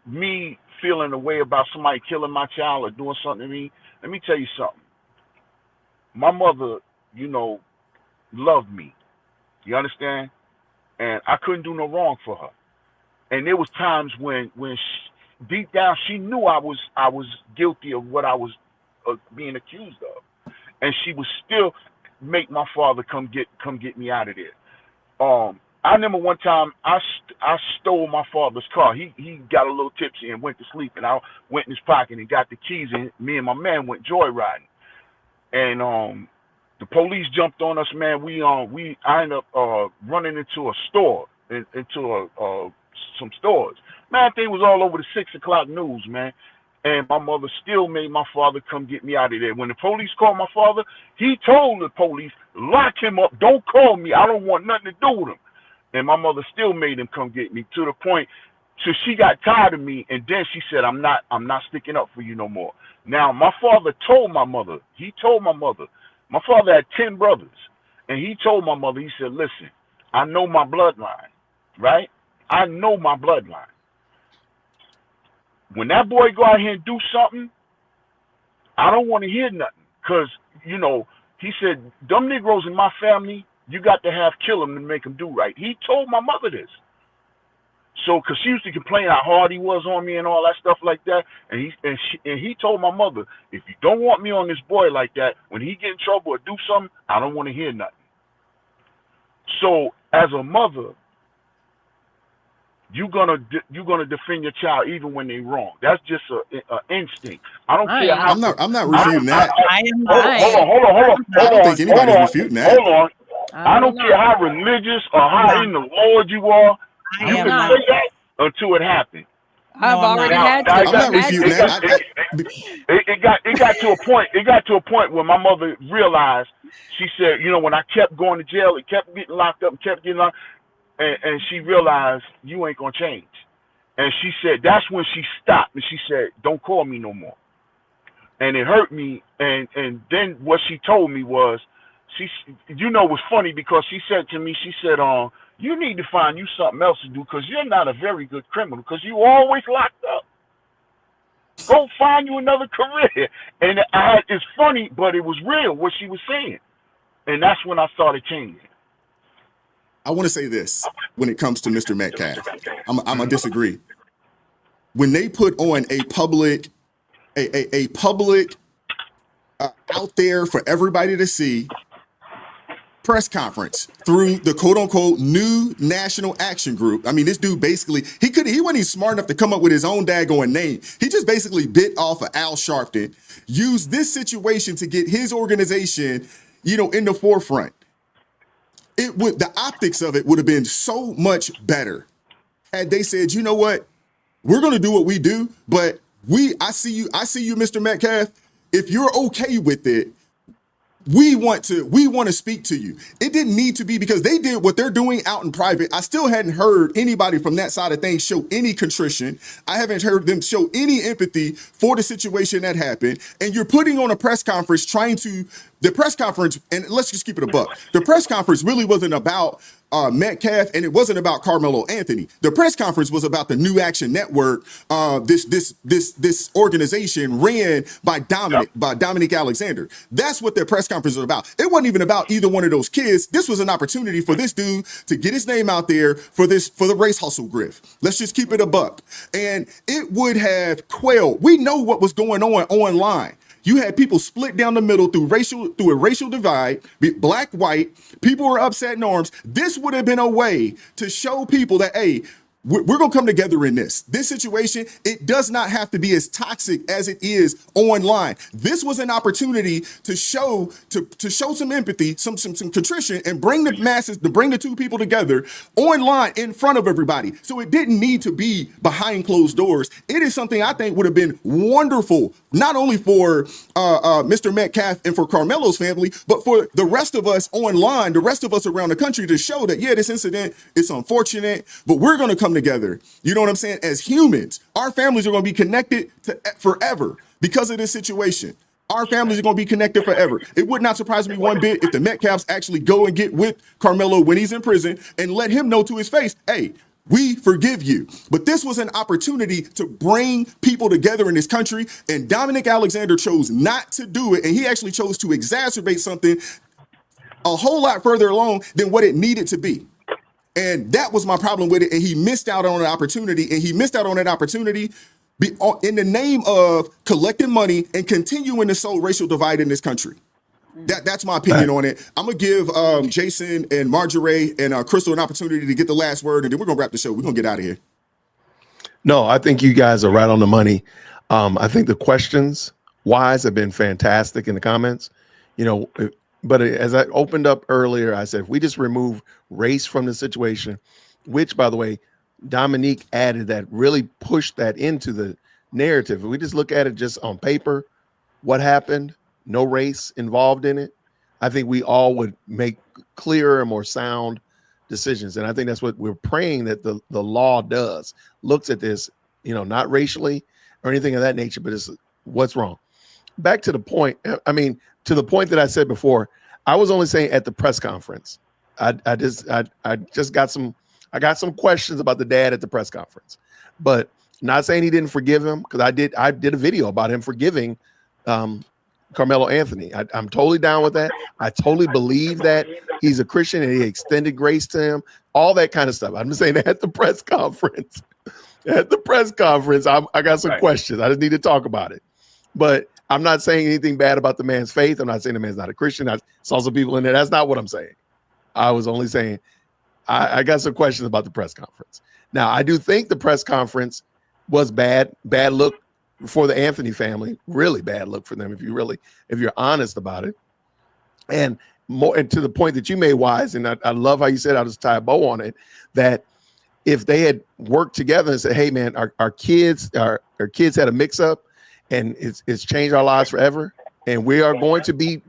me feeling a way about somebody killing my child or doing something to me, let me tell you something. My mother, loved me. You understand? And I couldn't do no wrong for her. And there was times when deep down she knew I was guilty of what I was being accused of, and she would still make my father come get me out of there. I remember one time I stole my father's car. He got a little tipsy and went to sleep, and I went in his pocket and got the keys, and me and my man went joyriding. And the police jumped on us, man. I ended up running into a store into some stores. Man, thing was all over the 6 o'clock news, man. And my mother still made my father come get me out of there. When the police called my father, he told the police, lock him up, don't call me, I don't want nothing to do with him. And my mother still made him come get me, to the point so she got tired of me, and then she said, I'm not sticking up for you no more. Now my father told my mother, my father had 10 brothers, and he told my mother, he said, listen, I know my bloodline, right? I know my bloodline. When that boy go out here and do something, I don't want to hear nothing. Because, you know, he said, them Negroes in my family, you got to kill them to make them do right. He told my mother this. So, because she used to complain how hard he was on me and all that stuff like that. And he told my mother, if you don't want me on this boy like that, when he get in trouble or do something, I don't want to hear nothing. So, as a mother, you're gonna defend your child even when they're wrong. That's just a instinct. I don't care how. I'm not refuting that. Hold on. I don't think anybody's refuting that. Hold on. I don't care how religious or how in the Lord you are. You can say that until it happens. I've already had to. I'm not refuting that. It got to a point. It got to a point where my mother realized. She said, you know, when I kept going to jail, it kept getting locked up, and kept getting locked. And she realized you ain't gonna change. And she said that's when she stopped, and she said, don't call me no more. And it hurt me. And then what she told me was, it was funny because she said to me, she said, you need to find you something else to do because you're not a very good criminal because you always locked up. Go find you another career. And it's funny, but it was real what she was saying. And that's when I started changing. I want to say this when it comes to Mr. Metcalf. I'm gonna disagree. When they put on a public out there for everybody to see press conference through the quote unquote new National Action Group. I mean, this dude basically he wasn't even smart enough to come up with his own daggone name. He just basically bit off of Al Sharpton, used this situation to get his organization, in the forefront. The optics of it would have been so much better had they said, you know what, we're going to do what we do, but I see you, Mr. Metcalf. If you're okay with it, we want to speak to you. It didn't need to be because they did what they're doing out in private. I still hadn't heard anybody from that side of things show any contrition. I haven't heard them show any empathy for the situation that happened. And you're putting on a press conference the press conference, and let's just keep it a buck. The press conference really wasn't about Metcalf, and it wasn't about Carmelo Anthony. The press conference was about the New Action Network. This organization ran by Dominic Alexander. That's what their press conference was about. It wasn't even about either one of those kids. This was an opportunity for this dude to get his name out there for the race hustle grift. Let's just keep it a buck. And it would have quelled. We know what was going on online. You had people split down the middle through a racial divide, black, white. People were upset in arms. This would have been a way to show people that, hey, we're going to come together in this. This situation, it does not have to be as toxic as it is online. This was an opportunity to show some empathy, some contrition, and bring the masses, to bring the two people together online in front of everybody. So it didn't need to be behind closed doors. It is something I think would have been wonderful, not only for Mr. Metcalf and for Carmelo's family, but for the rest of us online, the rest of us around the country, to show that, yeah, this incident is unfortunate, but we're going to come together. You know what I'm saying? As humans, our families are going to be connected to forever because of this situation. Our families are going to be connected forever. It would not surprise me one bit if the Metcalfs actually go and get with Carmelo when he's in prison and let him know to his face, hey, we forgive you. But this was an opportunity to bring people together in this country, and Dominic Alexander chose not to do it, and he actually chose to exacerbate something a whole lot further along than what it needed to be. And that was my problem with it. And he missed out on an opportunity. And he missed out on that opportunity in the name of collecting money and continuing to sow racial divide in this country. That's my opinion on it. I'm going to give Jason and Marjorie and Crystal an opportunity to get the last word. And then we're going to wrap the show. We're going to get out of here. No, I think you guys are right on the money. I think the questions wise have been fantastic in the comments. But as I opened up earlier, I said, if we just remove race from the situation which, by the way, Dominique added that really pushed that into the narrative. If we just look at it just on paper, what happened, no race involved in it, I think we all would make clearer and more sound decisions. And I think that's what we're praying that the law does, looks at this, not racially or anything of that nature, but it's what's wrong. Back to the point, to the point that I said before, I was only saying at the press conference. I just got some questions about the dad at the press conference, but not saying he didn't forgive him, because I did a video about him forgiving Carmelo Anthony. I'm totally down with that. I totally believe that he's a Christian and he extended grace to him, all that kind of stuff. I'm just saying at the press conference, I got some questions. I just need to talk about it. But I'm not saying anything bad about the man's faith. I'm not saying the man's not a Christian. I saw some people in there. That's not what I'm saying. I was only saying I got some questions about the press conference. Now, I do think the press conference was bad look for the Anthony family, really bad look for them if you're honest about it. And to the point that you made, Wise, and I love how you said, I'll just tie a bow on it, that if they had worked together and said, hey man, our kids had a mix up and it's changed our lives forever, and we are going to be,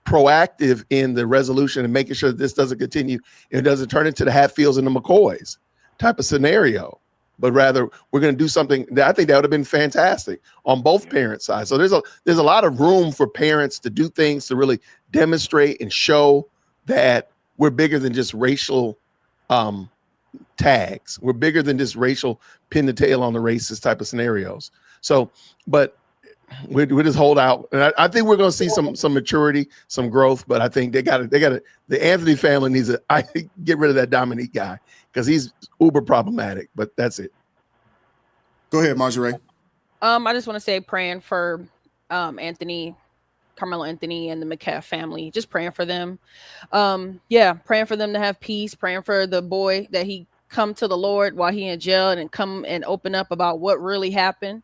proactive in the resolution and making sure that this doesn't continue, it doesn't turn into the Hatfields and the McCoys type of scenario, but rather we're going to do something that I think that would have been fantastic on both parent sides. So there's a lot of room for parents to do things to really demonstrate and show that we're bigger than just racial tags. We're bigger than just racial pin the tail on the racist type of scenarios. So, but we just hold out, and I think we're going to see some maturity, some growth. But I think they got to. The Anthony family needs to get rid of that Dominique guy, because he's uber problematic. But that's it. Go ahead, Marjorie. I just want to say, praying for Anthony, Carmelo Anthony, and the McCaff family. Just praying for them. Praying for them to have peace. Praying for the boy that he come to the Lord while he in jail and come and open up about what really happened.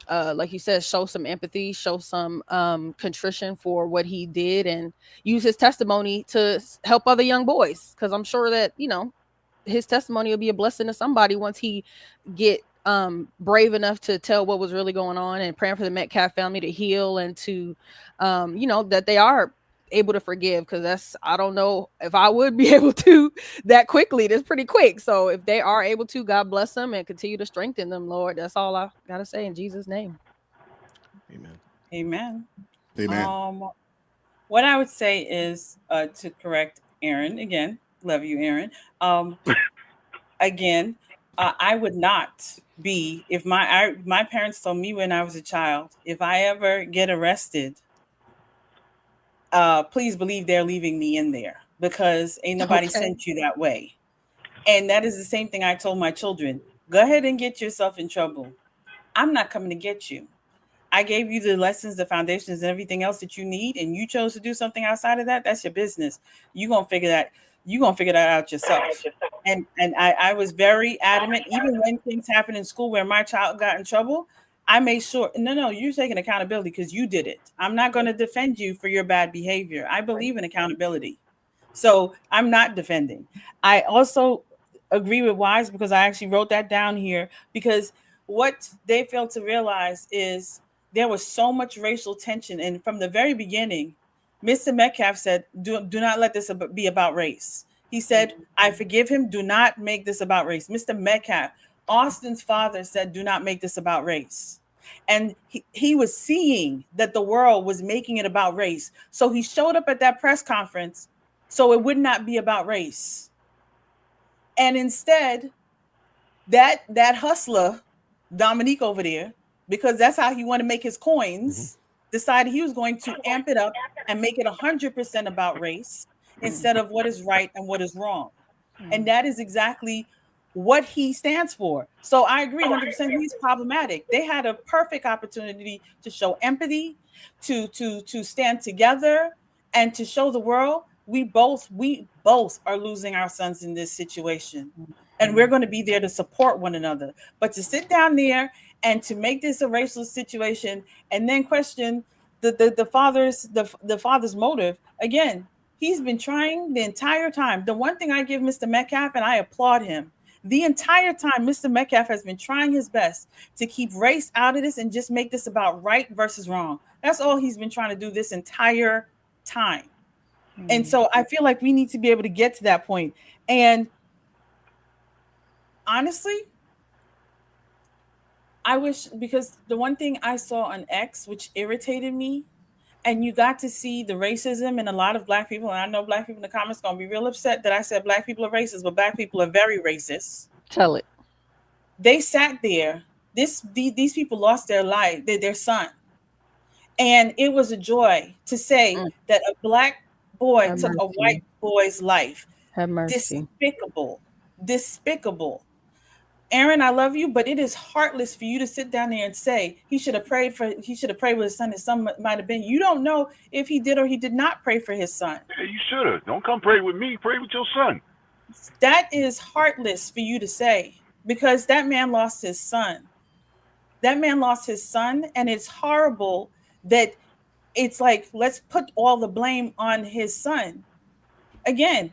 Like you said, show some empathy, show some contrition for what he did, and use his testimony to help other young boys. Because I'm sure that, his testimony will be a blessing to somebody once he get brave enough to tell what was really going on. And praying for the Metcalf family to heal and to, that they are able to forgive, because I don't know if I would be able to that quickly. That's pretty quick. So if they are able to, God bless them and continue to strengthen them, Lord. That's all I gotta say in Jesus' name. Amen. What I would say is to correct Aaron again. Love you, Aaron. I would not be, if my parents told me when I was a child, if I ever get arrested, please believe they're leaving me in there, because ain't nobody sent you that way. And that is the same thing I told my children. Go ahead and get yourself in trouble. I'm not coming to get you. I gave you the lessons, the foundations, and everything else that you need, and you chose to do something outside of that. That's your business. You're gonna figure that out yourself. And I was very adamant, even when things happened in school where my child got in trouble. I made sure, no, you're taking accountability because you did it. I'm not going to defend you for your bad behavior. I believe in accountability. So I'm not defending. I also agree with Wise, because I actually wrote that down here, because what they failed to realize is there was so much racial tension. And from the very beginning, Mr. Metcalf said, do not let this be about race. He said, I forgive him. Do not make this about race. Mr. Metcalf, Austin's father, said, do not make this about race. And he was seeing that the world was making it about race. So he showed up at that press conference so it would not be about race. And instead, that hustler, Dominique over there, because that's how he wanted to make his coins, decided he was going to amp it up and make it 100% about race instead of what is right and what is wrong. And that is exactly what he stands for. So I agree 100%. He's problematic. They had a perfect opportunity to show empathy, to stand together, and to show the world we both are losing our sons in this situation, and we're going to be there to support one another. But to sit down there and to make this a racial situation and then question the father's motive, again, He's been trying the entire time. The one thing I give Mr. Metcalf, and I applaud him, the entire time Mr. Metcalf has been trying his best to keep race out of this and just make this about right versus wrong. That's all he's been trying to do this entire time. And so I feel like we need to be able to get to that point. And honestly, I wish, because the one thing I saw on X, which irritated me, and you got to see the racism in a lot of Black people, and I know Black people in the comments going to be real upset that I said Black people are racist, but Black people are very racist. Tell it. They sat there. These people lost their life, their son. And it was a joy to say that a Black boy took a white boy's life. Have mercy. Despicable. Aaron, I love you, but it is heartless for you to sit down there and say he should have prayed with his son. His son might have been. You don't know if he did or he did not pray for his son. Yeah, you should have. Don't come pray with me. Pray with your son. That is heartless for you to say, because that man lost his son. That man lost his son, and it's horrible that it's like, let's put all the blame on his son. Again,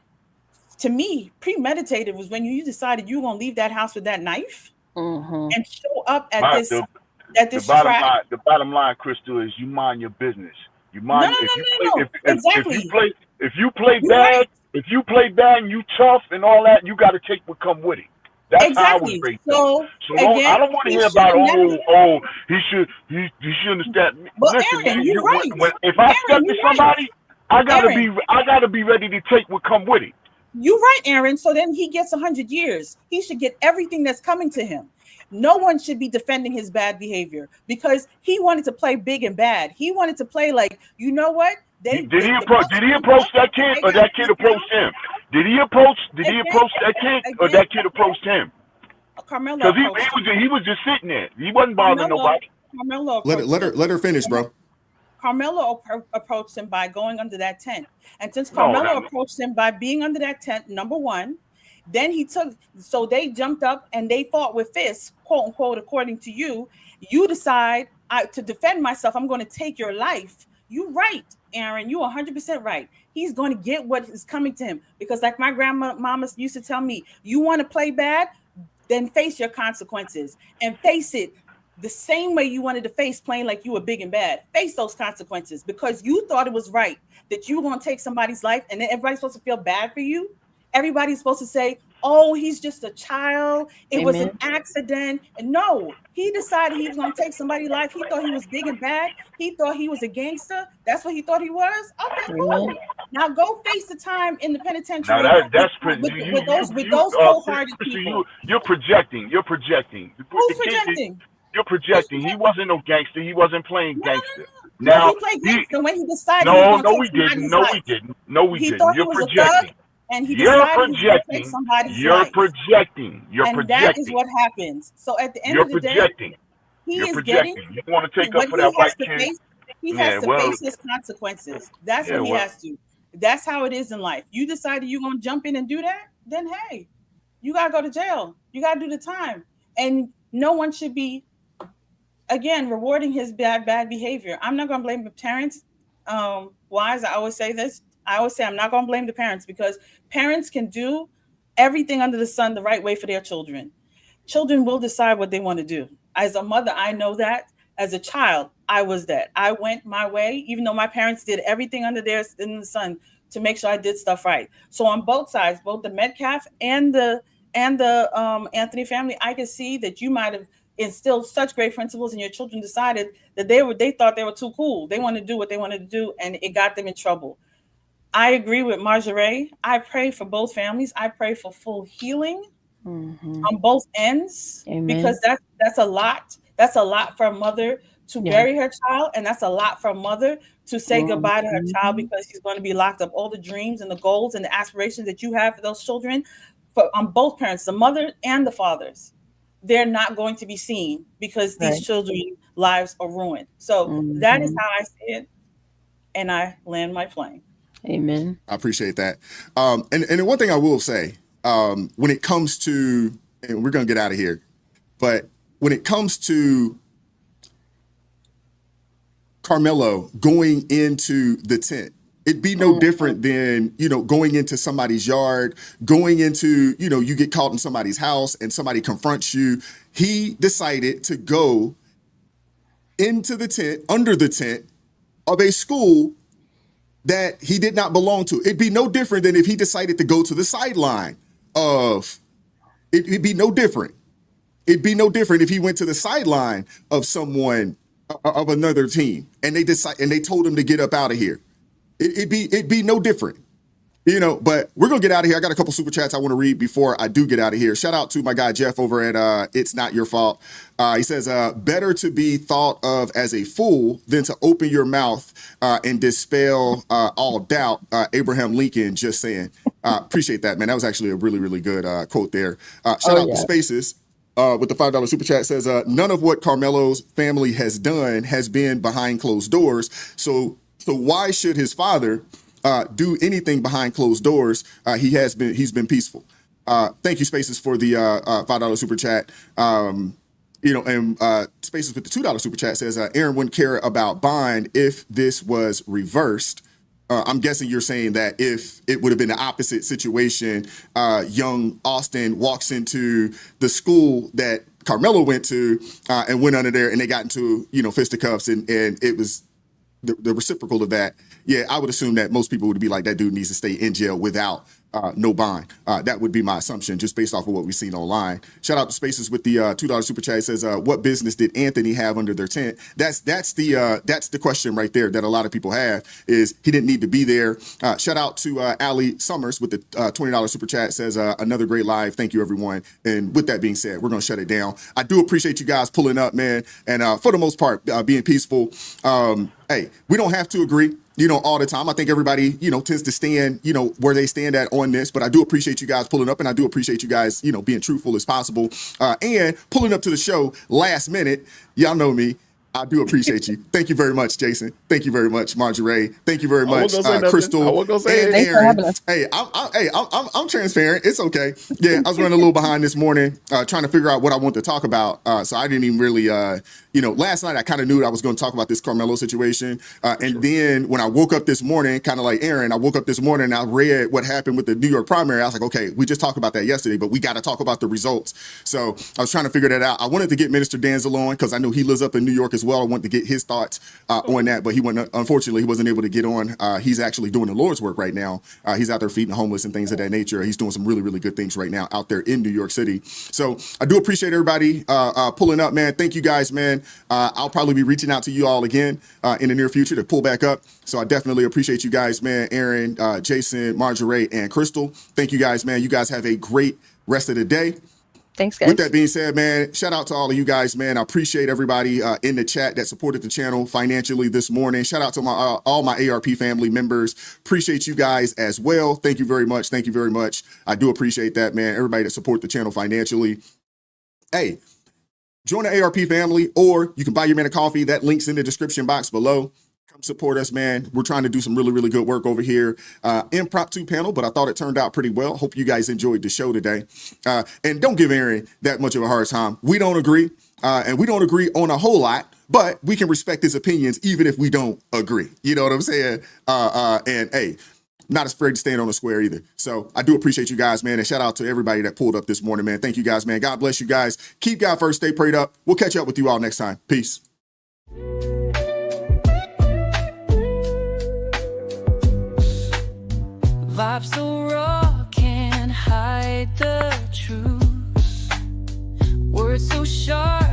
to me, premeditated was when you decided you were going to leave that house with that knife and show up at this track. The bottom line, Crystal, is you mind your business. You mind if you play bad, if you play bad and you tough and all that, you got to take what come with it. That's how I would rate them. So I don't want to hear about he shouldn't have stepped. Listen, Aaron, man, right. If I step to somebody, I gotta be ready to take what come with it. You're right, Aaron. So then he gets 100 years. He should get everything that's coming to him. No one should be defending his bad behavior because he wanted to play big and bad. He wanted to play like, you know what? Did he approach that kid or that kid approached him? Did he approach that kid or that kid approached him? Carmelo. Because he was just sitting there. He wasn't bothering nobody. Carmelo. Let her finish, bro. Carmelo approached him by going under that tent. And since Carmelo approached him by being under that tent, number one, then they jumped up and they fought with fists, quote unquote, according to you. You decide to defend myself, I'm going to take your life. You're right, Aaron. You're 100% right. He's going to get what is coming to him because like my grandmama used to tell me, you want to play bad, then face your consequences and face it the same way you wanted to face playing like you were big and bad. Face those consequences because you thought it was right that you were going to take somebody's life and then everybody's supposed to feel bad for you. Everybody's supposed to say, oh, he's just a child. It was an accident. And no, he decided he was going to take somebody's life. He thought he was big and bad. He thought he was a gangster. That's what he thought he was. Okay, cool. Now go face the time in the penitentiary with those cold-hearted people. You're projecting. Who's projecting? You're projecting. He wasn't no gangster. He wasn't playing gangster. Now he played gangster when he decided. No, we didn't. You're projecting. And he decided he would take somebody's life. Projecting. And that is what happens. So at the end of the day, he is getting. You want to take up for that white kid? He has to face his consequences. That's what he has to. That's how it is in life. You decided you're going to jump in and do that, then hey, you got to go to jail. You got to do the time. And no one should be, again, rewarding his bad behavior. I'm not going to blame the parents. Why? As I always say this, I always say I'm not going to blame the parents because parents can do everything under the sun the right way for their children. Children will decide what they want to do. As a mother, I know that. As a child, I was that. I went my way, even though my parents did everything under in the sun to make sure I did stuff right. So on both sides, both the Metcalf and the Anthony family, I can see that you might have instilled such great principles and your children decided that they thought they were too cool. They wanted to do what they wanted to do and it got them in trouble. I agree with Marjorie. I pray for both families. I pray for full healing on both ends. Amen. Because that's a lot. That's a lot for a mother to bury her child, and that's a lot for a mother to say goodbye to her child because she's going to be locked up. All the dreams and the goals and the aspirations that you have for those children, on both parents, the mother and the fathers, they're not going to be seen because these children's lives are ruined. So that is how I see it, and I land my plane. Amen. I appreciate that. And one thing I will say, when it comes to, and we're going to get out of here, but when it comes to Carmelo going into the tent It'd be no different than, going into somebody's yard, going into, you get caught in somebody's house and somebody confronts you. He decided to go into the tent, under the tent of a school that he did not belong to. It'd be no different than if he decided to go to the sideline of, it'd be no different. It'd be no different if he went to the sideline of someone, of another team, and they told him to get up out of here. It'd be no different, but we're going to get out of here. I got a couple super chats I want to read before I do get out of here. Shout out to my guy, Jeff, over at It's Not Your Fault. He says, better to be thought of as a fool than to open your mouth and dispel all doubt. Abraham Lincoln just saying. Appreciate that, man. That was actually a really, really good quote there. Shout out to Spaces. With the $5 super chat says, none of what Carmelo's family has done has been behind closed doors. So why should his father do anything behind closed doors? He's been peaceful. Thank you, Spaces, for the $5 super chat. And Spaces with the $2 super chat says, Aaron wouldn't care about bond if this was reversed. I'm guessing you're saying that if it would have been the opposite situation, young Austin walks into the school that Carmelo went to and went under there and they got into, fisticuffs and it was the reciprocal of that. Yeah, I would assume that most people would be like, that dude needs to stay in jail without no bond. That would be my assumption, just based off of what we've seen online. Shout out to Spaces with the $2 super chat. It says, what business did Anthony have under their tent? That's the question right there that a lot of people have, is he didn't need to be there. Shout out to Allie Summers with the $20 super chat. Says, another great live. Thank you, everyone. And with that being said, we're going to shut it down. I do appreciate you guys pulling up, man. And for the most part, being peaceful. Hey, we don't have to agree, all the time. I think everybody, tends to stand, where they stand at on this. But I do appreciate you guys pulling up, and I do appreciate you guys, being truthful as possible and pulling up to the show last minute. Y'all know me. I do appreciate you. Thank you very much, Jason. Thank you very much, Marjorie. Thank you very much, Crystal and Aaron. Hey, I'm transparent. It's okay. Yeah, I was running a little behind this morning, trying to figure out what I want to talk about. So I didn't even really, last night I kind of knew I was going to talk about this Carmelo situation. And then when I woke up this morning, kind of like Aaron, I woke up this morning and I read what happened with the New York primary. I was like, okay, we just talked about that yesterday, but we got to talk about the results. So I was trying to figure that out. I wanted to get Minister Danzel on because I know he lives up in New York as well. I wanted to get his thoughts on that, but unfortunately, he wasn't able to get on. He's actually doing the Lord's work right now. He's out there feeding the homeless and things of that nature. He's doing some really, really good things right now out there in New York City. So I do appreciate everybody pulling up, man. Thank you guys, man. I'll probably be reaching out to you all again in the near future to pull back up. So I definitely appreciate you guys, man. Aaron, Jason, Marjorie, and Crystal. Thank you guys, man. You guys have a great rest of the day. Thanks, guys. With that being said, man, shout out to all of you guys, man. I appreciate everybody in the chat that supported the channel financially this morning. Shout out to all my ARP family members. Appreciate you guys as well. Thank you very much. Thank you very much. I do appreciate that, man. Everybody that support the channel financially. Hey, join the ARP family, or you can buy your man a coffee. That link's in the description box below. Come support us, man. We're trying to do some really, really good work over here. Impromptu panel, but I thought it turned out pretty well. Hope you guys enjoyed the show today. And don't give Aaron that much of a hard time. We don't agree, and we don't agree on a whole lot, but we can respect his opinions even if we don't agree. You know what I'm saying? And hey, not afraid to stand on the square either. So I do appreciate you guys, man. And shout out to everybody that pulled up this morning, man. Thank you guys, man. God bless you guys. Keep God first. Stay prayed up. We'll catch up with you all next time. Peace. Vibes so raw, can't hide the truth. Words so sharp.